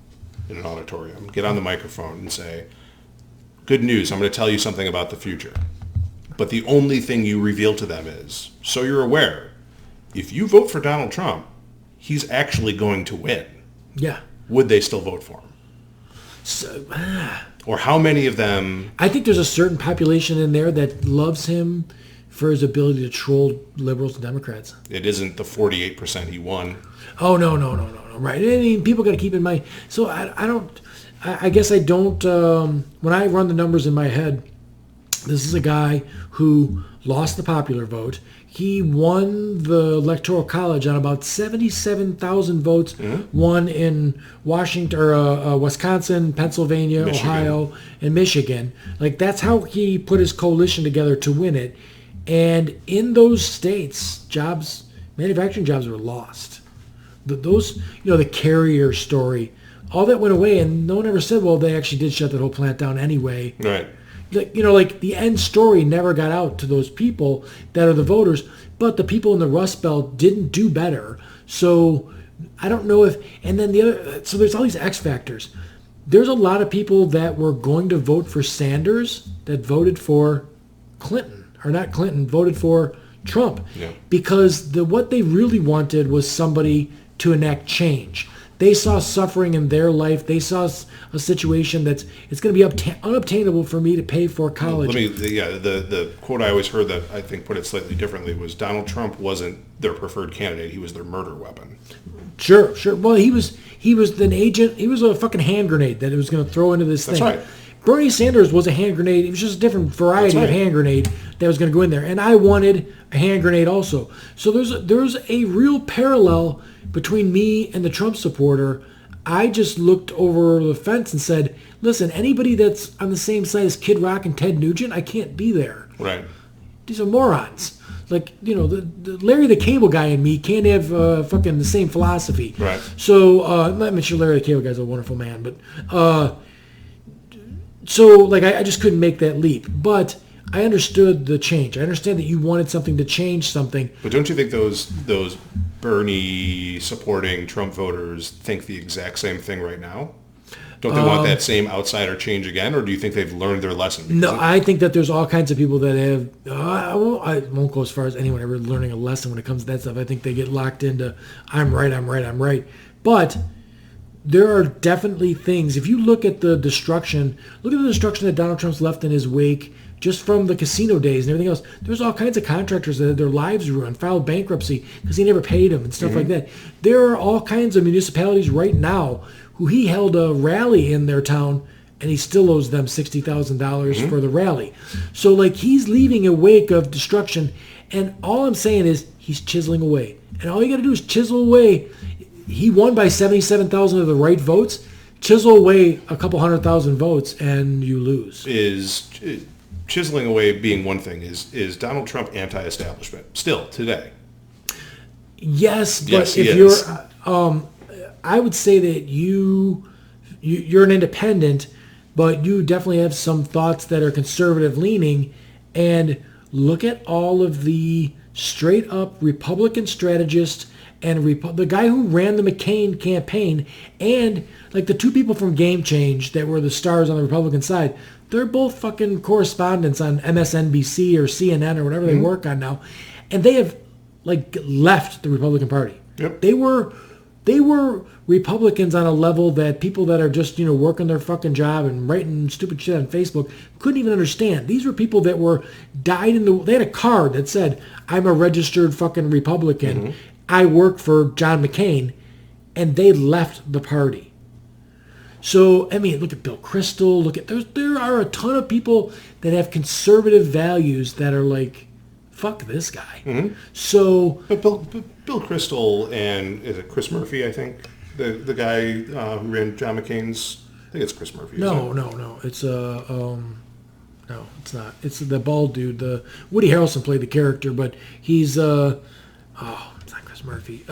in an auditorium, get on the microphone and say, good news, I'm going to tell you something about the future. But the only thing you reveal to them is, so you're aware, if you vote for Donald Trump, he's actually going to win. Yeah. Would they still vote for him? So, or how many of them... I think there's a certain population in there that loves him for his ability to troll liberals and Democrats. It isn't the 48% he won. Oh, no. Right. I mean, people got to keep in mind. So I guess I don't, when I run the numbers in my head, this is a guy who lost the popular vote. He won the Electoral College on about 77,000 votes, won in Washington or Wisconsin, Pennsylvania, Michigan. Ohio, and Michigan. Like, that's how he put his coalition together to win it. And in those states, manufacturing jobs were lost. Those, the carrier story, all that went away, and no one ever said, well, they actually did shut that whole plant down anyway. Right. Like the end story never got out to those people that are the voters, but the people in the Rust Belt didn't do better. So I don't know and then so there's all these X factors. There's a lot of people that were going to vote for Sanders that voted for voted for Trump, because what they really wanted was somebody to enact change. They saw suffering in their life. They saw a situation that's it's going to be unobtainable for me to pay for college. The quote I always heard that I think put it slightly differently was Donald Trump wasn't their preferred candidate. He was their murder weapon. Sure. Well, he was an agent. He was a fucking hand grenade that it was going to throw into this thing. That's right. Bernie Sanders was a hand grenade. It was just a different variety of hand grenade that was going to go in there. And I wanted a hand grenade also. So there's a real parallel between me and the Trump supporter. I just looked over the fence and said, listen, anybody that's on the same side as Kid Rock and Ted Nugent, I can't be there. Right. These are morons. Like, the Larry the Cable Guy and me can't have fucking the same philosophy. Right. So, I'm sure Larry the Cable Guy's a wonderful man, but so, like, I just couldn't make that leap. But I understood the change. I understand that you wanted something to change something. But don't you think those Bernie supporting Trump voters think the exact same thing right now? Don't they want that same outsider change again, or do you think they've learned their lesson? No, I think that there's all kinds of people that have. I won't go as far as anyone ever learning a lesson when it comes to that stuff. I think they get locked into, I'm right. But there are definitely things. If you look at the destruction that Donald Trump's left in his wake, just from the casino days and everything else, there's all kinds of contractors that had their lives ruined, filed bankruptcy because he never paid them and stuff like that. There are all kinds of municipalities right now who he held a rally in their town and he still owes them $60,000 for the rally. So, like, he's leaving a wake of destruction, and all I'm saying is he's chiseling away. And all you got to do is chisel away. He won by 77,000 of the right votes. Chisel away a couple 100,000 votes, and you lose. Is chiseling away being one thing? Is Donald Trump anti-establishment still today? Yes, but yes, if you're, I would say that you're an independent, but you definitely have some thoughts that are conservative leaning. And look at all of the straight up Republican strategists and the guy who ran the McCain campaign, and like the two people from Game Change that were the stars on the Republican side, they're both fucking correspondents on MSNBC or CNN or whatever they work on now, and they have like left the Republican Party. Yep. They were Republicans on a level that people that are just, working their fucking job and writing stupid shit on Facebook couldn't even understand. These were people that they had a card that said, I'm a registered fucking Republican. I work for John McCain, and they left the party. So, I mean, look at Bill Kristol. There are a ton of people that have conservative values that are like, fuck this guy. So, but Bill Kristol and is it Chris Murphy? I think the guy who ran John McCain's. I think it's Chris Murphy. No. It's no, it's not. It's the bald dude. The Woody Harrelson played the character, but he's it's not Chris Murphy.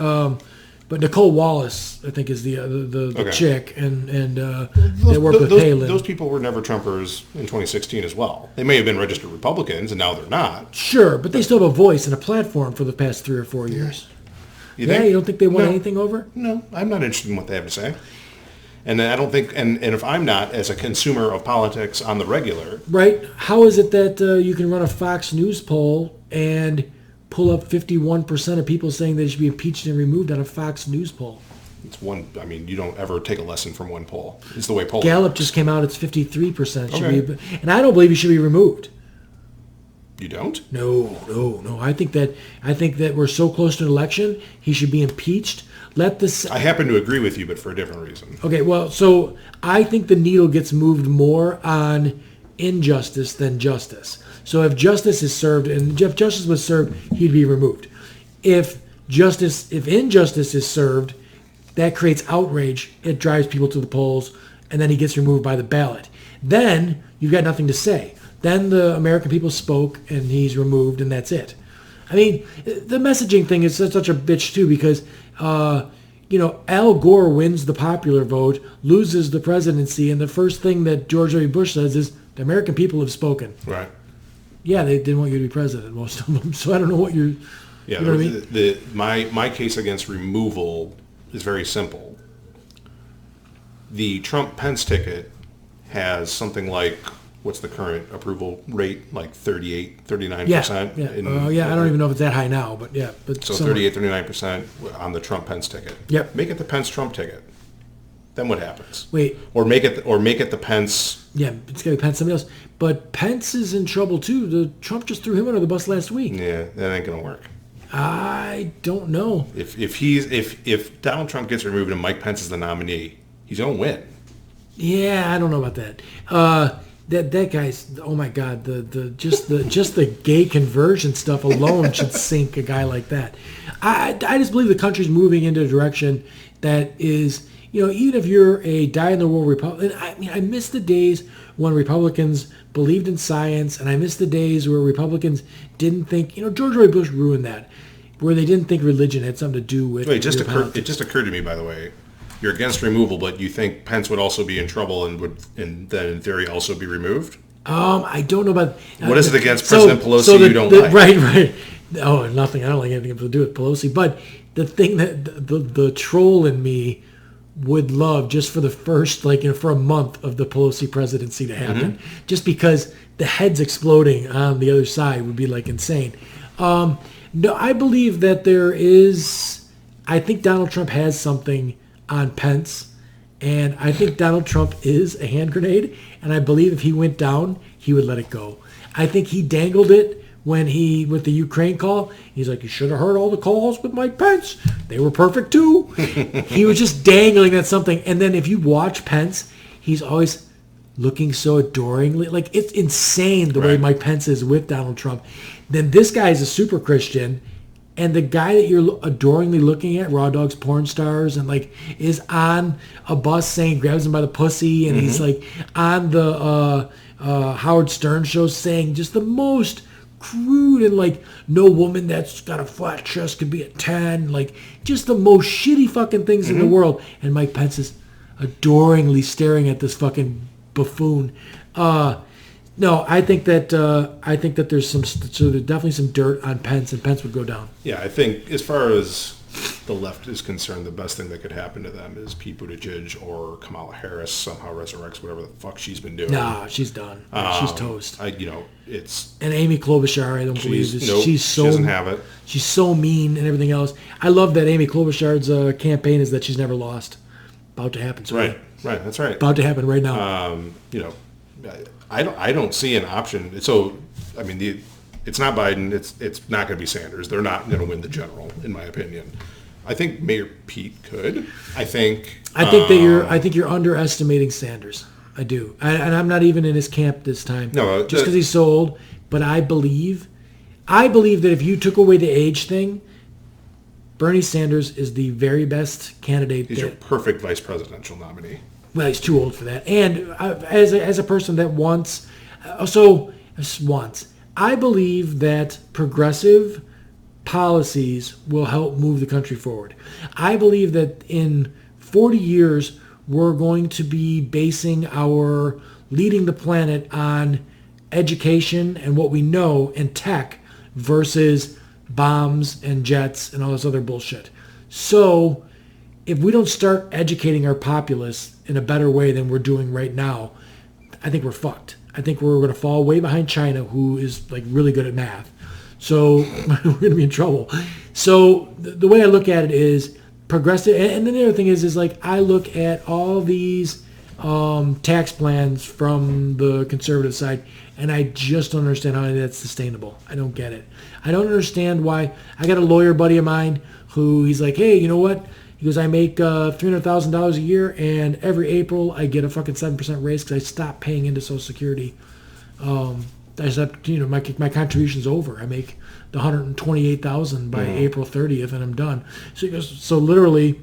But Nicole Wallace, I think, is the chick, and they work with Palin. Those people were never Trumpers in 2016 as well. They may have been registered Republicans, and now they're not. Sure, but they still have a voice and a platform for the past 3 or 4 years. You don't think they won anything over? No, I'm not interested in what they have to say. And I don't think, and if I'm not, as a consumer of politics on the regular. Right. How is it that you can run a Fox News poll and pull up 51% of people saying they should be impeached and removed on a Fox News poll? It's one. I mean, you don't ever take a lesson from one poll. It's the way polling Gallup works. just came out. It's 53% should be, and I don't believe he should be removed. You don't? No. I think that we're so close to an election, he should be impeached. I happen to agree with you, but for a different reason. Okay, well, so I think the needle gets moved more on injustice than justice. So if justice is served, and if justice was served, he'd be removed. If injustice is served, that creates outrage. It drives people to the polls, and then he gets removed by the ballot. Then you've got nothing to say. Then the American people spoke, and he's removed, and that's it. I mean, the messaging thing is such a bitch too, because Al Gore wins the popular vote, loses the presidency, and the first thing that George W. Bush says is the American people have spoken. Right. Yeah, they didn't want you to be president, most of them. So I don't know what you're. Yeah, you know what I mean? My case against removal is very simple. The Trump-Pence ticket has something like, what's the current approval rate? Like 38, 39%? Yeah. I don't even know if it's that high now, but yeah. But so 38, 39% on the Trump-Pence ticket. Yep. Make it the Pence-Trump ticket. Then what happens? Wait. Or make it the Pence. Yeah, it's got to be Pence somebody else. But Pence is in trouble too. Trump just threw him under the bus last week. Yeah, that ain't gonna work. I don't know. If Donald Trump gets removed and Mike Pence is the nominee, he's gonna win. Yeah, I don't know about that. That guy's, oh my God, just the gay conversion stuff alone should sink a guy like that. I just believe the country's moving into a direction that is, even if you're a die-in-the-wool Republican, I miss the days when Republicans believed in science, and I miss the days where Republicans didn't think, George W. Bush ruined that, where they didn't think religion had something to do with it just occurred to me, by the way. You're against removal, but you think Pence would also be in trouble and then in theory also be removed? I don't know about... What is it against President Pelosi you don't like? Right. Oh, nothing. I don't like anything to do with Pelosi. But the thing that the troll in me would love just for the first, for a month of the Pelosi presidency to happen, just because the heads exploding on the other side would be insane. No, I believe that I think Donald Trump has something on Pence, and I think Donald Trump is a hand grenade, and I believe if he went down, he would let it go. I think he dangled it with the Ukraine call. He's like, you should have heard all the calls with Mike Pence. They were perfect too. He was just dangling that something. And then if you watch Pence, he's always looking so adoringly. It's insane the way Mike Pence is with Donald Trump. Then this guy is a super Christian. And the guy that you're adoringly looking at, Raw Dog's porn stars, and is on a bus saying, grabs him by the pussy, and he's on the Howard Stern show saying just the most crude and no woman that's got a flat chest could be a 10, just the most shitty fucking things in the world. And Mike Pence is adoringly staring at this fucking buffoon. No, I think that there's definitely some dirt on Pence, and Pence would go down. Yeah, I think as far as the left is concerned, the best thing that could happen to them is Pete Buttigieg or Kamala Harris somehow resurrects whatever the fuck she's been doing. Nah, she's done. She's toast. It's and Amy Klobuchar. I don't believe this. Nope, she doesn't have it. She's so mean and everything else. I love that Amy Klobuchar's campaign is that she's never lost. About to happen. Right. That's right. About to happen right now. I don't see an option. So, it's not Biden. It's not going to be Sanders. They're not going to win the general, in my opinion. I think Mayor Pete could. I think you're underestimating Sanders. I do, and I'm not even in his camp this time. No, just because he's so old. But I believe that if you took away the age thing, Bernie Sanders is the very best candidate. He's your perfect vice presidential nominee. Well, he's too old for that. And as a person that wants, I believe that progressive policies will help move the country forward. I believe that in 40 years, we're going to be basing our leading the planet on education and what we know and tech versus bombs and jets and all this other bullshit. So if we don't start educating our populace in a better way than we're doing right now, I think we're fucked. I think we're going to fall way behind China, who is really good at math. So we're going to be in trouble. So the way I look at it is progressive. And then the other thing is I look at all these tax plans from the conservative side, And I just don't understand how that's sustainable. I don't get it. I don't understand why. I got a lawyer buddy of mine who he's like, hey, you know what? He goes, I make $300,000 a year, and every April I get a fucking 7% raise because I stopped paying into Social Security. I stopped, my contribution's over. I make the $128,000 by April 30th, and I'm done. So he goes, so literally,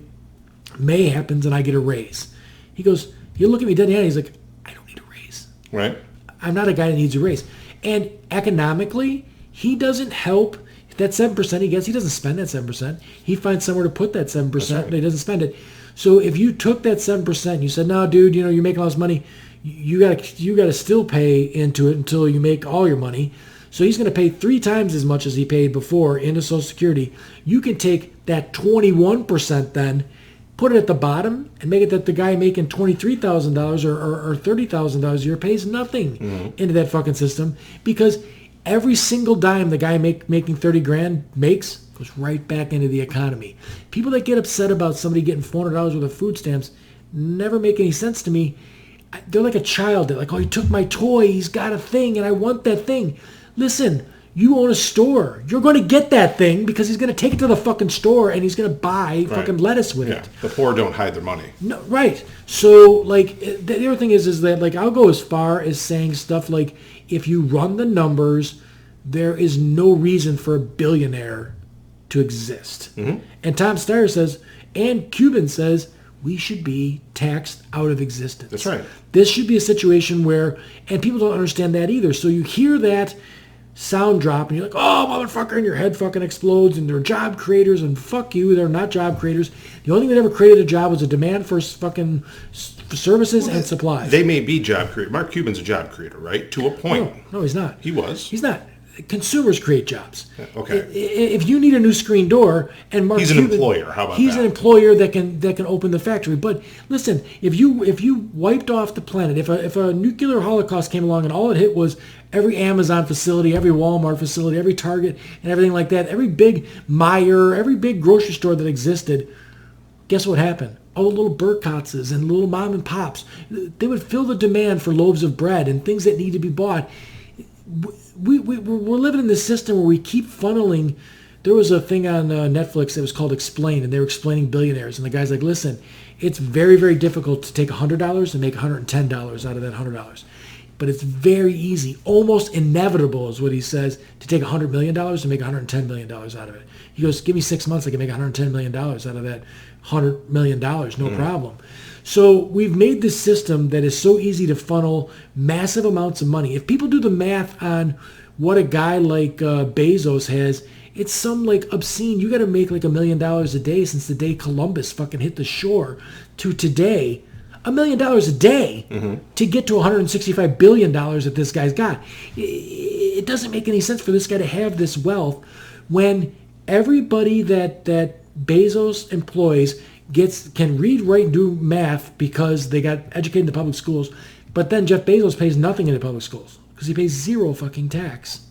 May happens and I get a raise. He goes, you look at me dead in the eye. He's like, I don't need a raise. Right. I'm not a guy that needs a raise. And economically, he doesn't help. That 7% he gets, he doesn't spend that 7%. He finds somewhere to put that 7%, but he doesn't spend it. So if you took that 7% and you said, no, dude, you're making all this money, you gotta still pay into it until you make all your money. So he's going to pay 3 times as much as he paid before into Social Security. You can take that 21% then, put it at the bottom, and make it that the guy making $23,000 or $30,000 a year pays nothing into that fucking system, because every single dime the guy making 30 grand makes goes right back into the economy. People that get upset about somebody getting $400 worth of food stamps never make any sense to me. They're like a child. They're like, oh, he took my toy. He's got a thing, and I want that thing. Listen, you own a store. You're going to get that thing because he's going to take it to the fucking store and he's going to buy fucking lettuce with it. The poor don't hide their money. No, right. So, the other thing is that, I'll go as far as saying stuff like, if you run the numbers, there is no reason for a billionaire to exist. And Tom Steyer says, and Cuban says, we should be taxed out of existence. That's right. This should be a situation where, and people don't understand that either. So you hear that sound drop and you're like, oh, motherfucker, and your head fucking explodes, and they're job creators, and fuck you, they're not job creators. The only thing that ever created a job was a demand for fucking services and supplies. They may be job creators. Mark Cuban's a job creator, right? To a point. No, he's not. He was. He's not. Consumers create jobs. Okay. If you need a new screen door, and Mark He's an employer. How about he's that? an employer that can open the factory. But listen, if you wiped off the planet, if a nuclear holocaust came along and all it hit was every Amazon facility, every Walmart facility, every Target, and everything like that, every big Meijer, every big grocery store that existed, guess what happened? All the little Burkott's and little mom and pops, they would fill the demand for loaves of bread and things that need to be bought. We're living in this system where we keep funneling. There was a thing on Netflix that was called Explain, and they were explaining billionaires. And the guy's like, listen, it's very, very difficult to take $100 and make $110 out of that $100. But it's very easy, almost inevitable is what he says, to take $100 million and make $110 million out of it. He goes, give me 6 months, I can make $110 million out of that $100 million, no problem. So we've made this system that is so easy to funnel massive amounts of money. If people do the math on what a guy like Bezos has, it's some obscene. You got to make $1 million a day since the day Columbus fucking hit the shore to today. $1 million a day to get to $165 billion that this guy's got. It doesn't make any sense for this guy to have this wealth when everybody that Bezos employs can read, write, and do math because they got educated in the public schools. But then Jeff Bezos pays nothing in the public schools because he pays zero fucking tax.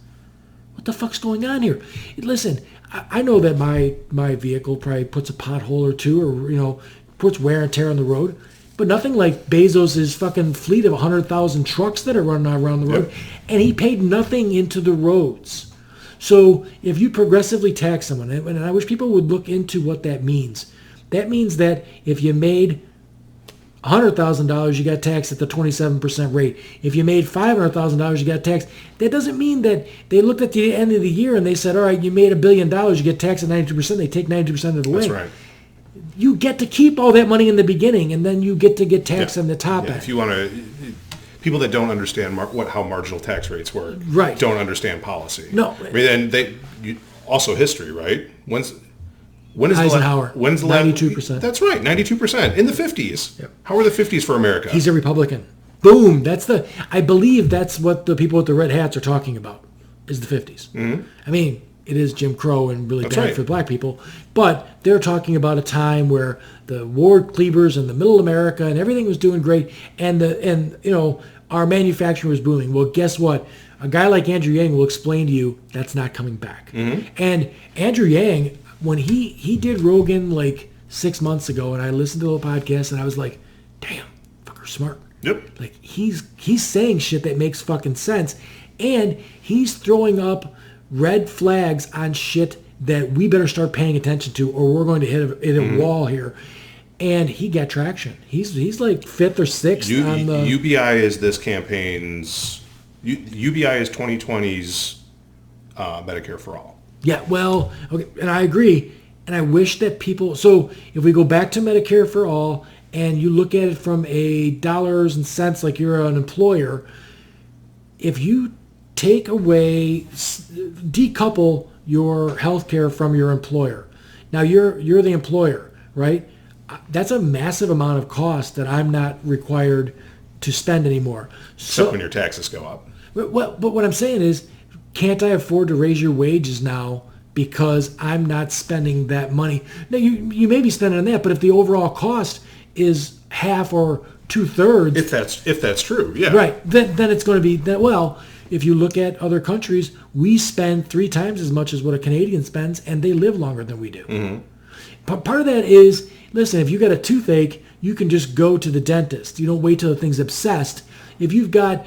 What the fuck's going on here? Listen, I know that my vehicle probably puts a pothole or two, or puts wear and tear on the road, but nothing like Bezos' fucking fleet of 100,000 trucks that are running around the road, and he paid nothing into the roads. So if you progressively tax someone, and I wish people would look into what that means. That means that if you made $100,000, you got taxed at the 27% rate. If you made $500,000, you got taxed. That doesn't mean that they looked at the end of the year and they said, all right, you made $1 billion, you get taxed at 92%. They take 92% of the way. That's right. You get to keep all that money in the beginning, and then you get to get taxed on the top end. If you want to, people that don't understand how marginal tax rates work, right, don't understand policy. No. I mean, and also history, right? When is Eisenhower? When's the 92%? That's right, 92% in the 50s. Yep. How were the 50s for America? He's a Republican. Boom. I believe that's what the people with the red hats are talking about, is the 50s. Mm-hmm. I mean, it is Jim Crow and really bad for black people, but they're talking about a time where the Ward Cleavers and the Middle America and everything was doing great, and our manufacturing was booming. Well, guess what? A guy like Andrew Yang will explain to you that's not coming back. Mm-hmm. And Andrew Yang, when he did Rogan 6 months ago, and I listened to the podcast, and I was like, damn, fucker's smart. Yep. Like he's saying shit that makes fucking sense, and he's throwing up red flags on shit that we better start paying attention to, or we're going to hit a wall here. And he got traction. He's like fifth or sixth on the UBI is this campaign's. UBI is 2020's Medicare for All. Yeah, well, okay, and I agree. And I wish that people. So if we go back to Medicare for All, and you look at it from a dollars and cents, like you're an employer, if you take away, decouple your health care from your employer. Now you're the employer, right? That's a massive amount of cost that I'm not required to spend anymore. Except when your taxes go up. But what I'm saying is, can't I afford to raise your wages now because I'm not spending that money? Now you may be spending on that, but if the overall cost is half or 2/3, if that's true, yeah, right, then it's going to be that. Well, if you look at other countries, we spend 3 times as much as what a Canadian spends, and they live longer than we do. But part of that is, listen, if you got a toothache, you can just go to the dentist. You don't wait till the thing's obsessed. If you've got,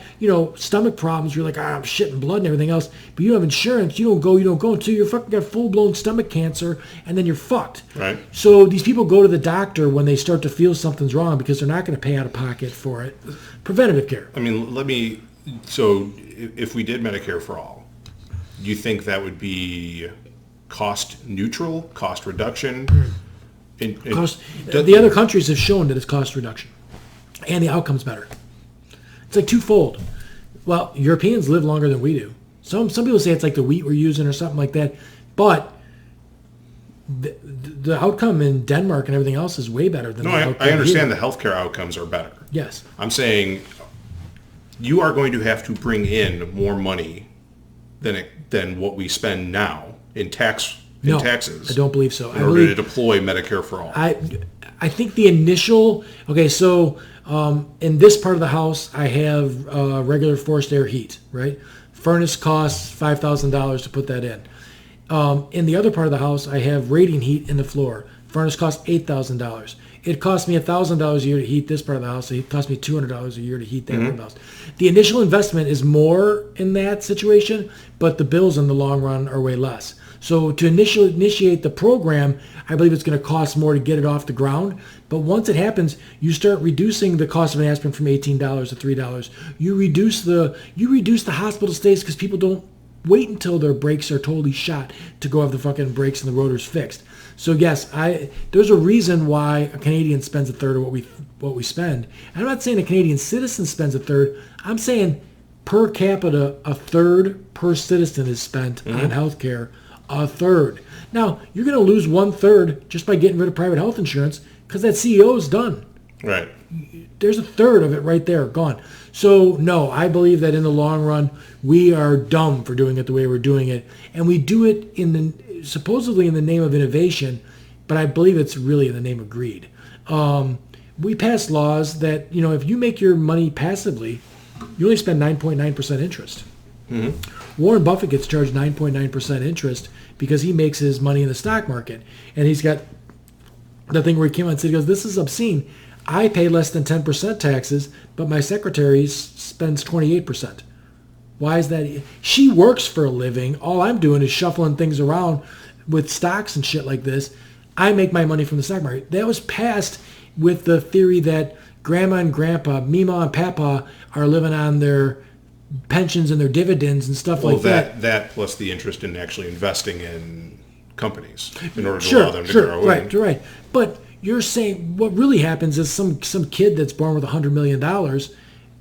stomach problems, you're like, I'm shitting blood and everything else, but you have insurance, you don't go until you're fucking got full-blown stomach cancer, and then you're fucked. Right. So these people go to the doctor when they start to feel something's wrong because they're not going to pay out of pocket for it. Preventative care. I mean, so if we did Medicare for All, do you think that would be cost neutral, cost reduction? The other countries have shown that it's cost reduction, and the outcome's better. It's like twofold. Well, Europeans live longer than we do. Some people say it's like the wheat we're using or something like that, but the outcome in Denmark and everything else is way better than. I understand the healthcare outcomes are better. Yes, I'm saying you are going to have to bring in more money than what we spend now in taxes. I don't believe so. In order to deploy Medicare for All. I think the initial. Okay, so in this part of the house, I have regular forced air heat. Right, furnace costs $5,000 to put that in. In the other part of the house, I have radiant heat in the floor. Furnace costs $8,000. It costs me $1,000 a year to heat this part of the house. It costs me $200 a year to heat that part of the house. The initial investment is more in that situation, but the bills in the long run are way less. So to initiate the program, I believe it's going to cost more to get it off the ground. But once it happens, you start reducing the cost of an aspirin from $18 to $3. You reduce the hospital stays because people don't wait until their brakes are totally shot to go have the fucking brakes and the rotors fixed. So yes, there's a reason why a Canadian spends a third of what we spend. I'm not saying a Canadian citizen spends a third. I'm saying per capita, a third per citizen is spent on healthcare. A third. Now you're going to lose 1/3 just by getting rid of private health insurance because that CEO is done. Right. There's a third of it right there gone. So no, I believe that in the long run we are dumb for doing it the way we're doing it, and we do it supposedly in the name of innovation, but I believe it's really in the name of greed. We pass laws that if you make your money passively, you only spend 9.9% interest. Warren Buffett gets charged 9.9% interest because he makes his money in the stock market, and he's got the thing where he came out and said, he goes, "This is obscene. I pay less than 10% taxes, but my secretary spends 28%. Why is that? She works for a living. All I'm doing is shuffling things around with stocks and shit like this. I make my money from the stock market." That was passed with the theory that grandma and grandpa, Mima and Papa, are living on their pensions and their dividends and stuff like that. That plus the interest in actually investing in companies in order to allow them to grow. Right. But you're saying what really happens is some kid that's born with $100 million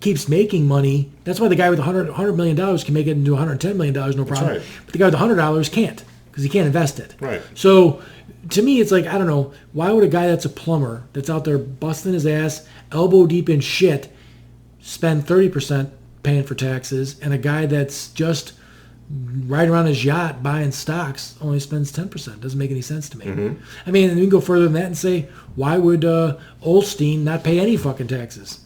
keeps making money. That's why the guy with $100 million can make it into $110 million, no problem. Right. But the guy with $100 can't because he can't invest it. Right. So to me, it's like, I don't know, why would a guy that's a plumber, that's out there busting his ass, elbow deep in shit, spend 30% paying for taxes, and a guy that's just riding around his yacht buying stocks only spends 10%? Doesn't make any sense to me. I mean, and we can go further than that and say, why would Olstein not pay any fucking taxes?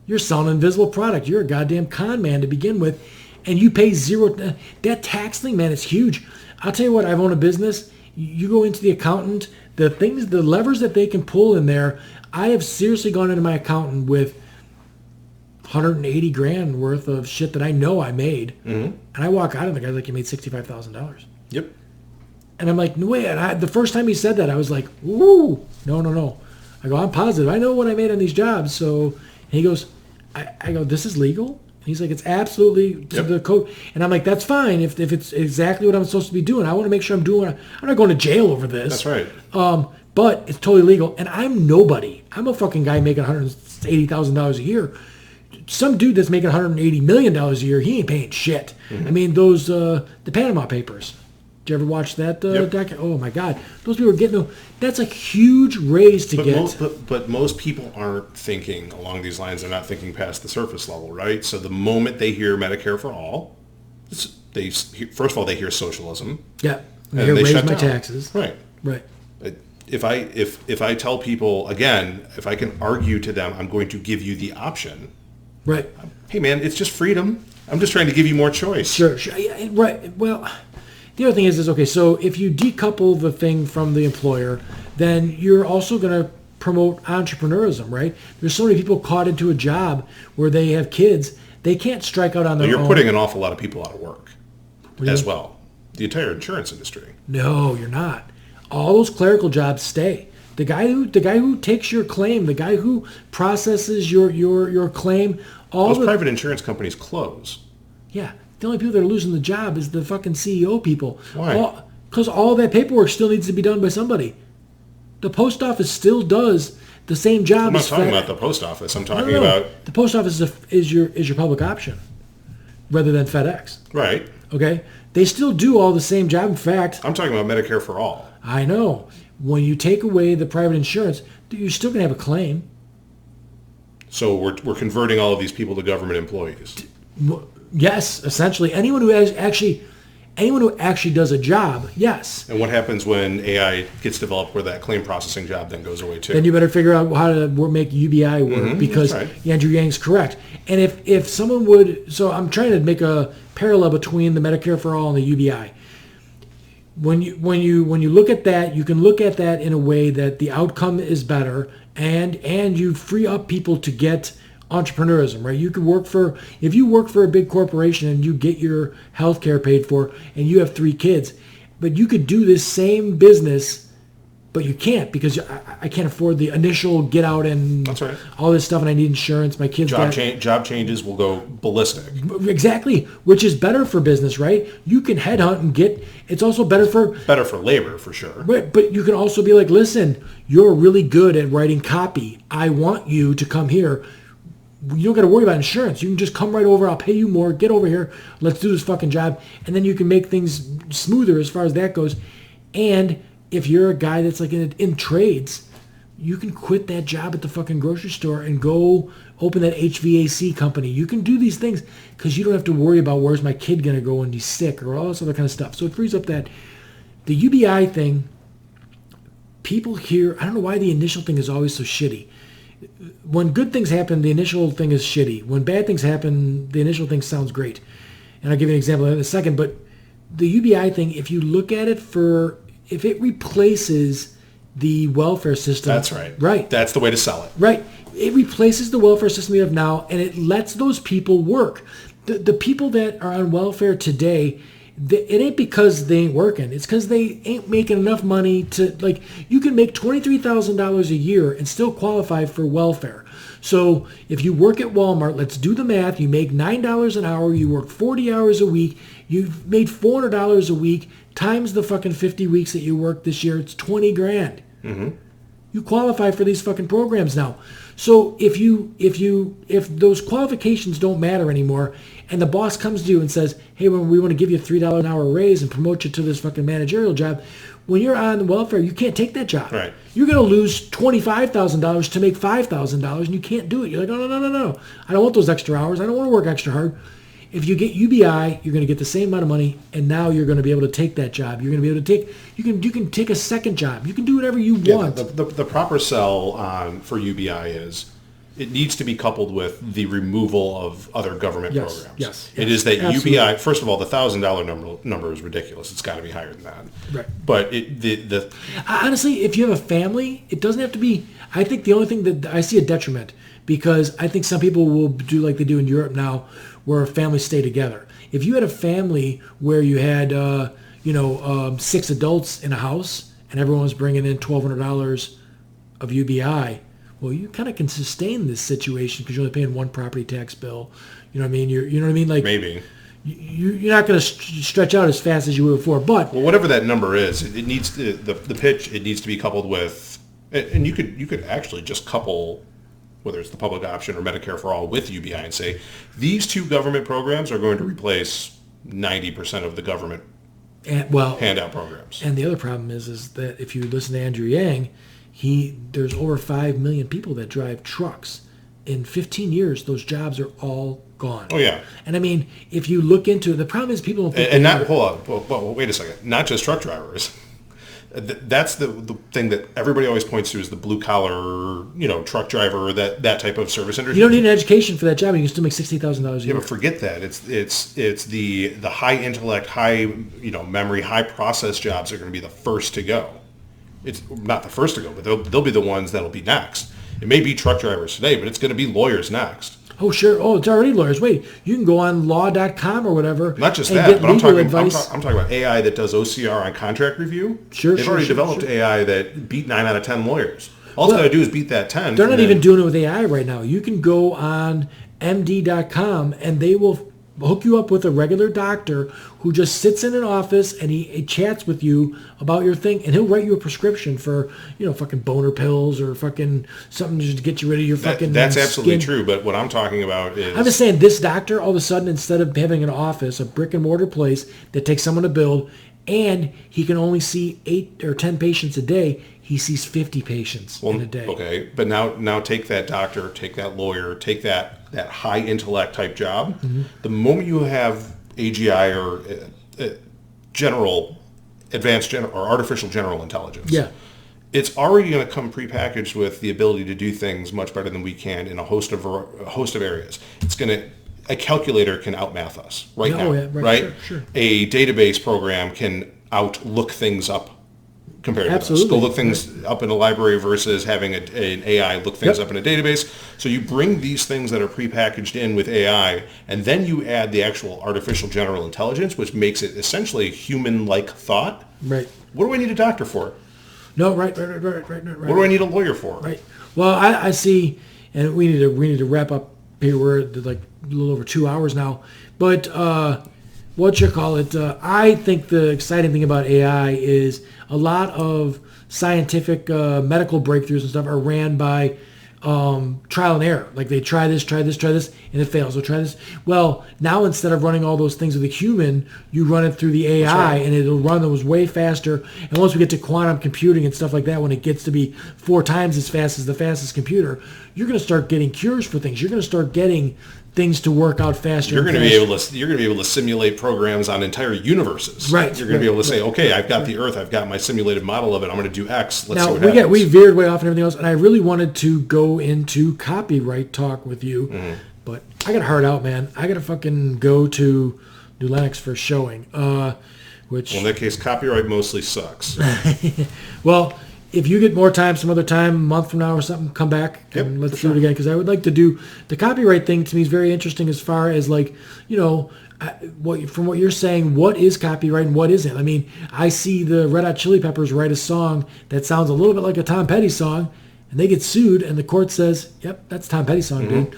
You're selling an invisible product. You're a goddamn con man to begin with, and you pay zero. That tax thing, man, it's huge. I'll tell you what, I've owned a business. You go into the accountant, the levers that they can pull in there, I have seriously gone into my accountant with 180 grand worth of shit that I know I made. And I walk out of the guy's like, you made $65,000. Yep. And I'm like, no way. And the first time he said that, I was like, woo, no. I go, I'm positive. I know what I made on these jobs. So, and he goes, I go, this is legal? And he's like, it's absolutely to the code. And I'm like, that's fine if it's exactly what I'm supposed to be doing. I want to make sure I'm doing. I'm not going to jail over this. That's right. But it's totally legal. And I'm nobody. I'm a fucking guy making $180,000 a year. Some dude that's making $180 million a year, he ain't paying shit. I mean, those the Panama Papers. Did you ever watch that documentary? Oh my God, those people are getting. That's a huge raise to get. But most people aren't thinking along these lines. They're not thinking past the surface level, right? So the moment they hear Medicare for all, first of all they hear socialism. Yeah, and they raise shut my down. Taxes. Right. Right. If I tell people again, if I can argue to them, I'm going to give you the option. Right. Hey man, it's just freedom. I'm just trying to give you more choice. Sure. Yeah, right. Well. The other thing is okay, so if you decouple the thing from the employer, then you're also going to promote entrepreneurism, right? There's so many people caught into a job where they have kids, they can't strike out on their own. You're putting an awful lot of people out of work as well. The entire insurance industry. No, you're not. All those clerical jobs stay. The guy who takes your claim, the guy who processes your claim, those private insurance companies close. Yeah. The only people that are losing the job is the fucking CEO people. Why? Because all that paperwork still needs to be done by somebody. The post office still does the same job. I'm not talking about the post office. I'm talking about the post office is your public option, rather than FedEx. Right. Okay. They still do all the same job. In fact, I'm talking about Medicare for all. I know. When you take away the private insurance, you're still going to have a claim. So we're converting all of these people to government employees. Yes, essentially. Anyone who actually does a job, yes. And what happens when AI gets developed where that claim processing job then goes away too? Then you better figure out how to make UBI work because right. Andrew Yang's correct. And if someone would, so I'm trying to make a parallel between the Medicare for All and the UBI. When you look at that, you can look at that in a way that the outcome is better and you free up people to get entrepreneurism, right? You could if you work for a big corporation and you get your health care paid for and you have 3 kids, but you could do this same business, but you can't because I can't afford the initial get out and That's right. all this stuff and I need insurance. My kids job changes will go ballistic. Exactly, which is better for business, right? You can headhunt and it's also better for labor for sure. But you can also be like, listen, you're really good at writing copy. I want you to come here. You don't got to worry about insurance. You can just come right over. I'll pay you more. Get over here. Let's do this fucking job. And then you can make things smoother as far as that goes. And if you're a guy that's like in trades, you can quit that job at the fucking grocery store and go open that HVAC company. You can do these things because you don't have to worry about where's my kid going to go when he's sick or all this other kind of stuff. So it frees up that. The UBI thing, people hear, I don't know why the initial thing is always so shitty. When good things happen, the initial thing is shitty. When bad things happen, the initial thing sounds great. And I'll give you an example in a second. But the UBI thing, if you look at it if it replaces the welfare system. That's right. Right. That's the way to sell it. Right. It replaces the welfare system we have now, and it lets those people work. The people that are on welfare today, it ain't because they ain't working. It's because they ain't making enough money to, like, you can make $23,000 a year and still qualify for welfare. So if you work at Walmart, let's do the math. You make $9 an hour. You work 40 hours a week. You've made $400 a week times the fucking 50 weeks that you worked this year. It's 20 grand. Mm-hmm. You qualify for these fucking programs now. So if those qualifications don't matter anymore, and the boss comes to you and says, "Hey, we want to give you a $3 an hour raise and promote you to this fucking managerial job," when you're on welfare, you can't take that job. Right. You're going to lose $25,000 to make $5,000, and you can't do it. You're like, "Oh, no. I don't want those extra hours. I don't want to work extra hard." If you get UBI, you're going to get the same amount of money, and now you're going to be able to take that job. You're going to be able to take. You can take a second job. You can do whatever you want. The proper sell for UBI is it needs to be coupled with the removal of other government programs. Yes. It is that Absolutely. UBI, first of all, the $1,000 number is ridiculous. It's got to be higher than that. Right. But honestly, if you have a family, it doesn't have to be. I think the only thing that I see a detriment, because I think some people will do like they do in Europe now, where families stay together. If you had a family where you had, 6 adults in a house and everyone was bringing in $1,200 of UBI, well, you kind of can sustain this situation because you're only paying one property tax bill. You know what I mean? You know what I mean? Like maybe. You're not going to stretch out as fast as you would before. But whatever that number is, it needs to, the pitch. It needs to be coupled with, and you could actually just couple, whether it's the public option or Medicare for All, with UBI and say these two government programs are going to replace 90% of the government handout programs. And the other problem is that if you listen to Andrew Yang, there's over 5 million people that drive trucks. In 15 years, those jobs are all gone. Oh, yeah. And I mean, if you look into it, the problem is people don't think... Hold on. Well, wait a second. Not just truck drivers. That's the thing that everybody always points to is the blue-collar, truck driver, that type of service industry. You don't need an education for that job. You can still make $60,000 a year. Yeah, but forget that. It's the high intellect, high memory, high process jobs are going to be the first to go. It's not the first to go, but they'll be the ones that'll be next. It may be truck drivers today, but it's going to be lawyers next. Oh, sure. Oh, it's already lawyers. Wait, you can go on law.com or whatever. Not just that, but I'm talking about AI that does OCR on contract review. They've already developed AI that beat 9 out of 10 lawyers. All it's got to do is beat that 10. They're not even doing it with AI right now. You can go on MD.com and they will hook you up with a regular doctor who just sits in an office and he chats with you about your thing, and he'll write you a prescription for fucking boner pills or fucking something just to get you rid of your fucking that's absolutely skin. True, but what I'm talking about is I'm just saying this doctor all of a sudden, instead of having an office, a brick and mortar place that takes someone to build, and he can only see 8 or 10 patients a day, he sees 50 patients in a day. Okay, but now take that doctor, take that lawyer, take that high intellect type job. Mm-hmm. The moment you have AGI or or artificial general intelligence, it's already going to come prepackaged with the ability to do things much better than we can in a host of areas. A calculator can outmath us now, right? Sure. A database program can outlook things up compared to us. Go look things up in a library versus having an AI look things up in a database. So you bring these things that are prepackaged in with AI, and then you add the actual artificial general intelligence, which makes it essentially human-like thought. Right. What do I need a doctor for? No, right. What do I need a lawyer for? Right. Well, I see, and we need to wrap up here. We're at like a little over 2 hours now, but I think the exciting thing about AI is a lot of scientific medical breakthroughs and stuff are ran by trial and error. Like they try this, and it fails. They'll try this. Well, now instead of running all those things with a human, you run it through the AI, and it'll run those way faster. And once we get to quantum computing and stuff like that, when it gets to be 4 times as fast as the fastest computer, you're going to start getting cures for things. You're going to start getting things to work out faster. You're going to be able to simulate programs on entire universes. Right. You're going to be able to say, okay, I've got the Earth, I've got my simulated model of it. I'm going to do X. Let's see what happens. We veered way off and everything else, and I really wanted to go into copyright talk with you, but I got to hard out, man. I got to fucking go to New Lenox for a showing. Which in that case, copyright mostly sucks. Well, if you get more time, some other time, a month from now or something, come back and let's do it again. Because I would like to do the copyright thing. To me is very interesting as far as from what you're saying, what is copyright and what isn't. I mean, I see the Red Hot Chili Peppers write a song that sounds a little bit like a Tom Petty song, and they get sued, and the court says, "Yep, that's a Tom Petty song, dude,"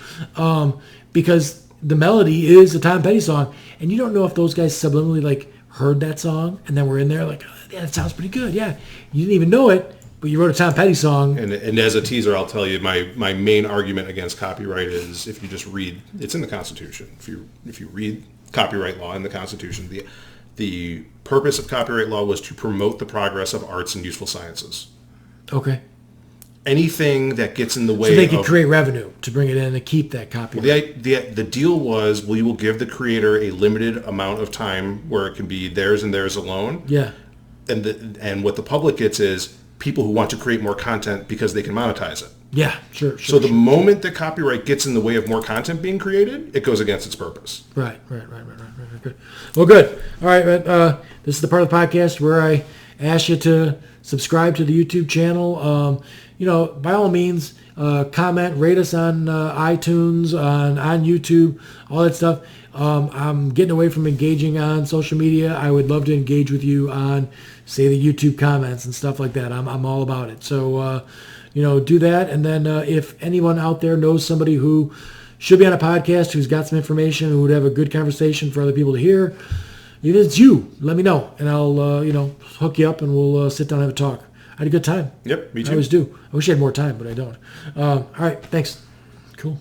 because the melody is a Tom Petty song, and you don't know if those guys subliminally heard that song and then we're in there oh, yeah, that sounds pretty good. Yeah, you didn't even know it. But you wrote a Tom Petty song. And as a teaser, I'll tell you my main argument against copyright is if you just read, it's in the Constitution. If you read copyright law in the Constitution, the purpose of copyright law was to promote the progress of arts and useful sciences. Okay. Anything that gets in the way so they could create revenue to bring it in and keep that copyright. Well, the deal was we will give the creator a limited amount of time where it can be theirs and theirs alone. Yeah. And what the public gets is people who want to create more content because they can monetize it. Yeah, sure. So the moment that copyright gets in the way of more content being created, it goes against its purpose. Right. Good. Well, good. All right, this is the part of the podcast where I ask you to subscribe to the YouTube channel. By all means, comment, rate us on iTunes, on YouTube, all that stuff. I'm getting away from engaging on social media. I would love to engage with you on, say, the YouTube comments and stuff like that. I'm all about it. So, do that. And then if anyone out there knows somebody who should be on a podcast, who's got some information, who would have a good conversation for other people to hear, if it's you, let me know. And I'll, hook you up and we'll sit down and have a talk. I had a good time. Yep, me too. I always do. I wish I had more time, but I don't. All right, thanks. Cool.